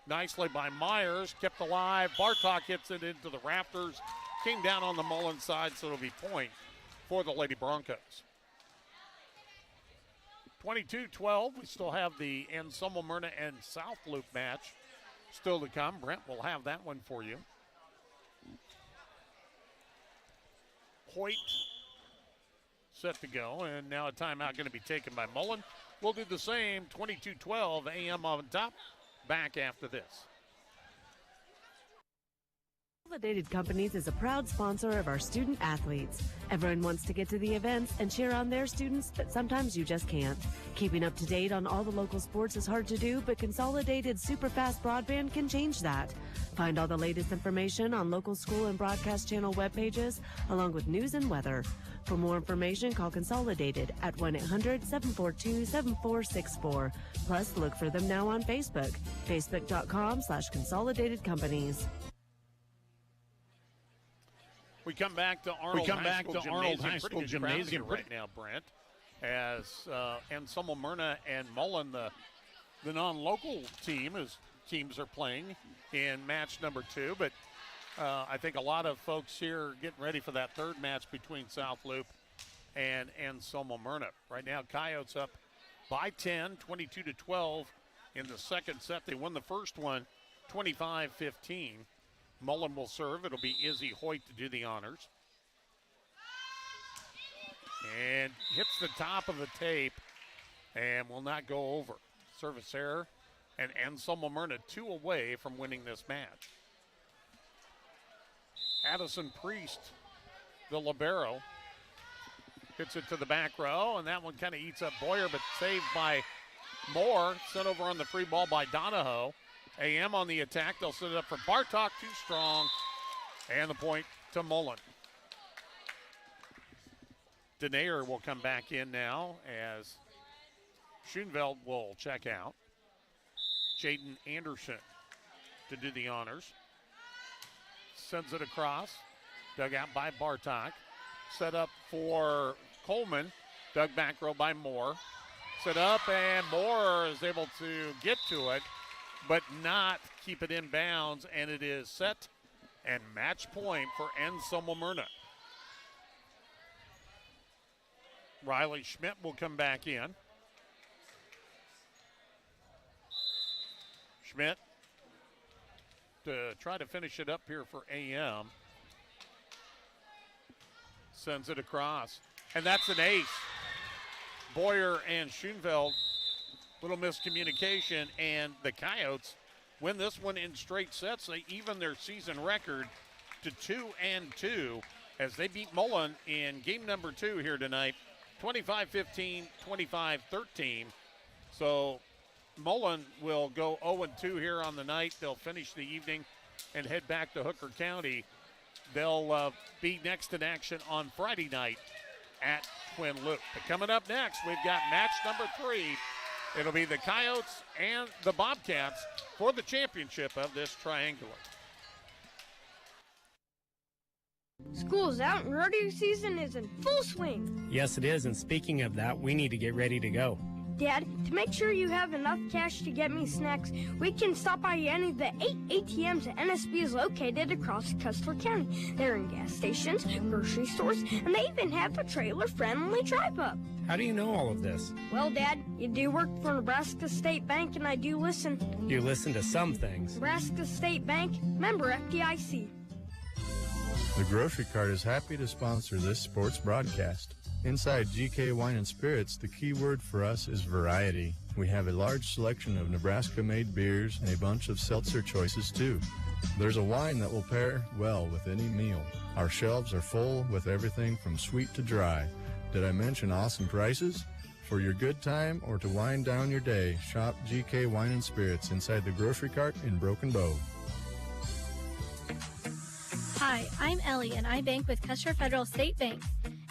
nicely by Myers, kept alive. Bartok hits it into the rafters, came down on the Mullen side, so it'll be point for the Lady Broncos. 22-12, we still have the Anselmo-Merna and South Loup match still to come. Brent will have that one for you. Hoyt set to go, and now a timeout going to be taken by Mullen. We'll do the same, 22-12, AM on top, back after this. Consolidated Companies is a proud sponsor of our student athletes. Everyone wants to get to the events and cheer on their students, but sometimes you just can't. Keeping up to date on all the local sports is hard to do, but Consolidated Superfast Broadband can change that. Find all the latest information on local school and broadcast channel web pages, along with news and weather. For more information, call Consolidated at 1-800-742-7464. Plus, look for them now on Facebook, facebook.com/Consolidated Companies. We come back to Arnold High School Gymnasium right now, Brent, as Anselmo-Merna and Mullen, the non-local teams are playing in match number 2. But I think a lot of folks here are getting ready for that third match between South Loup and Anselmo-Merna. Right now, Coyotes up by 10, 22-12 in the second set. They won the first one, 25-15. Mullen will serve. It'll be Izzy Hoyt to do the honors. And hits the top of the tape and will not go over. Service error, and Anselmo-Merna 2 away from winning this match. Addison Priest, the libero, hits it to the back row, and that one kind of eats up Boyer, but saved by Moore. Sent over on the free ball by Donahoe. AM on the attack. They'll set it up for Bartok, too strong. And the point to Mullen. Denayer will come back in now as Schoenveld will check out. Jaden Anderson to do the honors. Sends it across. Dug out by Bartok. Set up for Coleman. Dug back row by Moore. Set up, and Moore is able to get to it, but not keep it in bounds, and it is set and match point for Anselmo-Merna. Riley Schmidt will come back in. Schmidt to try to finish it up here for AM. Sends it across, and that's an ace. Boyer and Schoenveld, little miscommunication, and the Coyotes win this one in straight sets. They even their season record to 2-2 as they beat Mullen in game number 2 here tonight, 25-15, 25-13. So Mullen will go 0-2 here on the night. They'll finish the evening and head back to Hooker County. They'll be next in action on Friday night at Twin Loup. But coming up next, we've got match number 3. It'll be the Coyotes and the Bobcats for the championship of this triangular. School's out and rodeo season is in full swing. Yes, it is, and speaking of that, we need to get ready to go. Dad, to make sure you have enough cash to get me snacks, we can stop by any of the 8 ATMs that NSB is located across Custer County. They're in gas stations, grocery stores, and they even have a trailer-friendly drive-up. How do you know all of this? Well, Dad, you do work for Nebraska State Bank, and I do listen. You listen to some things. Nebraska State Bank, member FDIC. The Grocery Cart is happy to sponsor this sports broadcast. Inside GK Wine and Spirits, the key word for us is variety. We have a large selection of Nebraska-made beers and a bunch of seltzer choices, too. There's a wine that will pair well with any meal. Our shelves are full with everything from sweet to dry. Did I mention awesome prices? For your good time or to wind down your day, shop GK Wine and Spirits inside the Grocery Cart in Broken Bow. Hi, I'm Ellie, and I bank with Custer Federal State Bank.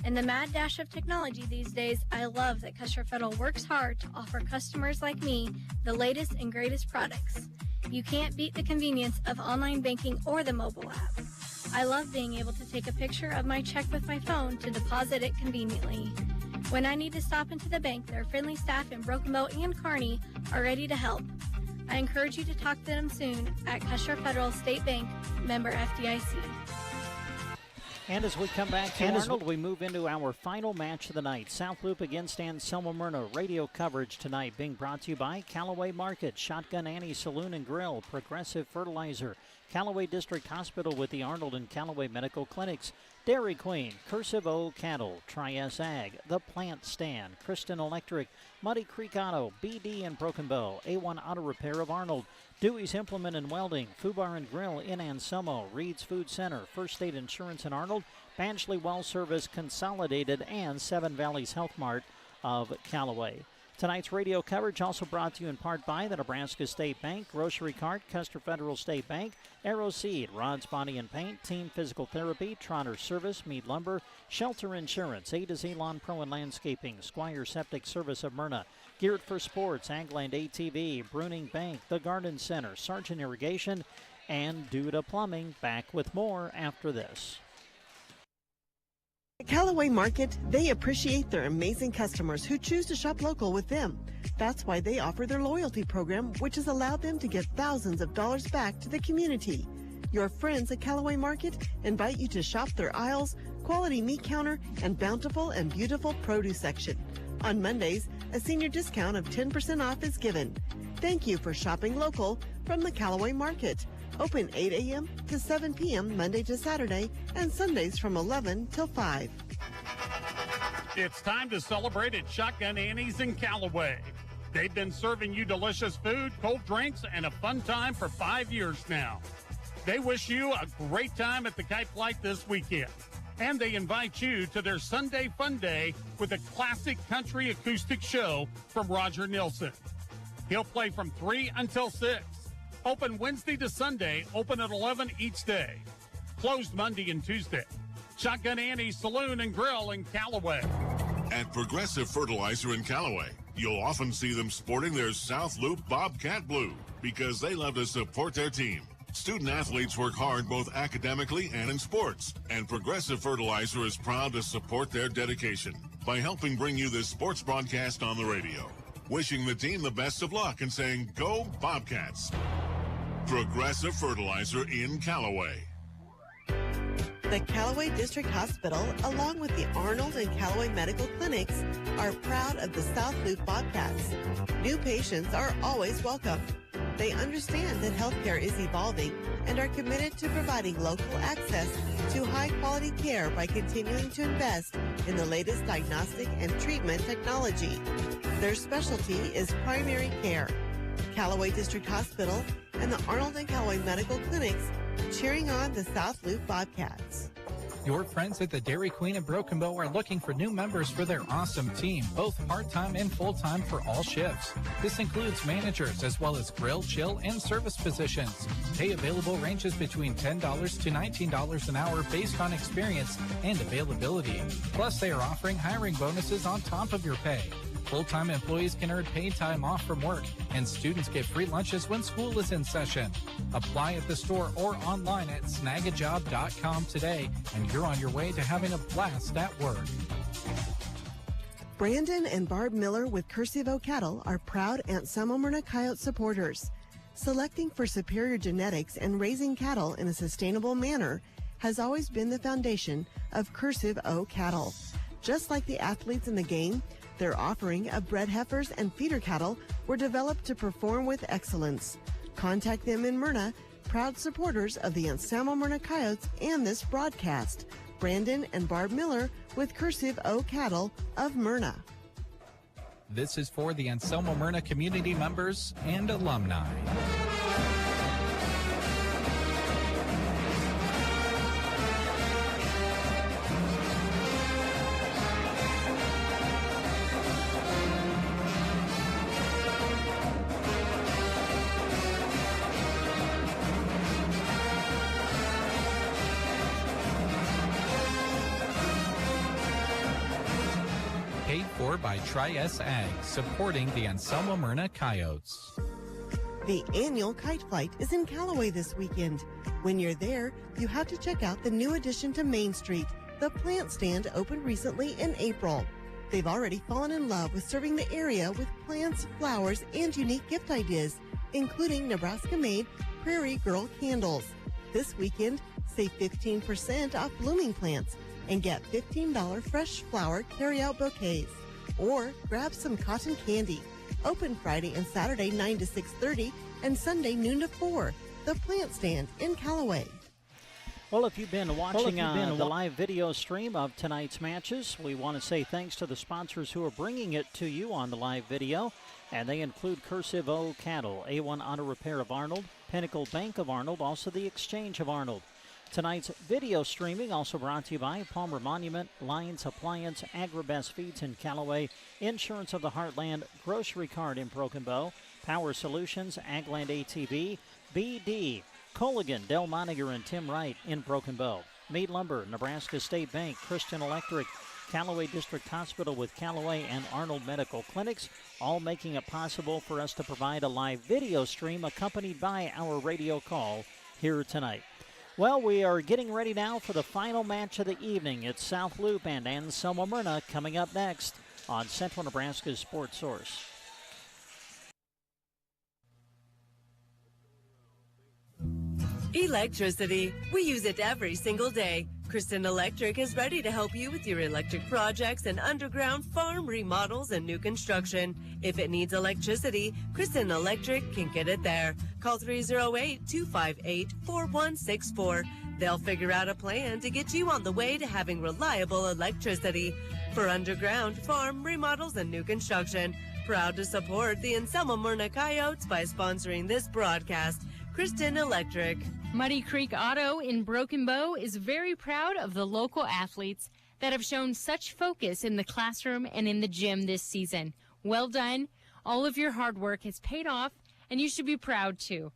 In the mad dash of technology these days, I love that Custer Federal works hard to offer customers like me the latest and greatest products. You can't beat the convenience of online banking or the mobile app. I love being able to take a picture of my check with my phone to deposit it conveniently. When I need to stop into the bank, their friendly staff in Broken Bow and Kearney are ready to help. I encourage you to talk to them soon at Custer Federal State Bank, member FDIC. And as we come back to Arnold, we move into our final match of the night. South Loop against Anselmo-Merna. Radio coverage tonight being brought to you by Callaway Market, Shotgun Annie Saloon and Grill, Progressive Fertilizer, Callaway District Hospital with the Arnold and Callaway Medical Clinics, Dairy Queen, Cursive O Cattle, Tri-S Ag, The Plant Stand, Kristen Electric, Muddy Creek Auto, BD and Broken Bow, A1 Auto Repair of Arnold, Dewey's Implement and Welding, Fubar and Grill in Anselmo, Reed's Food Center, First State Insurance in Arnold, Banchley Well Service Consolidated, and Seven Valleys Health Mart of Callaway. Tonight's radio coverage also brought to you in part by the Nebraska State Bank, Grocery Cart, Custer Federal State Bank, Arrow Seed, Rods Body and Paint, Team Physical Therapy, Trotter Service, Mead Lumber, Shelter Insurance, A to Z Lawn Pro and Landscaping, Squire Septic Service of Myrna, Geared for Sports, Angland ATV, Bruning Bank, The Garden Center, Sargent Irrigation, and Duda Plumbing. Back with more after this. At Callaway Market, they appreciate their amazing customers who choose to shop local with them. That's why they offer their loyalty program, which has allowed them to give thousands of dollars back to the community. Your friends at Callaway Market invite you to shop their aisles, quality meat counter, and bountiful and beautiful produce section. On Mondays, a senior discount of 10% off is given. Thank you for shopping local from the Callaway Market. Open 8 a.m. to 7 p.m. Monday to Saturday and Sundays from 11 till 5. It's time to celebrate at Shotgun Annie's in Callaway. They've been serving you delicious food, cold drinks, and a fun time for 5 years now. They wish you a great time at the Kite Flight this weekend. And they invite you to their Sunday Fun Day with a classic country acoustic show from Roger Nilsson. He'll play from 3 until 6. Open Wednesday to Sunday, open at 11 each day. Closed Monday and Tuesday. Shotgun Annie's Saloon and Grill in Callaway. At Progressive Fertilizer in Callaway, you'll often see them sporting their South Loop Bobcat Blue because they love to support their team. Student athletes work hard both academically and in sports, and Progressive Fertilizer is proud to support their dedication by helping bring you this sports broadcast on the radio. Wishing the team the best of luck and saying, "Go Bobcats." Progressive Fertilizer in Callaway. The Callaway District Hospital, along with the Arnold and Callaway Medical Clinics, are proud of the South Loop Bobcats. New patients are always welcome. They understand that healthcare is evolving and are committed to providing local access to high-quality care by continuing to invest in the latest diagnostic and treatment technology. Their specialty is primary care. Callaway District Hospital and the Arnold and Callaway Medical Clinics cheering on the South Loop Bobcats. Your friends at the Dairy Queen and Broken Bow are looking for new members for their awesome team, both part-time and full-time for all shifts. This includes managers as well as grill, chill, and service positions. Pay available ranges between $10 to $19 an hour based on experience and availability. Plus, they are offering hiring bonuses on top of your pay. Full-time employees can earn paid time off from work, and students get free lunches when school is in session. Apply at the store or online at snagajob.com today, and you're on your way to having a blast at work. Brandon and Barb Miller with Cursive O Cattle are proud Anselmo-Merna Coyote supporters. Selecting for superior genetics and raising cattle in a sustainable manner has always been the foundation of Cursive O Cattle. Just like the athletes in the game, their offering of bred heifers and feeder cattle were developed to perform with excellence. Contact them in Myrna, proud supporters of the Anselmo-Merna Coyotes and this broadcast. Brandon and Barb Miller with Cursive O Cattle of Myrna. This is for the Anselmo-Merna community members and alumni. By Tri-S Ag, supporting the Anselmo-Merna Coyotes. The annual Kite Flight is in Callaway this weekend. When you're there, you have to check out the new addition to Main Street. The Plant Stand opened recently in April. They've already fallen in love with serving the area with plants, flowers, and unique gift ideas. including Nebraska-made Prairie Girl candles. This weekend, save 15% off blooming plants and get $15 fresh flower carry-out bouquets. Or grab some cotton candy. Open Friday and Saturday 9 to 6:30 and Sunday noon to 4. The Plant Stand in Callaway. Well, if you've been watching the live video stream of tonight's matches, we want to say thanks to the sponsors who are bringing it to you on the live video. And they include Cursive O Cattle, A1 Auto Repair of Arnold, Pinnacle Bank of Arnold, also the Exchange of Arnold. Tonight's video streaming also brought to you by Palmer Monument, Lions Appliance, Agribest Feeds in Callaway, Insurance of the Heartland, Grocery Cart in Broken Bow, Power Solutions, Agland ATV, BD, Colligan, Del Moniger, and Tim Wright in Broken Bow. Mead Lumber, Nebraska State Bank, Christian Electric, Callaway District Hospital with Callaway and Arnold Medical Clinics, all making it possible for us to provide a live video stream accompanied by our radio call here tonight. Well, we are getting ready now for the final match of the evening. It's South Loup and Anselmo-Merna coming up next on Central Nebraska's Sports Source. Electricity. We use it every single day. Kristen Electric is ready to help you with your electric projects and underground farm remodels and new construction. If it needs electricity, Kristen Electric can get it there. Call 308-258-4164. They'll figure out a plan to get you on the way to having reliable electricity. For underground farm remodels and new construction, proud to support the Anselmo-Merna Coyotes by sponsoring this broadcast. Kristen Electric. Muddy Creek Auto in Broken Bow is very proud of the local athletes that have shown such focus in the classroom and in the gym this season. Well done. All of your hard work has paid off, and you should be proud too.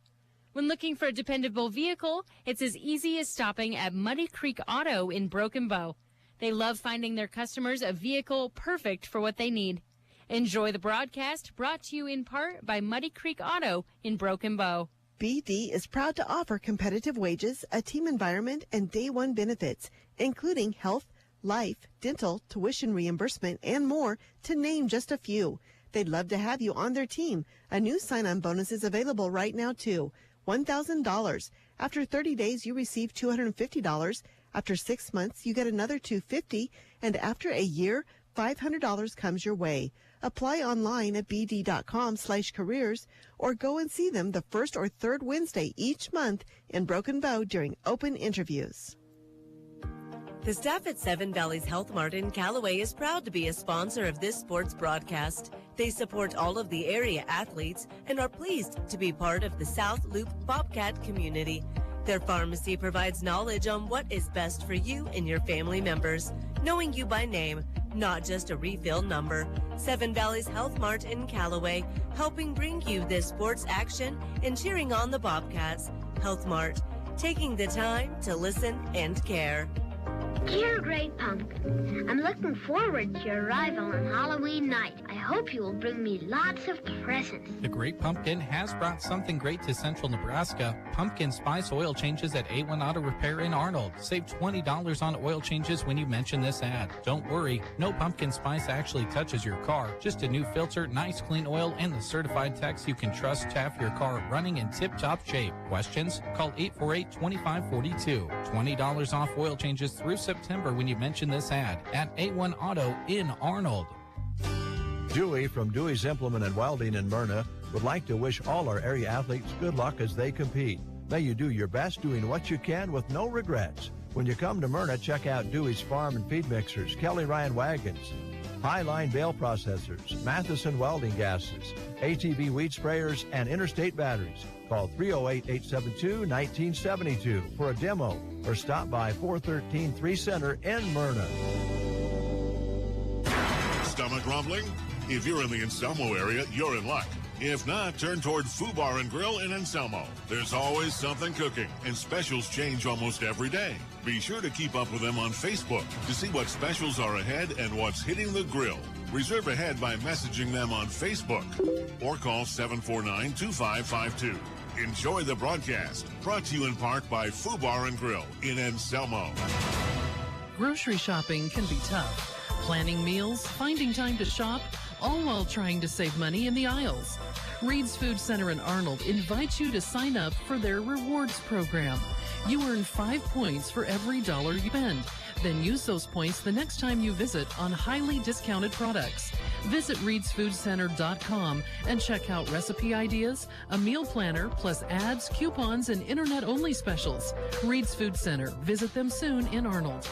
When looking for a dependable vehicle, it's as easy as stopping at Muddy Creek Auto in Broken Bow. They love finding their customers a vehicle perfect for what they need. Enjoy the broadcast, brought to you in part by Muddy Creek Auto in Broken Bow. BD is proud to offer competitive wages, a team environment, and day one benefits, including health, life, dental, tuition reimbursement, and more, to name just a few. They'd love to have you on their team. A new sign-on bonus is available right now, too. $1,000. After 30 days, you receive $250. After 6 months, you get another $250. And after a year, $500 comes your way. Apply online at bd.com/careers or go and see them the first or third Wednesday each month in Broken Bow during open interviews. The staff at Seven Valleys Health Mart in Callaway is proud to be a sponsor of this sports broadcast. They support all of the area athletes and are pleased to be part of the South Loup Bobcat community. Their pharmacy provides knowledge on what is best for you and your family members, knowing you by name, not just a refill number. Seven Valleys Health Mart in Callaway, helping bring you this sports action and cheering on the Bobcats. Health Mart, taking the time to listen and care. Dear Great Pumpkin, I'm looking forward to your arrival on Halloween night. I hope you will bring me lots of presents. The Great Pumpkin has brought something great to Central Nebraska. Pumpkin Spice oil changes at A1 Auto Repair in Arnold. Save $20 on oil changes when you mention this ad. Don't worry, no Pumpkin Spice actually touches your car. Just a new filter, nice clean oil, and the certified techs you can trust to have your car running in tip-top shape. Questions? Call 848-2542. $20 off oil changes through September when you mention this ad at A1 Auto in Arnold. Dewey from Dewey's Implement and Welding in Merna would like to wish all our area athletes good luck as they compete. May you do your best doing what you can with no regrets. When you come to Merna, check out Dewey's Farm and Feed Mixers, Kelly Ryan Wagons, Highline Bale Processors, Matheson Welding Gases, ATV Weed Sprayers, and Interstate Batteries. Call 308-872-1972 for a demo or stop by 413 3 Center in Merna. Stomach rumbling? If you're in the Anselmo area, you're in luck. If not, turn toward Foo Bar and Grill in Anselmo. There's always something cooking, and specials change almost every day. Be sure to keep up with them on Facebook to see what specials are ahead and what's hitting the grill. Reserve ahead by messaging them on Facebook or call 749-2552. Enjoy the broadcast. Brought to you in part by Foo Bar and Grill in Anselmo. Grocery shopping can be tough. Planning meals, finding time to shop, all while trying to save money in the aisles. Reed's Food Center in Arnold invites you to sign up for their rewards program. You earn 5 points for every dollar you spend. Then use those points the next time you visit on highly discounted products. Visit reedsfoodcenter.com and check out recipe ideas, a meal planner, plus ads, coupons, and internet-only specials. Reed's Food Center. Visit them soon in Arnold.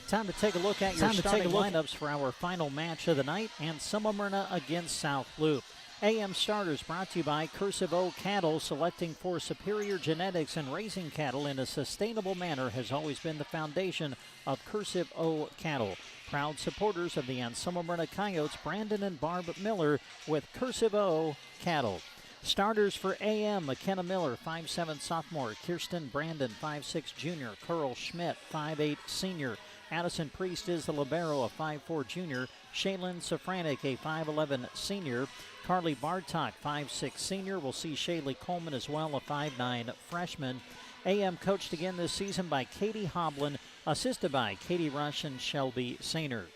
Time to take a look at your starting lineups for our final match of the night, Anselmo-Merna against South Loup. AM starters brought to you by Cursive O Cattle. Selecting for superior genetics and raising cattle in a sustainable manner has always been the foundation of Cursive O Cattle. Proud supporters of the Anselmo-Merna Coyotes, Brandon and Barb Miller with Cursive O Cattle. Starters for AM, McKenna Miller, 5'7" sophomore, Kirsten Brandon, 5'6" junior, Carl Schmidt, 5'8" senior, Addison Priest is the libero, a 5'4" junior, Shaylin Safranik, a 5'11" senior, Carly Bartok, 5'6" senior. We'll see Shaylee Coleman as well, a 5'9" freshman. AM coached again this season by Katie Hoblin, assisted by Katie Rush and Shelby Sainer.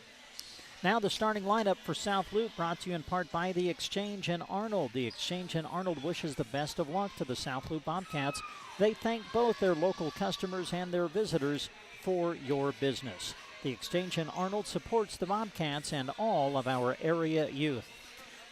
Now the starting lineup for South Loup, brought to you in part by The Exchange in Arnold. The Exchange in Arnold wishes the best of luck to the South Loup Bobcats. They thank both their local customers and their visitors for your business. The Exchange in Arnold supports the Bobcats and all of our area youth.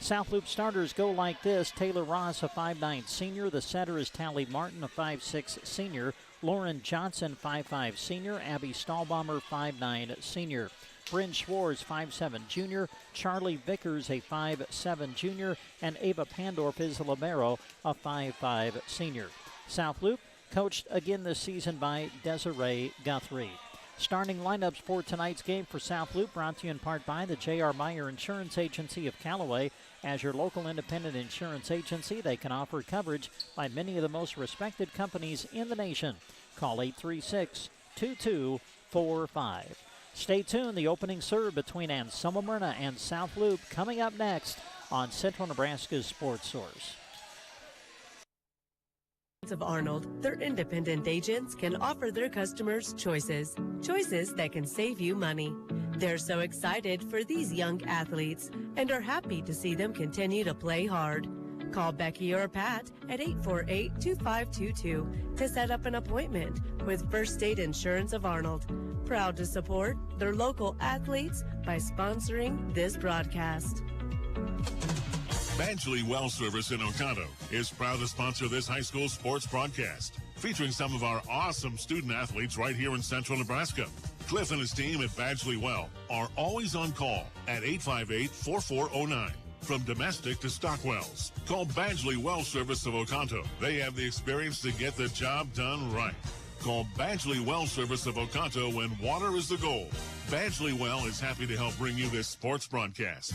South Loup starters go like this. Taylor Ross, a 5'9" senior. The setter is Tally Martin, a 5'6" senior. Lauren Johnson, 5'5" senior. Abby Stahlbomber, 5'9" senior. Bryn Schwartz, 5'7" junior. Charlie Vickers, a 5'7" junior. And Ava Pandorf is a libero, a 5'5" senior. South Loup coached again this season by Desiree Guthrie. Starting lineups for tonight's game for South Loup, brought to you in part by the J.R. Meyer Insurance Agency of Callaway. As your local independent insurance agency, they can offer coverage by many of the most respected companies in the nation. Call 836-2245. Stay tuned. The opening serve between Anselmo-Merna and South Loup coming up next on Central Nebraska's Sports Source. Of Arnold, their independent agents can offer their customers choices that can save you money. They're so excited for these young athletes and are happy to see them continue to play hard. Call Becky or Pat at 848-2522 to set up an appointment with First State Insurance of Arnold. Proud to support their local athletes by sponsoring this broadcast. Badgley Well Service in Oconto is proud to sponsor this high school sports broadcast, featuring some of our awesome student athletes right here in central Nebraska. Cliff and his team at Badgley Well are always on call at 858-4409. From domestic to stock wells, call Badgley Well Service of Oconto. They have the experience to get the job done right. Call Badgley Well Service of Oconto when water is the goal. Badgley Well is happy to help bring you this sports broadcast.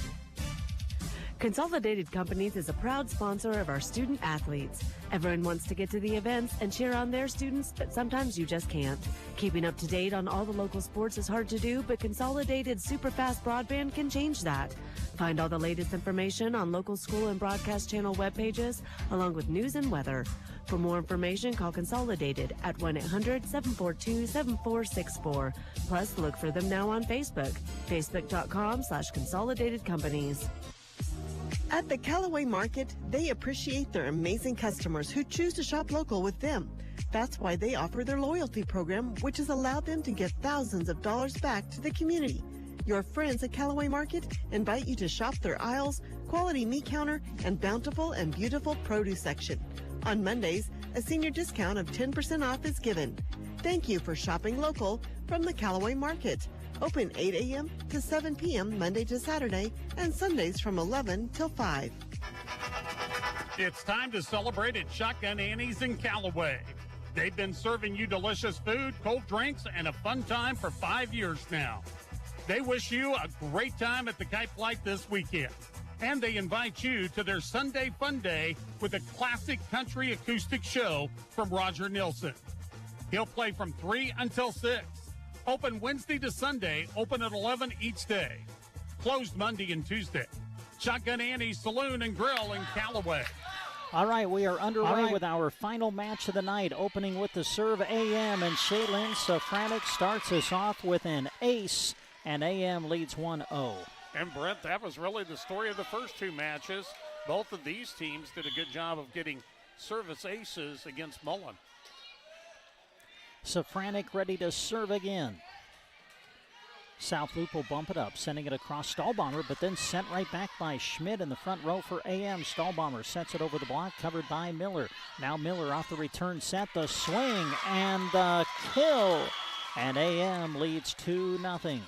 Consolidated Companies is a proud sponsor of our student athletes. Everyone wants to get to the events and cheer on their students, but sometimes you just can't. Keeping up to date on all the local sports is hard to do, but Consolidated Superfast Broadband can change that. Find all the latest information on local school and broadcast channel web pages, along with news and weather. For more information, call Consolidated at 1-800-742-7464. Plus, look for them now on Facebook, facebook.com/Consolidated Companies. At the Callaway Market, they appreciate their amazing customers who choose to shop local with them. That's why they offer their loyalty program, which has allowed them to give thousands of dollars back to the community. Your friends at Callaway Market invite you to shop their aisles, quality meat counter, and bountiful and beautiful produce section. On Mondays, a senior discount of 10% off is given. Thank you for shopping local from the Callaway Market. Open 8 a.m. to 7 p.m. Monday to Saturday and Sundays from 11 till 5. It's time to celebrate at Shotgun Annie's in Callaway. They've been serving you delicious food, cold drinks, and a fun time for 5 years now. They wish you a great time at the Kite Flight this weekend. And they invite you to their Sunday Fun Day with a classic country acoustic show from Roger Nilsson. He'll play from 3 until 6. Open Wednesday to Sunday, open at 11 each day. Closed Monday and Tuesday. Shotgun Annie's Saloon and Grill in Callaway. All right, we are underway with our final match of the night, opening with the serve AM, and Shaylin Safranik starts us off with an ace, and AM leads 1-0. And Brent, that was really the story of the first two matches. Both of these teams did a good job of getting service aces against Mullen. Safranek ready to serve again. South Loop will bump it up, sending it across Stahlbomber, but then sent right back by Schmidt in the front row for AM. Stahlbomber sets it over the block, covered by Miller. Now Miller off the return set, the swing, and the kill. And AM leads 2-0.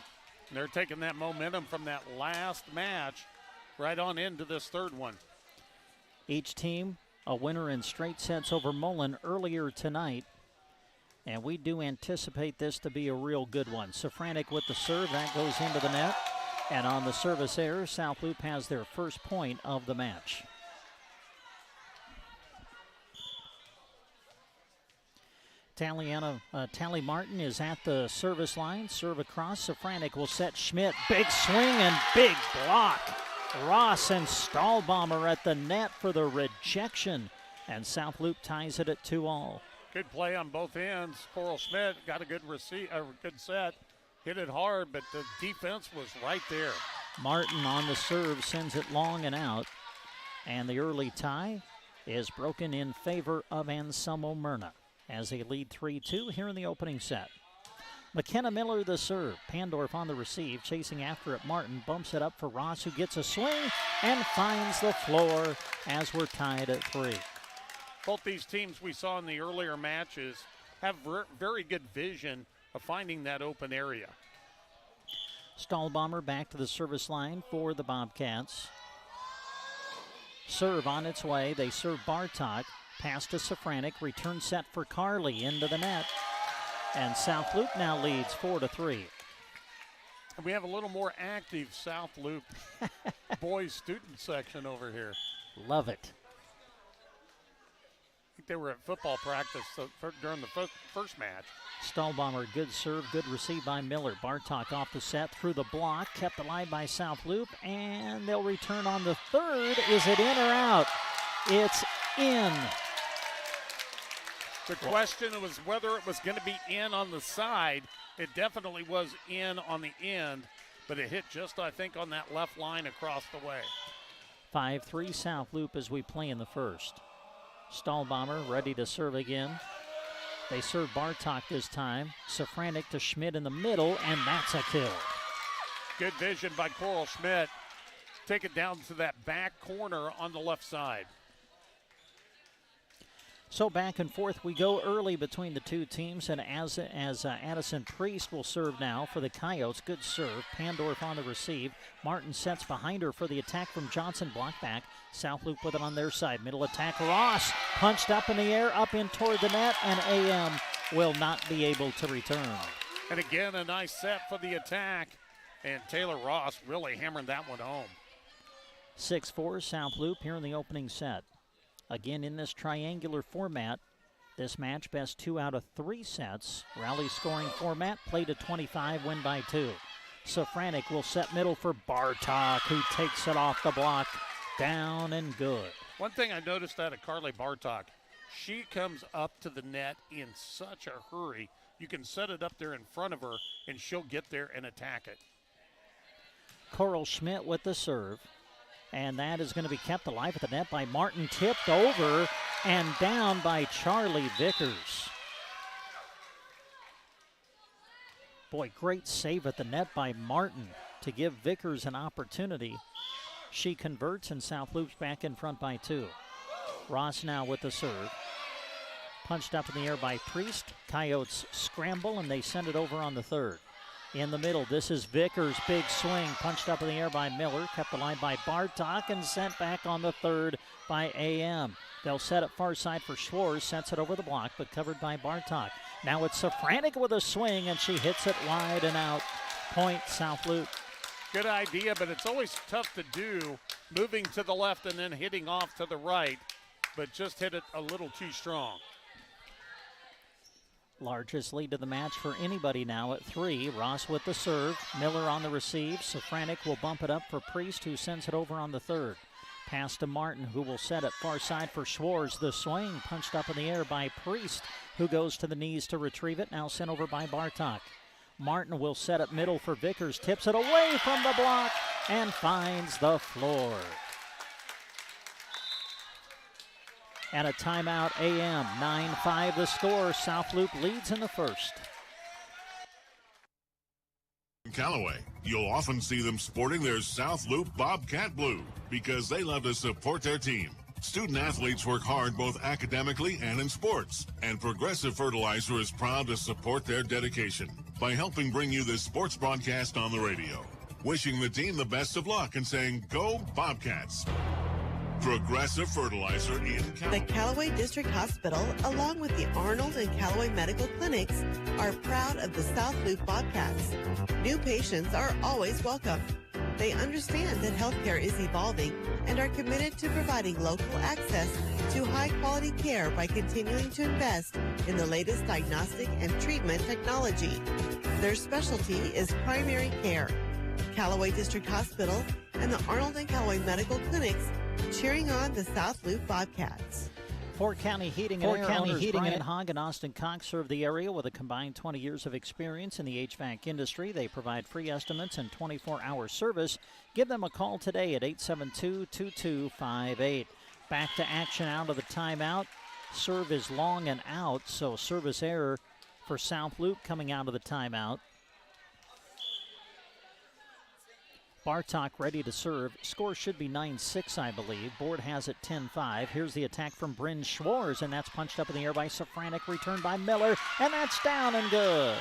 They're taking that momentum from that last match right on into this third one. Each team a winner in straight sets over Mullen earlier tonight. And we do anticipate this to be a real good one. Safranek with the serve, that goes into the net. And on the service error, South Loop has their first point of the match. Tally Martin is at the service line. Serve across. Safranek will set Schmidt. Big swing and big block. Ross and Stahlbomber at the net for the rejection. And South Loop ties it at 2-2. Good play on both ends. Coral Schmidt got a good good set. Hit it hard, but the defense was right there. Martin on the serve sends it long and out. And the early tie is broken in favor of Anselmo-Merna as they lead 3-2 here in the opening set. McKenna Miller the serve. Pandorf on the receive, chasing after it. Martin bumps it up for Ross, who gets a swing and finds the floor as we're tied at 3. Both these teams we saw in the earlier matches have very good vision of finding that open area. Stahlbomber back to the service line for the Bobcats. Serve on its way. They serve Bartok. Pass to Safranek. Return set for Carly into the net. And South Loop now leads 4-3. And we have a little more active South Loop boys student section over here. Love it. They were at football practice during the first match. Stahlbomber, good serve, good receive by Miller. Bartok off the set, through the block, kept alive by South Loop, and they'll return on the third. Is it in or out? It's in. The question was whether it was going to be in on the side. It definitely was in on the end, but it hit just, I think, on that left line across the way. 5-3 South Loop as we play in the first. Stahlbomber ready to serve again. They serve Bartok this time. Safranek to Schmidt in the middle, and that's a kill. Good vision by Coral Schmidt. Take it down to that back corner on the left side. So back and forth we go early between the two teams, and as Addison Priest will serve now for the Coyotes. Good serve. Pandorf on the receive. Martin sets behind her for the attack from Johnson. Block back. South Loop with it on their side. Middle attack. Ross punched up in the air, up in toward the net, and AM will not be able to return. And again, a nice set for the attack. And Taylor Ross really hammering that one home. 6-4 South Loop here in the opening set. Again, in this triangular format, this match best 2 out of 3 sets. Rally scoring format, play to 25, win by 2. Safranek will set middle for Bartok, who takes it off the block. Down and good. One thing I noticed out of Carly Bartok, she comes up to the net in such a hurry. You can set it up there in front of her, and she'll get there and attack it. Coral Schmidt with the serve. And that is going to be kept alive at the net by Martin. Tipped over and down by Charlie Vickers. Boy, great save at the net by Martin to give Vickers an opportunity. She converts, and South Loop's back in front by 2. Ross now with the serve. Punched up in the air by Priest. Coyotes scramble, and they send it over on the third. In the middle, this is Vickers. Big swing, punched up in the air by Miller. Kept alive by Bartok and sent back on the third by AM. They'll set it far side for Schwartz. Sets it over the block, but covered by Bartok. Now it's Safranek with a swing, and she hits it wide and out. Point, South Loop. Good idea, but it's always tough to do, moving to the left and then hitting off to the right, but just hit it a little too strong. Largest lead of the match for anybody now at 3. Ross with the serve. Miller on the receive. Safranek will bump it up for Priest, who sends it over on the third. Pass to Martin, who will set it far side for Schwartz. The swing punched up in the air by Priest, who goes to the knees to retrieve it. Now sent over by Bartok. Martin will set up middle for Vickers, tips it away from the block and finds the floor. And a timeout, AM. 9-5 the score. South Loop leads in the first. In Callaway, you'll often see them sporting their South Loop Bobcat Blue because they love to support their team. Student athletes work hard both academically and in sports, and Progressive Fertilizer is proud to support their dedication by helping bring you this sports broadcast on the radio. Wishing the team the best of luck and saying, "Go Bobcats." Progressive Fertilizer in Callaway. The Callaway District Hospital, along with the Arnold and Callaway Medical Clinics, are proud of the South Loop Bobcats. New patients are always welcome. They understand that healthcare is evolving and are committed to providing local access to high-quality care by continuing to invest in the latest diagnostic and treatment technology. Their specialty is primary care. Callaway District Hospital and the Arnold and Callaway Medical Clinics cheering on the South Loop Bobcats. Fort County Heating and Air owners Brian Hogg and Austin Cox serve the area with a combined 20 years of experience in the HVAC industry. They provide free estimates and 24-hour service. Give them a call today at 872-2258. Back to action out of the timeout. Serve is long and out, so service error for South Loop coming out of the timeout. Bartok ready to serve. Score should be 9-6, I believe. Board has it 10-5. Here's the attack from Bryn Schwartz, and that's punched up in the air by Safranek, returned by Miller, and that's down and good.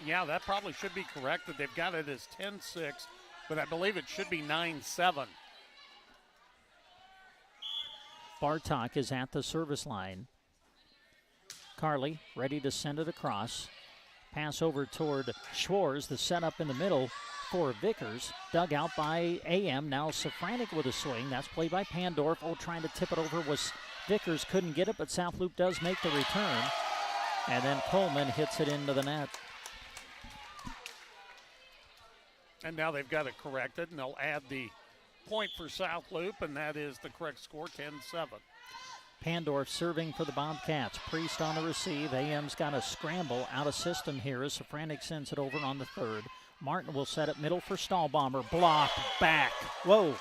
Yeah, that probably should be corrected. They've got it as 10-6, but I believe it should be 9-7. Bartok is at the service line. Carly ready to send it across. Pass over toward Schwartz, the setup in the middle for Vickers. Dug out by AM. Now Safranek with a swing. That's played by Pandorf. Trying to tip it over was Vickers. Couldn't get it, but South Loop does make the return. And then Coleman hits it into the net. And now they've got it corrected, and they'll add the point for South Loop, and that is the correct score, 10-7. Pandorf serving for the Bobcats. Priest on the receive. AM's got a scramble out of system here as Safranek sends it over on the third. Martin will set it middle for Stahlbomber. Blocked back. Whoa.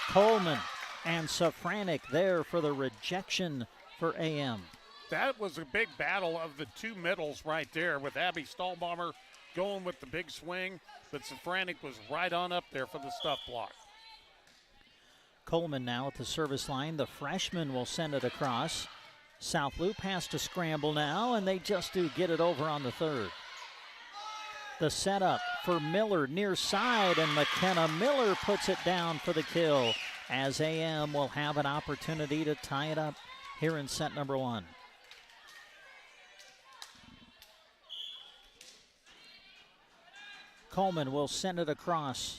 Coleman and Safranek there for the rejection for AM. That was a big battle of the two middles right there with Abby Stahlbomber going with the big swing, but Safranek was right on up there for the stuff block. Coleman now at the service line. The freshman will send it across. South Loop has to scramble now, and they just do get it over on the third. The setup for Miller near side, and McKenna Miller puts it down for the kill as AM will have an opportunity to tie it up here in set number one. Coleman will send it across.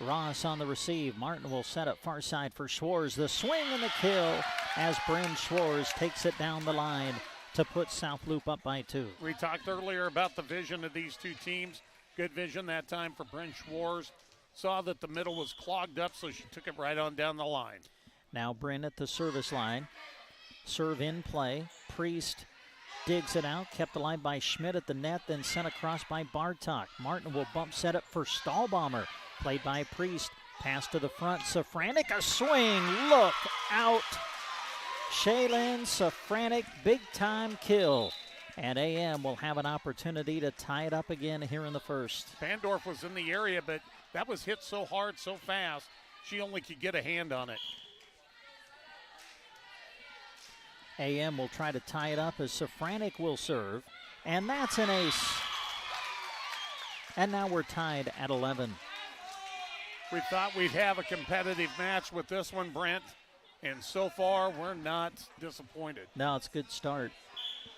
Ross on the receive. Martin will set up far side for Schwartz. The swing and the kill as Bryn Schwartz takes it down the line to put South Loop up by 2. We talked earlier about the vision of these two teams. Good vision that time for Bryn Schwartz. Saw that the middle was clogged up, so she took it right on down the line. Now Bryn at the service line. Serve in play. Priest digs it out, kept alive by Schmidt at the net, then sent across by Bartok. Martin will bump set up for Stahlbomber. Played by Priest. Pass to the front. Safranek, a swing. Look out. Shaylin Safranek, big-time kill. And AM will have an opportunity to tie it up again here in the first. Pandorf was in the area, but that was hit so hard, so fast, she only could get a hand on it. AM will try to tie it up as Safranek will serve. And that's an ace. And now we're tied at 11. We thought we'd have a competitive match with this one, Brent, and so far we're not disappointed. No, it's a good start.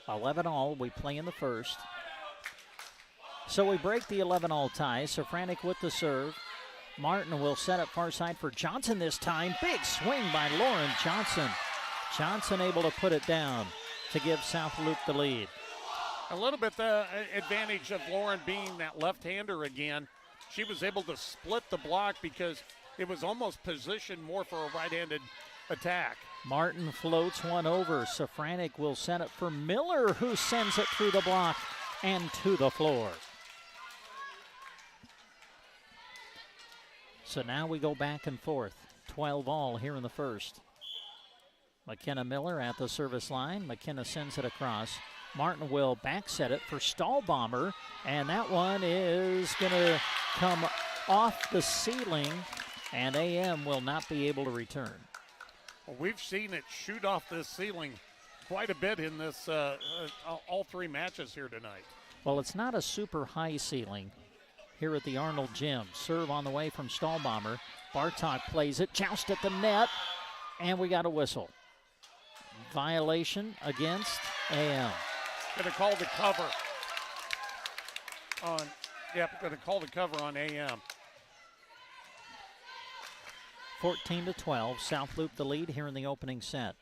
11-all, we play in the first. So we break the 11-all tie. Safranek with the serve. Martin will set up far side for Johnson this time. Big swing by Lauren Johnson. Johnson able to put it down to give South Loop the lead. A little bit the advantage of Lauren being that left-hander again. She was able to split the block because it was almost positioned more for a right-handed attack. Martin floats one over. Safranek will set it for Miller, who sends it through the block and to the floor. So now we go back and forth. 12 all here in the first. McKenna Miller at the service line. McKenna sends it across. Martin will back set it for Stahlbomber, and that one is going to come off the ceiling, and AM will not be able to return. Well, we've seen it shoot off this ceiling quite a bit in this all three matches here tonight. Well, it's not a super high ceiling here at the Arnold Gym. Serve on the way from Stahlbomber. Bartok plays it, joust at the net, and we got a whistle. Violation against AM. Going to call the cover on, going to call the cover on AM. 14-12, South Loop the lead here in the opening set.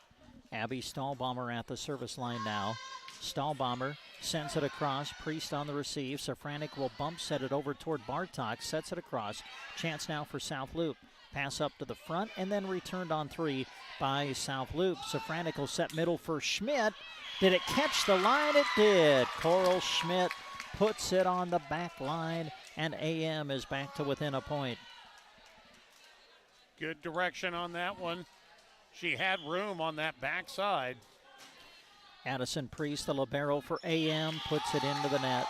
Abby Stahlbomber at the service line now. Stahlbomber sends it across. Priest on the receive. Safranek will bump set it over toward Bartok. Sets it across. Chance now for South Loop. Pass up to the front and then returned on three by South Loop. Safranek will set middle for Schmidt. Did it catch the line? It did. Coral Schmidt puts it on the back line, and AM is back to within a point. Good direction on that one. She had room on that backside. Addison Priest, the libero for AM, puts it into the net.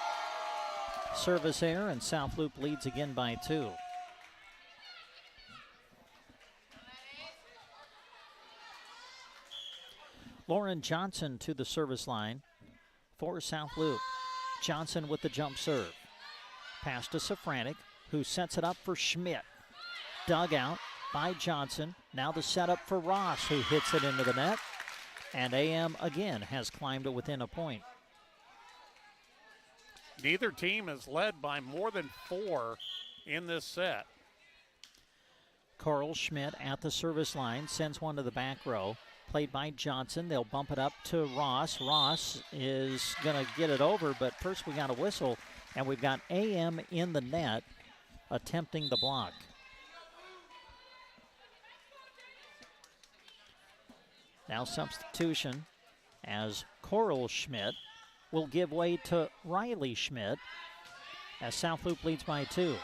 Service error, and South Loop leads again by 2. Lauren Johnson to the service line for South Loop. Johnson with the jump serve. Pass to Safranek, who sets it up for Schmidt. Dug out by Johnson. Now the setup for Ross, who hits it into the net. And AM again has climbed to within a point. Neither team is led by more than 4 in this set. Coral Schmidt at the service line sends one to the back row. Played by Johnson. They'll bump it up to Ross. Ross is going to get it over, but first we got a whistle, and we've got AM in the net attempting the block. Now substitution as Coral Schmidt will give way to Riley Schmidt as South Loop leads by 2.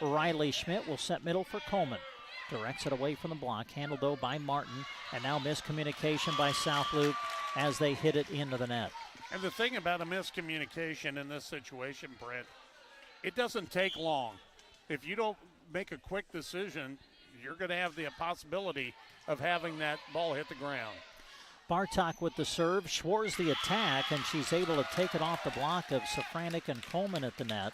Riley Schmidt will set middle for Coleman. Directs it away from the block, handled though by Martin, and now miscommunication by South Loop as they hit it into the net. And the thing about a miscommunication in this situation, Brent, it doesn't take long. If you don't make a quick decision, you're going to have the possibility of having that ball hit the ground. Bartok with the serve, Schwartz the attack, and she's able to take it off the block of Safranek and Coleman at the net.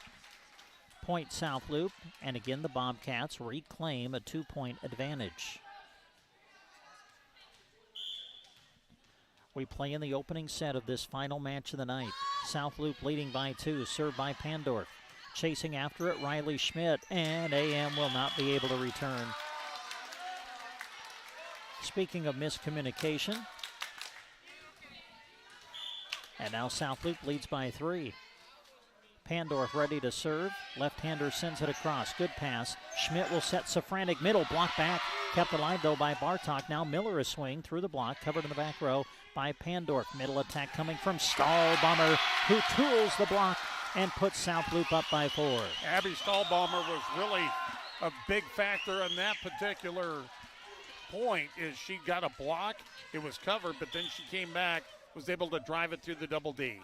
Point South Loop, and again the Bobcats reclaim a 2-point advantage. We play in the opening set of this final match of the night. South Loop leading by 2, served by Pandorf. Chasing after it, Riley Schmidt, and AM will not be able to return. Speaking of miscommunication, and now South Loop leads by 3. Pandorf ready to serve. Left-hander sends it across. Good pass. Schmidt will set Safranek middle. Block back. Kept alive, though, by Bartok. Now Miller is swinging through the block. Covered in the back row by Pandorf. Middle attack coming from Stahlbomber, who tools the block and puts South Loop up by 4. Abby Stahlbomber was really a big factor in that particular point. Is she got a block. It was covered, but then she came back, was able to drive it through the double D.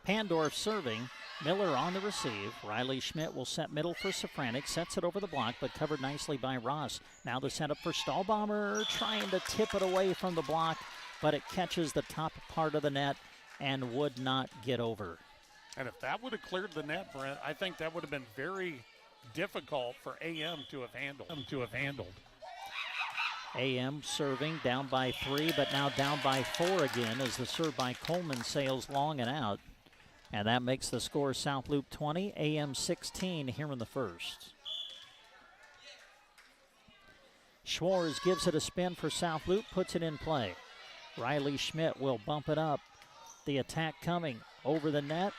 Pandorf serving. Miller on the receive. Riley Schmidt will set middle for Safranek. Sets it over the block, but covered nicely by Ross. Now the setup for Stahlbomber, trying to tip it away from the block, but it catches the top part of the net and would not get over. And if that would have cleared the net, Brent, I think that would have been very difficult for AM to have handled. AM serving down by 3, but now down by 4 again as the serve by Coleman sails long and out. And that makes the score South Loop 20, AM 16 here in the first. Schwartz gives it a spin for South Loop, puts it in play. Riley Schmidt will bump it up. The attack coming over the net,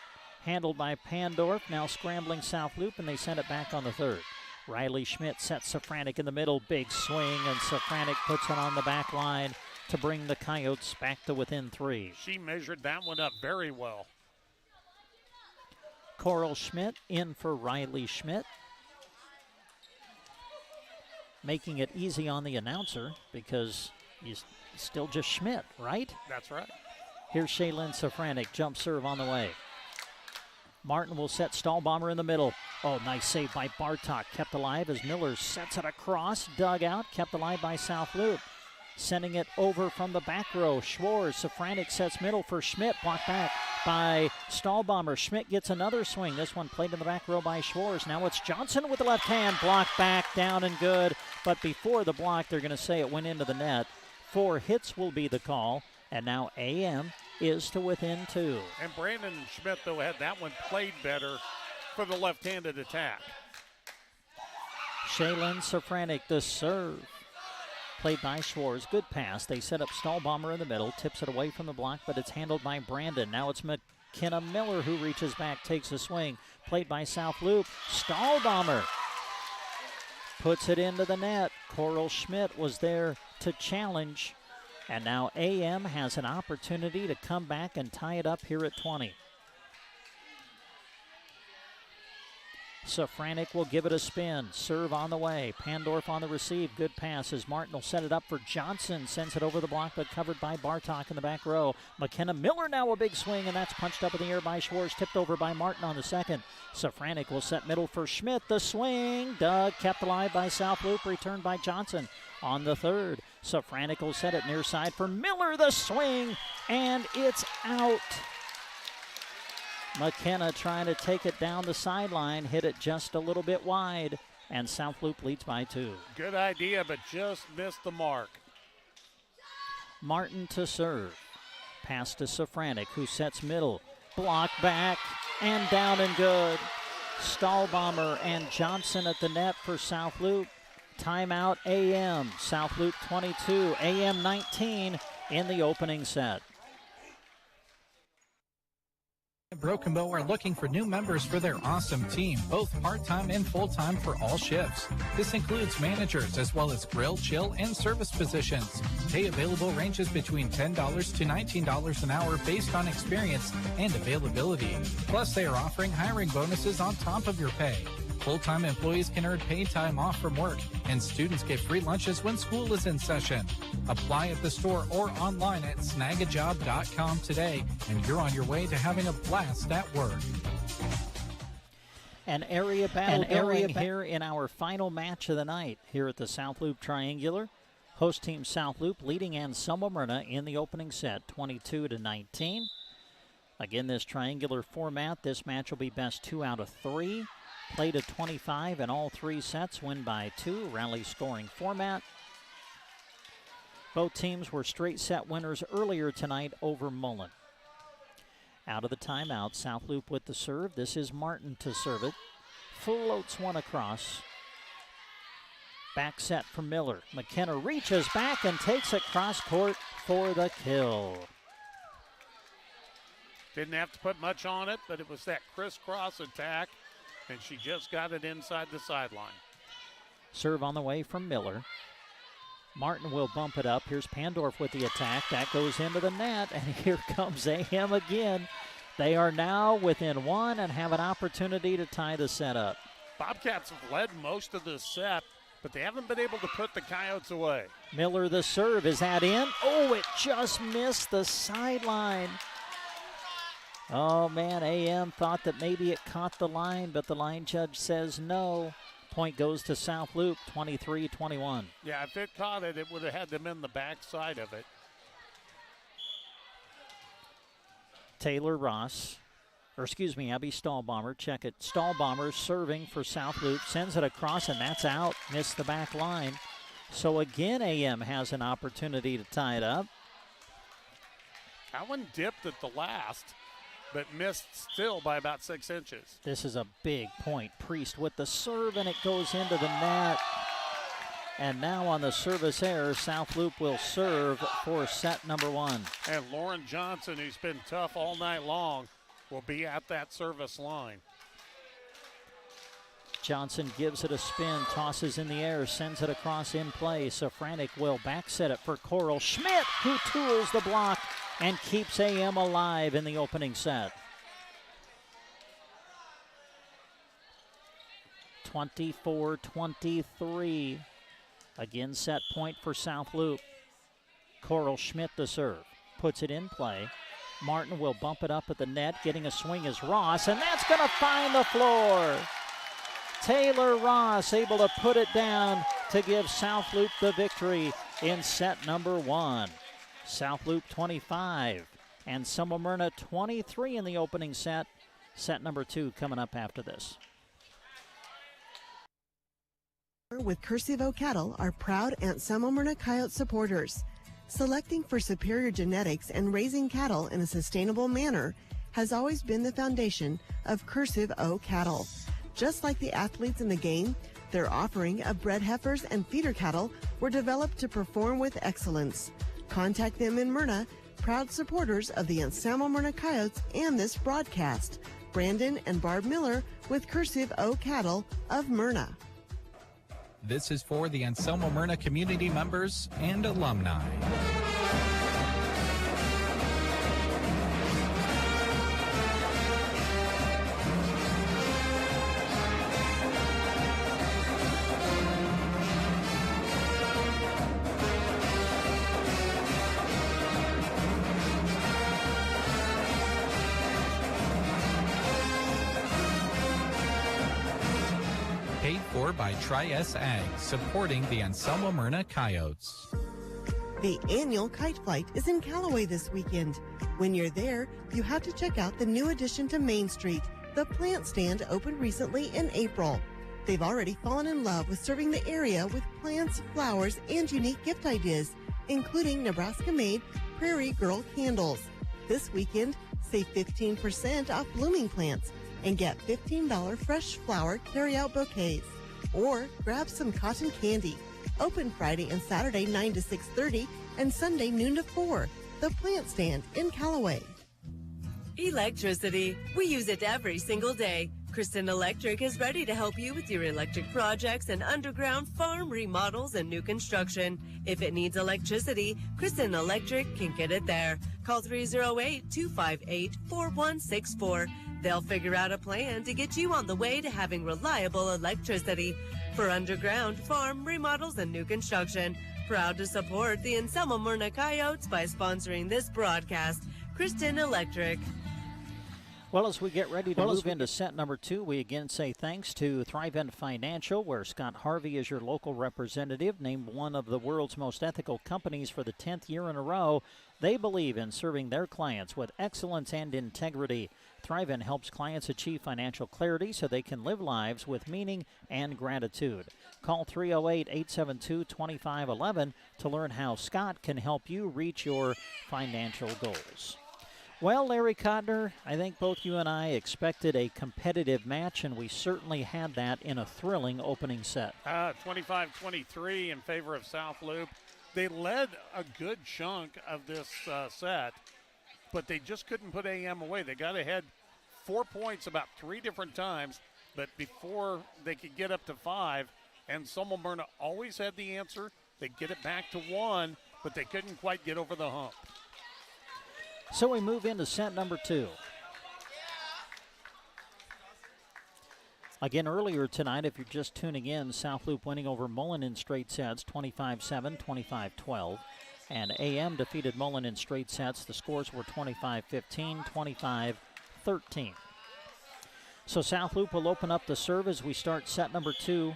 handled by Pandorf. Now scrambling South Loop, and they send it back on the third. Riley Schmidt sets Safranek in the middle. Big swing, and Safranek puts it on the back line to bring the Coyotes back to within 3. She measured that one up very well. Coral Schmidt in for Riley Schmidt. Making it easy on the announcer because he's still just Schmidt, right? That's right. Here's Shaylin Safranek, jump serve on the way. Martin will set Stahlbomber in the middle. Oh, nice save by Bartok. Kept alive as Miller sets it across. Dug out, kept alive by South Loop. Sending it over from the back row. Schwartz, Safranek sets middle for Schmidt. Blocked back by Stahlbomber. Schmidt gets another swing. This one played in the back row by Schwartz. Now it's Johnson with the left hand. Blocked back, down and good. But before the block, they're going to say it went into the net. 4 hits will be the call. And now AM is to within 2. And Brandon Schmidt, though, had that one played better for the left-handed attack. Shaylin Safranek, the serve. Played by Schwartz. Good pass. They set up Stahlbomber in the middle. Tips it away from the block, but it's handled by Brandon. Now it's McKenna Miller who reaches back, takes a swing. Played by South Loop. Stahlbomber puts it into the net. Coral Schmidt was there to challenge. And now AM has an opportunity to come back and tie it up here at 20. Safranek will give it a spin. Serve on the way. Pandorf on the receive. Good pass as Martin will set it up for Johnson. Sends it over the block, but covered by Bartok in the back row. McKenna Miller now a big swing, and that's punched up in the air by Schwartz. Tipped over by Martin on the second. Safranek will set middle for Schmidt. The swing. Doug kept alive by South Loop. Returned by Johnson on the third. Safranek will set it near side for Miller. The swing, and it's out. McKenna trying to take it down the sideline, hit it just a little bit wide, and South Loop leads by 2. Good idea, but just missed the mark. Martin to serve. Pass to Safranek, who sets middle. Block back, and down and good. Stahlbomber and Johnson at the net for South Loop. Timeout AM. South Loop 22, AM 19 in the opening set. Broken Bow are looking for new members for their awesome team, both part-time and full-time for all shifts. This includes managers as well as grill, chill, and service positions. Pay available ranges between $10 to $19 an hour based on experience and availability. Plus, they are offering hiring bonuses on top of your pay. Full-time employees can earn paid time off from work, and students get free lunches when school is in session. Apply at the store or online at snagajob.com today, and you're on your way to having a blast at work. An area battle here in our final match of the night here at the South Loop Triangular. Host team South Loop leading Anselmo-Merna in the opening set, 22-19. Again, this triangular format, this match will be best 2 out of 3. Played at 25 in all 3 sets, win by 2, rally scoring format. Both teams were straight set winners earlier tonight over Mullen. Out of the timeout, South Loop with the serve. This is Martin to serve it. Floats one across. Back set for Miller. McKenna reaches back and takes it cross court for the kill. Didn't have to put much on it, but it was that crisscross attack, and she just got it inside the sideline. Serve on the way from Miller. Martin will bump it up. Here's Pandorf with the attack. That goes into the net, and here comes AM again. They are now within 1 and have an opportunity to tie the set up. Bobcats have led most of this set, but they haven't been able to put the Coyotes away. Miller the serve. Is that in? Oh, it just missed the sideline. Oh, man, AM thought that maybe it caught the line, but the line judge says no. Point goes to South Loop, 23-21. Yeah, if it caught it, it would have had them in the backside of it. Taylor Ross, Abby Stahlbomber, check it. Stahlbomber serving for South Loop, sends it across, and that's out. Missed the back line. So again, AM has an opportunity to tie it up. That one dipped at the last, but missed still by about 6 inches. This is a big point. Priest with the serve, and it goes into the net. And now on the service error, South Loop will serve for set number 1. And Lauren Johnson, who's been tough all night long, will be at that service line. Johnson gives it a spin, tosses in the air, sends it across in play. Safranek will back set it for Coral Schmidt, who tools the block and keeps AM alive in the opening set. 24-23. Again, set point for South Loup. Coral Schmidt to serve. Puts it in play. Martin will bump it up at the net. Getting a swing is Ross, and that's going to find the floor. Taylor Ross able to put it down to give South Loup the victory in set number 1. South Loup 25 and Anselmo-Merna 23 in the opening set. Set number 2 coming up after this. With Cursive O Cattle are proud Anselmo-Merna Coyote supporters. Selecting for superior genetics and raising cattle in a sustainable manner has always been the foundation of Cursive O Cattle. Just like the athletes in the game, their offering of bred heifers and feeder cattle were developed to perform with excellence. Contact them in Myrna, proud supporters of the Anselmo-Merna Coyotes and this broadcast. Brandon and Barb Miller with Cursive O Cattle of Myrna. This is for the Anselmo-Merna community members and alumni. Paid for by Tri-S Ag, supporting the Anselmo-Merna Coyotes. The annual Kite Flight is in Callaway this weekend. When you're there, you have to check out the new addition to Main Street. The plant stand opened recently in April. They've already fallen in love with serving the area with plants, flowers, and unique gift ideas, including Nebraska-made Prairie Girl candles. This weekend, save 15% off blooming plants and get $15 fresh flower carry-out bouquets. Or grab some cotton candy. Open Friday and Saturday 9 to 6:30 and Sunday noon to 4. The Plant Stand in Callaway. Electricity. We use it every single day. Kristen Electric is ready to help you with your electric projects and underground farm remodels and new construction. If it needs electricity, Kristen Electric can get it there. Call 308-258-4164. They'll figure out a plan to get you on the way to having reliable electricity. For underground farm remodels and new construction, proud to support the Anselmo-Merna Coyotes by sponsoring this broadcast. Kristen Electric. Well, as we get ready to move into set number 2, we again say thanks to Thrivent Financial, where Scott Harvey is your local representative, named one of the world's most ethical companies for the 10th year in a row. They believe in serving their clients with excellence and integrity. Thrivent helps clients achieve financial clarity so they can live lives with meaning and gratitude. Call 308-872-2511 to learn how Scott can help you reach your financial goals. Well, Larry Cotner, I think both you and I expected a competitive match, and we certainly had that in a thrilling opening set. 25-23 in favor of South Loup. They led a good chunk of this set, but they just couldn't put AM away. They got ahead 4 points about 3 different times, but before they could get up to 5, and Anselmo-Merna always had the answer. They'd get it back to 1, but they couldn't quite get over the hump. So we move into set number 2. Again, earlier tonight, if you're just tuning in, South Loup winning over Mullen in straight sets, 25-7, 25-12. And AM defeated Mullen in straight sets. The scores were 25-15, 25-13. So South Loup will open up the serve as we start set number 2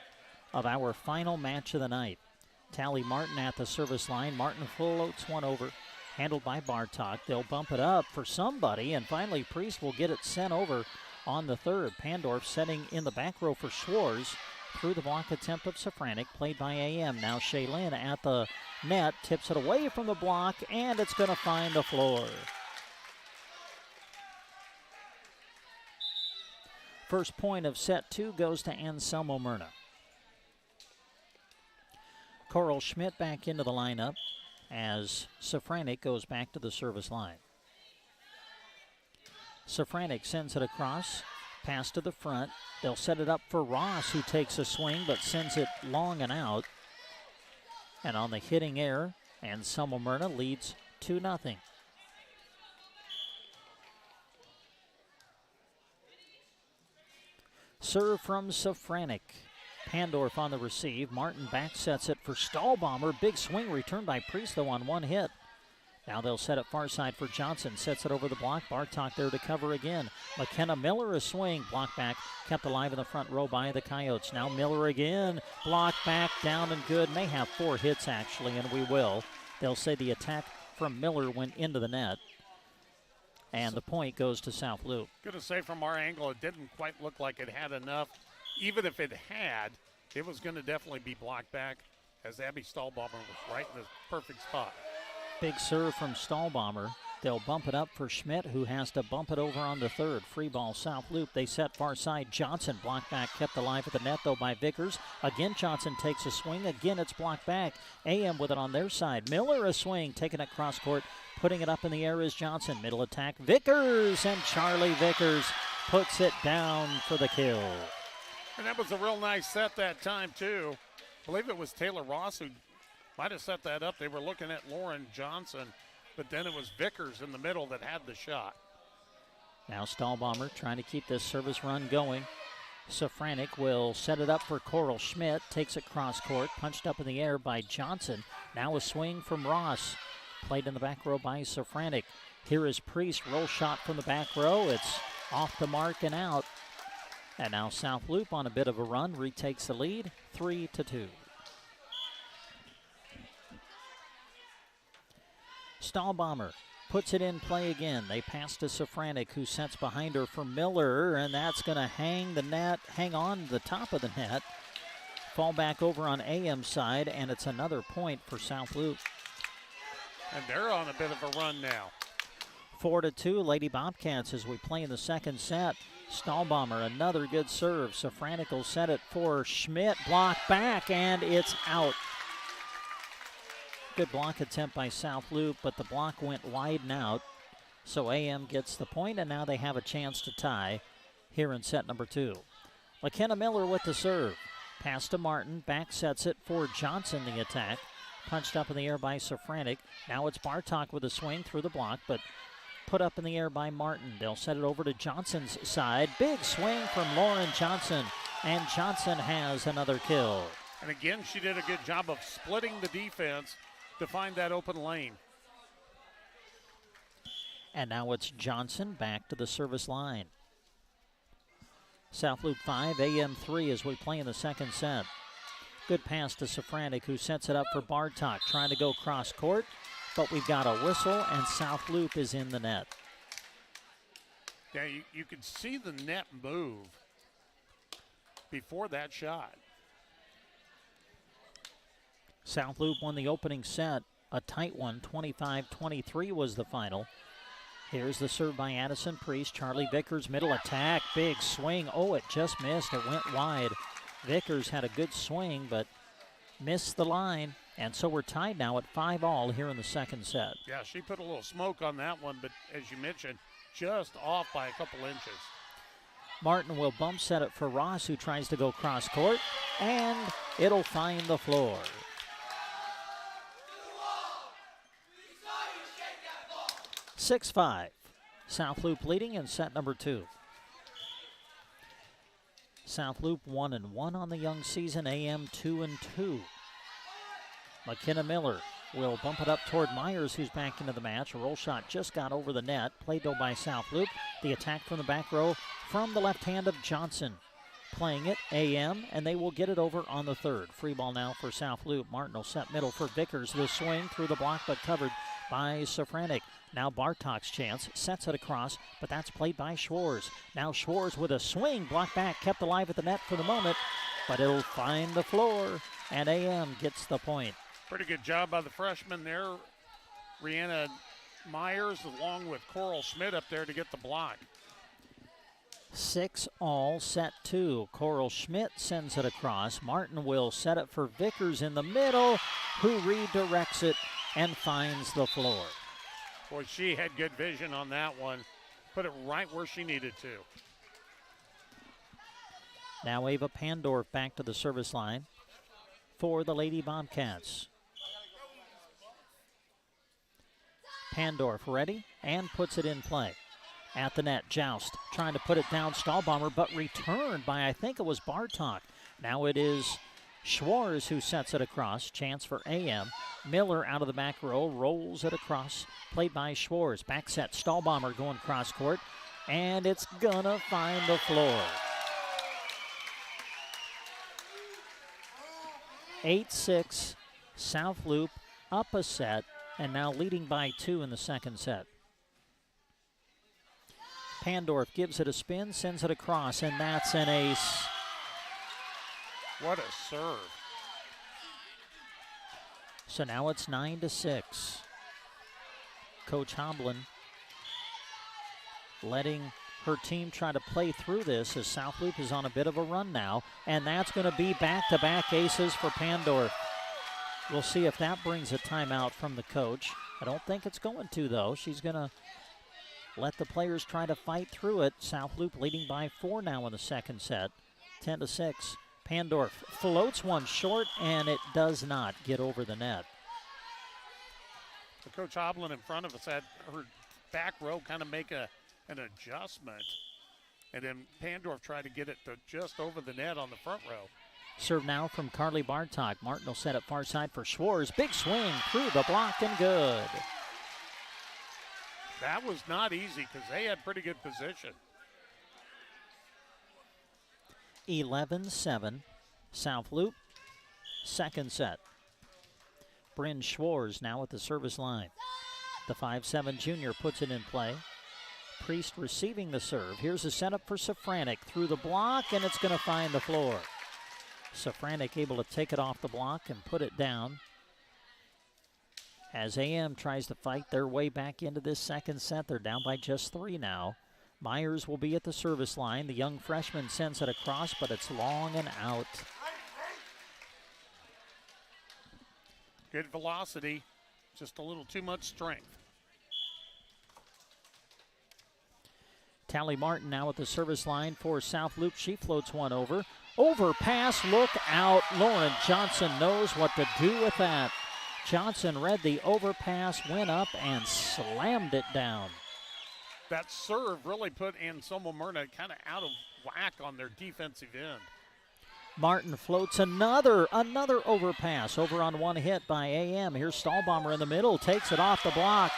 of our final match of the night. Tally Martin at the service line. Martin floats one over. Handled by Bartok. They'll bump it up for somebody, and finally Priest will get it sent over on the third. Pandorf setting in the back row for Schwartz. Through the block attempt of Safranek, played by AM. Now Shaylin at the net, tips it away from the block, and it's going to find the floor. First point of set 2 goes to Anselmo-Merna. Coral Schmidt back into the lineup as Safranek goes back to the service line. Safranek sends it across. Pass to the front. They'll set it up for Ross, who takes a swing but sends it long and out. And on the hitting error, Anselmo-Merna leads 2-0. Serve from Safranek. Pandorf on the receive. Martin back sets it for Stahlbomber. Big swing return by Priest, though, on one hit. Now they'll set it far side for Johnson. Sets it over the block. Bartok there to cover again. McKenna Miller a swing. Block back. Kept alive in the front row by the Coyotes. Now Miller again. Block back. Down and good. May have 4 hits, actually, and we will. They'll say the attack from Miller went into the net. And the point goes to South Loop. Going to say from our angle, it didn't quite look like it had enough. Even if it had, it was going to definitely be blocked back, as Abby Stahlbomber was right in the perfect spot. Big serve from Stahlbomber. They'll bump it up for Schmidt, who has to bump it over on the third. Free ball, South Loop. They set far side. Johnson blocked back, kept alive at the net, though, by Vickers. Again, Johnson takes a swing. Again, it's blocked back. AM with it on their side. Miller a swing, taking it cross court. Putting it up in the air is Johnson. Middle attack, Vickers, and Charlie Vickers puts it down for the kill. And that was a real nice set that time, too. I believe it was Taylor Ross who might have set that up. They were looking at Lauren Johnson, but then it was Vickers in the middle that had the shot. Now Stahlbomber trying to keep this service run going. Safranek will set it up for Coral Schmidt. Takes it cross court. Punched up in the air by Johnson. Now a swing from Ross. Played in the back row by Safranek. Here is Priest. Roll shot from the back row. It's off the mark and out. And now South Loop on a bit of a run. Retakes the lead. 3-2. Stahlbomber puts it in play again. They pass to Safranek, who sets behind her for Miller, and that's going to hang on the top of the net. Fall back over on AM side, and it's another point for South Loop. And they're on a bit of a run now. 4-2, Lady Bobcats as we play in the second set. Stahlbomber, another good serve. Safranek will set it for Schmidt. Block back, and it's out. Good block attempt by South Loop, but the block went wide and out. So AM gets the point, and now they have a chance to tie here in set number 2. McKenna Miller with the serve. Pass to Martin. Back sets it for Johnson, the attack. Punched up in the air by Safranek. Now it's Bartok with a swing through the block, but put up in the air by Martin. They'll set it over to Johnson's side. Big swing from Lauren Johnson, and Johnson has another kill. And again, she did a good job of splitting the defense to find that open lane. And now it's Johnson back to the service line. South Loop 5, AM 3 as we play in the second set. Good pass to Safranek, who sets it up for Bartok, trying to go cross court, but we've got a whistle, and South Loop is in the net. Yeah, you could see the net move before that shot. South Loop won the opening set, a tight one, 25-23 was the final. Here's the serve by Addison Priest. Charlie Vickers, middle attack, big swing. Oh, it just missed. It went wide. Vickers had a good swing, but missed the line. And so we're tied now at 5-all here in the second set. Yeah, she put a little smoke on that one, but as you mentioned, just off by a couple inches. Martin will bump set it for Ross, who tries to go cross court, and it'll find the floor. (6-5). South Loop leading in set number 2. South Loop 1-1 on the young season. AM 2-2. McKenna Miller will bump it up toward Myers, who's back into the match. A roll shot just got over the net. Played though by South Loop. The attack from the back row from the left hand of Johnson. Playing it, AM, and they will get it over on the third. Free ball now for South Loop. Martin will set middle for Vickers. The swing through the block, but covered by Safranek. Now Bartok's chance, sets it across, but that's played by Schwarz. Now Schwarz with a swing, blocked back, kept alive at the net for the moment, but it'll find the floor, and AM gets the point. Pretty good job by the freshman there, Rihanna Myers, along with Coral Schmidt up there to get the block. 6-all, set 2. Coral Schmidt sends it across. Martin will set it for Vickers in the middle, who redirects it and finds the floor. Boy, she had good vision on that one. Put it right where she needed to. Now Ava Pandorf back to the service line for the Lady Bobcats. Pandorf ready and puts it in play. At the net, Joust trying to put it down, Stahlbomber, but returned by, I think it was Bartok. Now it is Schwarz who sets it across. Chance for AM. Miller out of the back row, rolls it across. Played by Schwarz. Back set, Stahlbomber going cross court, and it's gonna find the floor. 8-6, South Loop up a set, and now leading by 2 in the second set. Pandorf gives it a spin, sends it across, and that's an ace. What a serve. So now it's 9-6. Coach Homblin letting her team try to play through this as South Loop is on a bit of a run now, and that's going to be back-to-back aces for Pandorf. We'll see if that brings a timeout from the coach. I don't think it's going to, though. She's going to let the players try to fight through it. South Loop leading by 4 now in the second set, 10-6. Pandorf floats one short, and it does not get over the net. Coach Hoblin in front of us had her back row kind of make an adjustment, and then Pandorf tried to get it to just over the net on the front row. Serve now from Carly Bartok. Martin will set it far side for Schwarz. Big swing through the block and good. That was not easy because they had pretty good position. 11-7, South Loop, second set. Bryn Schwarz now at the service line. The 5'7" junior puts it in play. Priest receiving the serve. Here's a setup for Safranek through the block, and it's going to find the floor. Safranek able to take it off the block and put it down. As AM tries to fight their way back into this second set, they're down by just 3 now. Myers will be at the service line. The young freshman sends it across, but it's long and out. Good velocity, just a little too much strength. Tally Martin now at the service line for South Loop. She floats one over. Overpass, look out. Lauren Johnson knows what to do with that. Johnson read the overpass, went up, and slammed it down. That serve really put Anselmo-Merna kind of out of whack on their defensive end. Martin floats another overpass over on one hit by AM. Here's Stahlbomber in the middle, takes it off the block,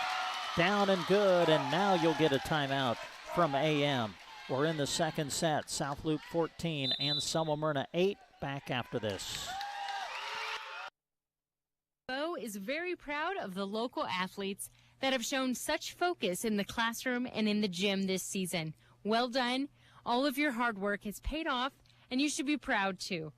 down and good, and now you'll get a timeout from AM. We're in the second set. South Loop 14, Anselmo-Merna 8, back after this. Bo is very proud of the local athletes that have shown such focus in the classroom and in the gym this season. Well done. All of your hard work has paid off, and you should be proud too.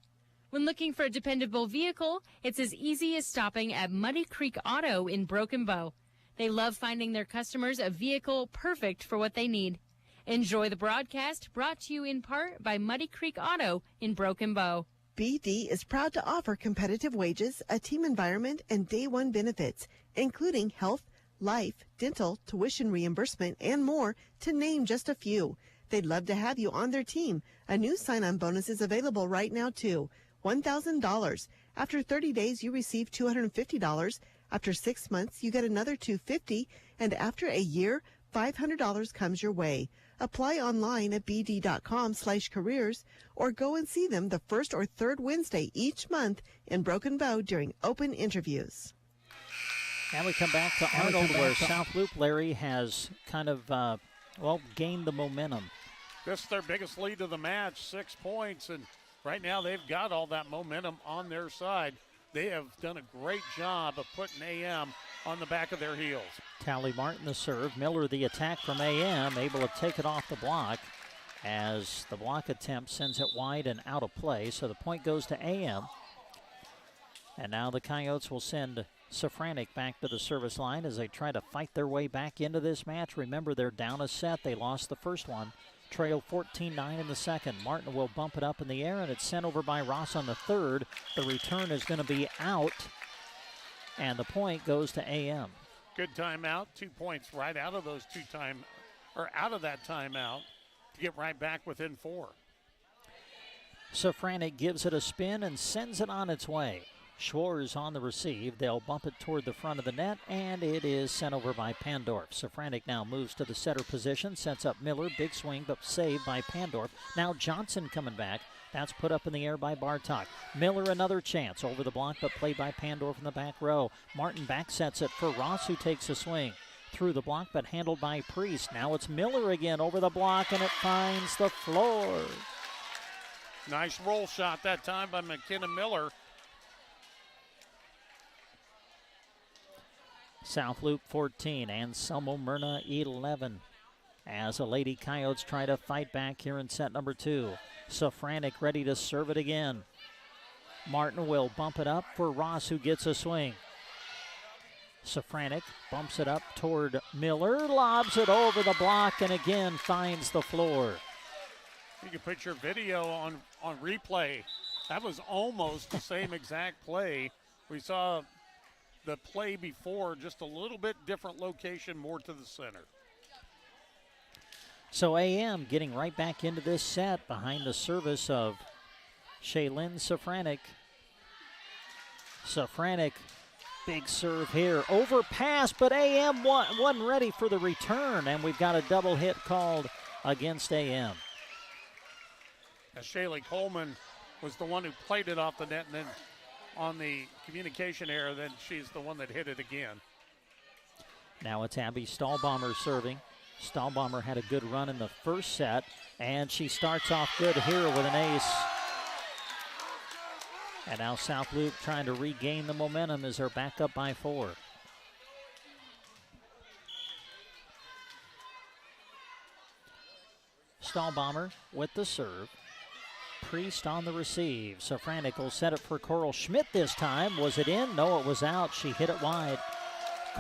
When looking for a dependable vehicle, it's as easy as stopping at Muddy Creek Auto in Broken Bow. They love finding their customers a vehicle perfect for what they need. Enjoy the broadcast, brought to you in part by Muddy Creek Auto in Broken Bow. BD is proud to offer competitive wages, a team environment, and day one benefits, including health, life, dental, tuition reimbursement, and more, to name just a few. They'd love to have you on their team. A new sign-on bonus is available right now, too. $1,000. After 30 days, you receive $250. After 6 months, you get another $250. And after a year, $500 comes your way. Apply online at bd.com/careers or go and see them the first or third Wednesday each month in Broken Bow during open interviews. And we come back to Arnold, where South Loop, Larry, has kind of, gained the momentum. This is their biggest lead of the match, 6 points, and right now they've got all that momentum on their side. They have done a great job of putting AM on the back of their heels. Tally Martin the serve. Miller the attack from AM, able to take it off the block as the block attempt sends it wide and out of play. So the point goes to AM. And now the Coyotes will send Safranek back to the service line as they try to fight their way back into this match. Remember, they're down a set. They lost the first one. Trail 14-9 in the second. Martin will bump it up in the air, and it's sent over by Ross on the third. The return is going to be out, and the point goes to AM. Good timeout. 2 points right out of out of that timeout to get right back within 4. Safranek gives it a spin and sends it on its way. Schwarz on the receive. They'll bump it toward the front of the net, and it is sent over by Pandorf. Safranek now moves to the setter position, sets up Miller. Big swing, but saved by Pandorf. Now Johnson coming back. That's put up in the air by Bartok. Miller another chance over the block, but played by Pandorf in the back row. Martin back sets it for Ross, who takes a swing. Through the block, but handled by Priest. Now it's Miller again over the block, and it finds the floor. Nice roll shot that time by McKenna Miller. South Loop 14, Anselmo-Merna 11. As the Lady Coyotes try to fight back here in set number 2. Safranek ready to serve it again. Martin will bump it up for Ross, who gets a swing. Safranek bumps it up toward Miller, lobs it over the block, and again finds the floor. You can put your video on replay. That was almost the same exact play. We saw the play before, just a little bit different location, more to the center. So AM getting right back into this set behind the service of Shaylin Safranek. Safranek, big serve here. Overpass, but AM wasn't ready for the return, and we've got a double hit called against AM. As Shaylee Coleman was the one who played it off the net, and then on the communication error, then she's the one that hit it again. Now it's Abby Stahlbomber serving. Stahlbomber had a good run in the first set, and she starts off good here with an ace. And now South Loop trying to regain the momentum as they're back up by 4. Stahlbomber with the serve. Priest on the receive. Safranek will set it for Coral Schmidt this time. Was it in? No, it was out. She hit it wide.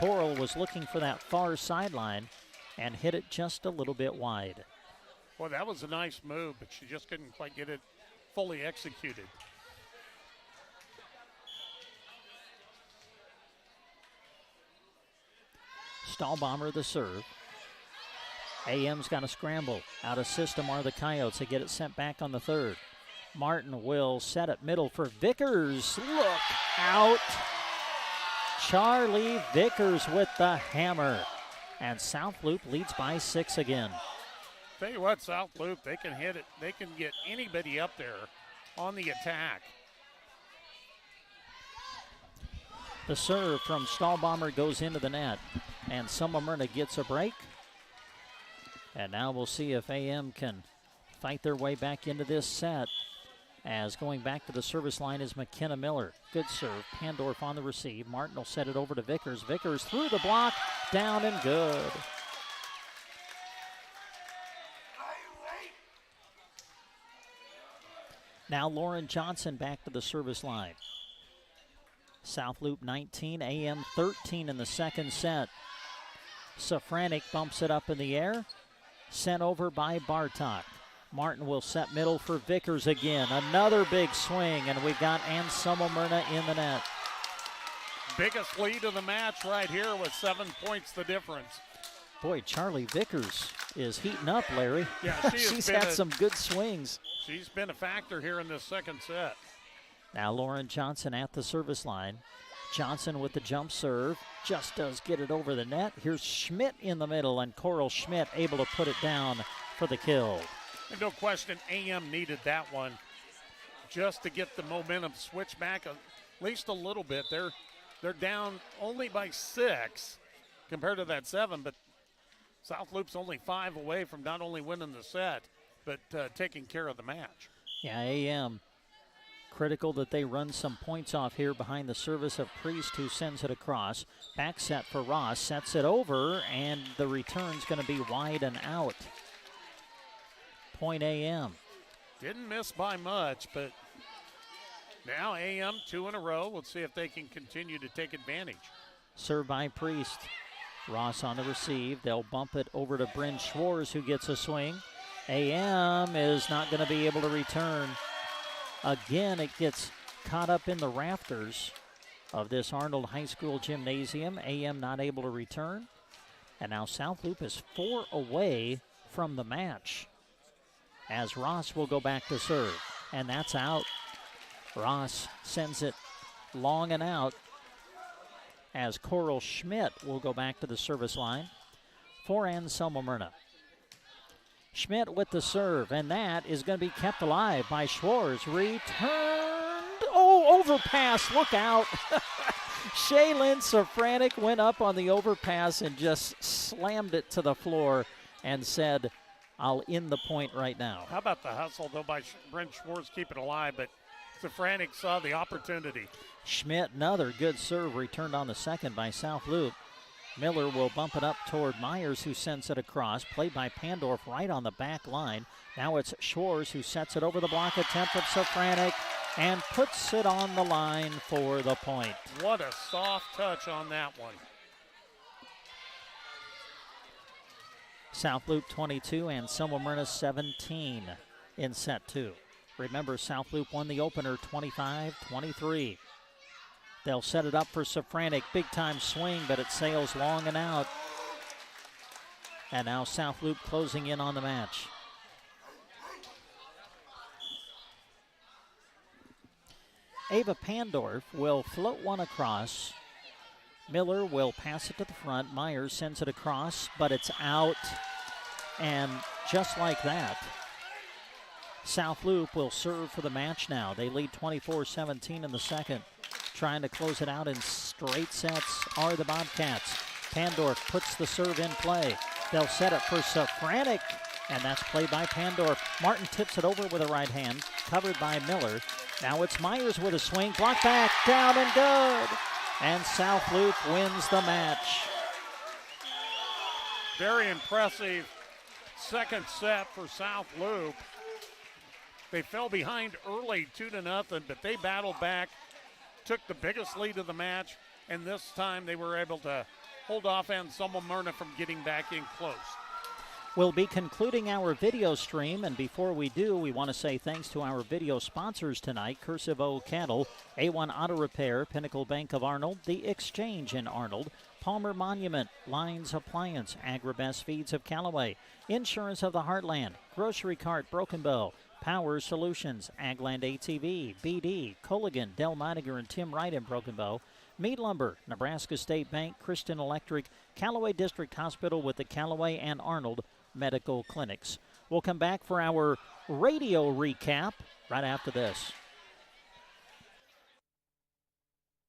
Coral was looking for that far sideline and hit it just a little bit wide. Well, that was a nice move, but she just couldn't quite get it fully executed. Stahlbomber the serve. AM's got a scramble. Out of system are the Coyotes. They get it sent back on the third. Martin will set it middle for Vickers. Look out. Charlie Vickers with the hammer. And South Loop leads by 6 again. Tell you what, South Loop, they can hit it. They can get anybody up there on the attack. The serve from Stahlbomber goes into the net. And Anselmo-Merna gets a break. And now we'll see if AM can fight their way back into this set. As going back to the service line is McKenna Miller. Good serve. Pandorf on the receive. Martin will set it over to Vickers. Vickers through the block. Down and good. Now Lauren Johnson back to the service line. South Loop 19, AM 13 in the second set. Safranek bumps it up in the air. Sent over by Bartok. Martin will set middle for Vickers again. Another big swing, and we've got Anselmo-Merna in the net. Biggest lead of the match right here with 7 points the difference. Boy, Charlie Vickers is heating up, Larry. Yeah, she's had some good swings. She's been a factor here in this second set. Now Lauren Johnson at the service line. Johnson with the jump serve. Just does get it over the net. Here's Schmidt in the middle, and Coral Schmidt able to put it down for the kill. And no question, AM needed that one just to get the momentum switch back at least a little bit. They're down only by 6 compared to that 7, but South Loop's only 5 away from not only winning the set, but taking care of the match. Yeah, AM critical that they run some points off here behind the service of Priest, who sends it across. Back set for Ross, sets it over, and the return's going to be wide and out. Point AM. Didn't miss by much, but now AM 2 in a row. We'll see if they can continue to take advantage. Served by Priest. Ross on the receive. They'll bump it over to Bryn Schwarz, who gets a swing. AM is not going to be able to return. Again, it gets caught up in the rafters of this Arnold High School gymnasium. AM not able to return. And now South Loop is 4 away from the match, as Ross will go back to serve. and that's out. Ross sends it long and out as Coral Schmidt will go back to the service line for Anselmo-Merna. Schmidt with the serve, and that is going to be kept alive by Schwartz. Returned. Oh, overpass. Look out. Shaylin Safranek went up on the overpass and just slammed it to the floor and said, I'll end the point right now. How about the hustle, though, by Brent Schwartz, keep it alive, but Safranek saw the opportunity. Schmidt, another good serve returned on the second by South Loop. Miller will bump it up toward Myers, who sends it across. Played by Pandorf right on the back line. Now it's Schwartz who sets it over the block attempt of Safranek and puts it on the line for the point. What a soft touch on that one. South Loop 22 and Anselmo-Merna 17 in set 2. Remember, South Loop won the opener 25-23. They'll set it up for Safranek. Big-time swing, but it sails long and out. And now South Loop closing in on the match. Ava Pandorf will float one across. Miller will pass it to the front. Myers sends it across, but it's out. And just like that, South Loop will serve for the match now. They lead 24-17 in the second. Trying to close it out in straight sets are the Bobcats. Pandorf puts the serve in play. They'll set it for Safranek, and that's played by Pandorf. Martin tips it over with a right hand, covered by Miller. Now it's Myers with a swing. Block back, down and good. And South Loop wins the match. Very impressive second set for South Loop. They fell behind early 2-0, but they battled back, took the biggest lead of the match, and this time they were able to hold off Anselmo-Merna from getting back in close. We'll be concluding our video stream, and before we do, we want to say thanks to our video sponsors tonight: Cursive O Cattle, A1 Auto Repair, Pinnacle Bank of Arnold, The Exchange in Arnold, Palmer Monument, Lines Appliance, Agribest Feeds of Callaway, Insurance of the Heartland, Grocery Cart Broken Bow, Power Solutions, Agland ATV, BD, Colligan, Del Madiger and Tim Wright in Broken Bow, Meat Lumber, Nebraska State Bank, Christian Electric, Callaway District Hospital with the Callaway and Arnold Medical Clinics. We'll come back for our radio recap right after this.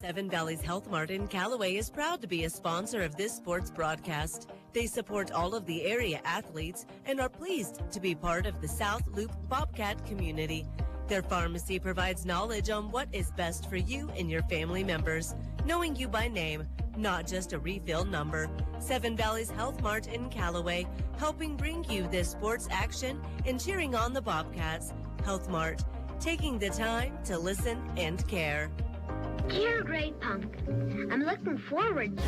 Seven Valleys Health Mart in Callaway is proud to be a sponsor of this sports broadcast. They support all of the area athletes and are pleased to be part of the South Loop Bobcat community. Their pharmacy provides knowledge on what is best for you and your family members, knowing you by name, not just a refill number. Seven Valleys Health Mart in Callaway, helping bring you this sports action and cheering on the Bobcats. Health Mart, taking the time to listen and care. Dear Great Punk, I'm looking forward to